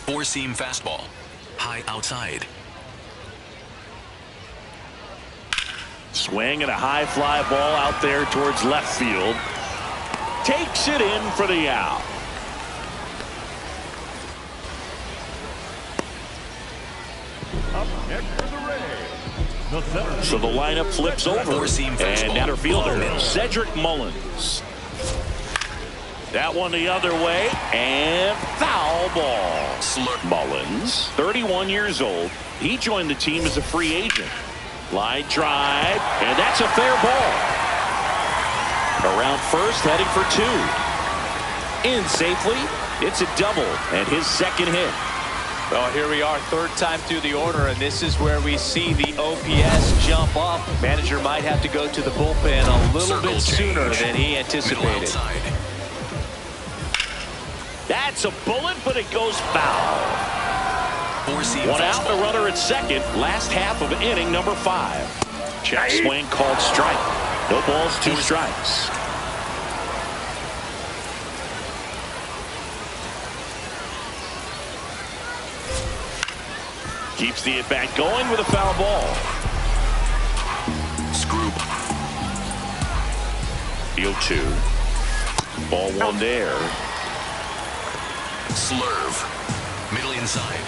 Four-seam fastball. High outside. Swing and a high fly ball out there towards left field. Takes it in for the out. So the lineup flips over, and center fielder Cedric Mullins. That one the other way, and foul ball. Mullins, 31 years old. He joined the team as a free agent. Line drive, and that's a fair ball. Around first, heading for 2. In safely. It's a double and his second hit. Well, here we are, third time through the order, and this is where we see the OPS jump up. Manager might have to go to the bullpen a little bit sooner than he anticipated. That's a bullet, but it goes foul. One out, the runner at second. Last half of inning number 5. Check swing called strike. No balls, 2 strikes. Keeps the at-bat going with a foul ball. Screw. Deal 2. Ball 1 there. Slurve. Middle inside.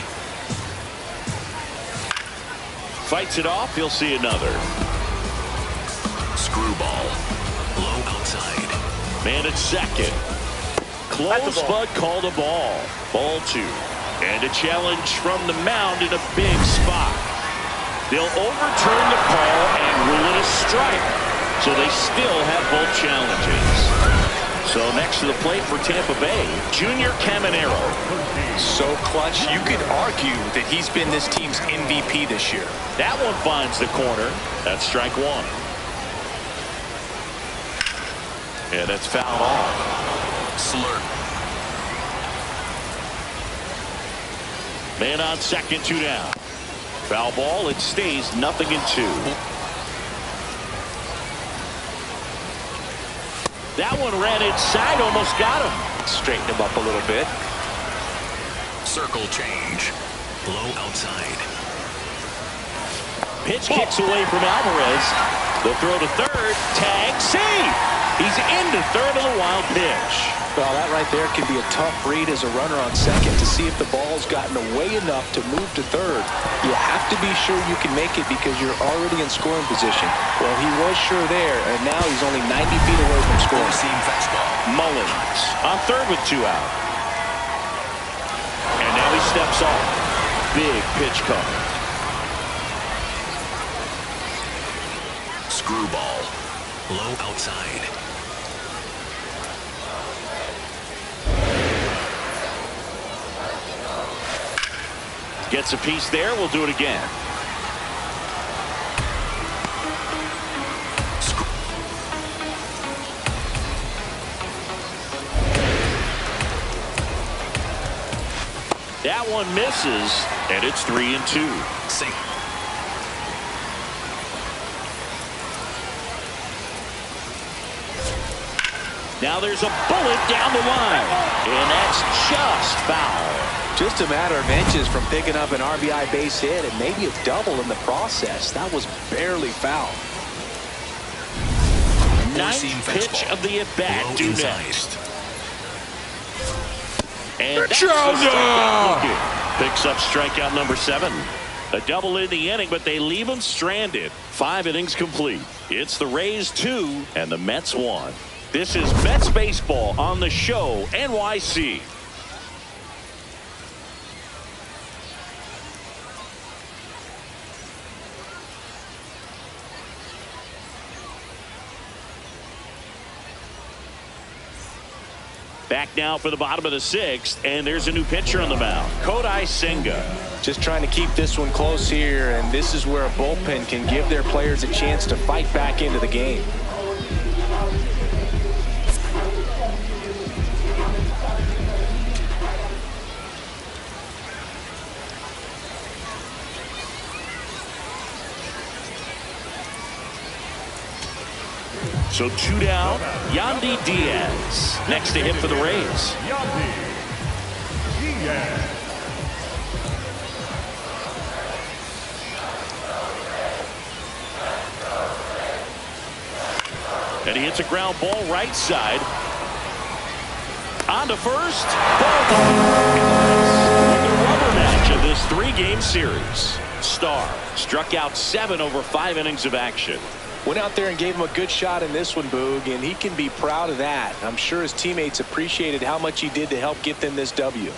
Fights it off. He'll see another. Screwball. Low outside. Man at second. Close, but called a ball. Ball 2. And a challenge from the mound in a big spot. They'll overturn the call and rule it a strike. So they still have both challenges. So next to the plate for Tampa Bay, Junior Caminero. So clutch, you could argue that he's been this team's MVP this year. That one finds the corner. That's strike 1. Yeah, that's fouled off. Slurp. Man on second, 2 down. Foul ball, it stays 0-2. That one ran inside, almost got him. Straighten him up a little bit. Circle change. Low outside. Pitch kicks away from Alvarez. The throw to third. Tag, save. He's into third of the wild pitch. Well, that right there can be a tough read as a runner on second to see if the ball's gotten away enough to move to third. You have to be sure you can make it because you're already in scoring position. Well, he was sure there, and now he's only 90 feet away from scoring. Seam fastball. Mullins on third with 2 out. And now he steps off. Big pitch coming. Screwball. Low outside. Gets a piece there. We'll do it again. That one misses, and it's 3-2. Sink. Now there's a bullet down the line, and that's just foul. Just a matter of inches from picking up an RBI base hit and maybe a double in the process. That was barely foul. Ninth pitch of the at-bat due next. And that's the strikeout looking. Picks up strikeout number 7. A double in the inning, but they leave him stranded. 5 innings complete. It's the Rays 2 and the Mets 1. This is Mets baseball on the show NYC. Back now for the bottom of the 6th, and there's a new pitcher on the mound, Kodai Senga. Just trying to keep this one close here, and this is where a bullpen can give their players a chance to fight back into the game. So 2 down, Yandy Diaz next to him for the Rays. Yandy Diaz. And he hits a ground ball right side. On to first. Ball with the rubber match of this 3-game series. Starr struck out 7 over 5 innings of action. Went out there and gave him a good shot in this one, Boog, and he can be proud of that. I'm sure his teammates appreciated how much he did to help get them this W.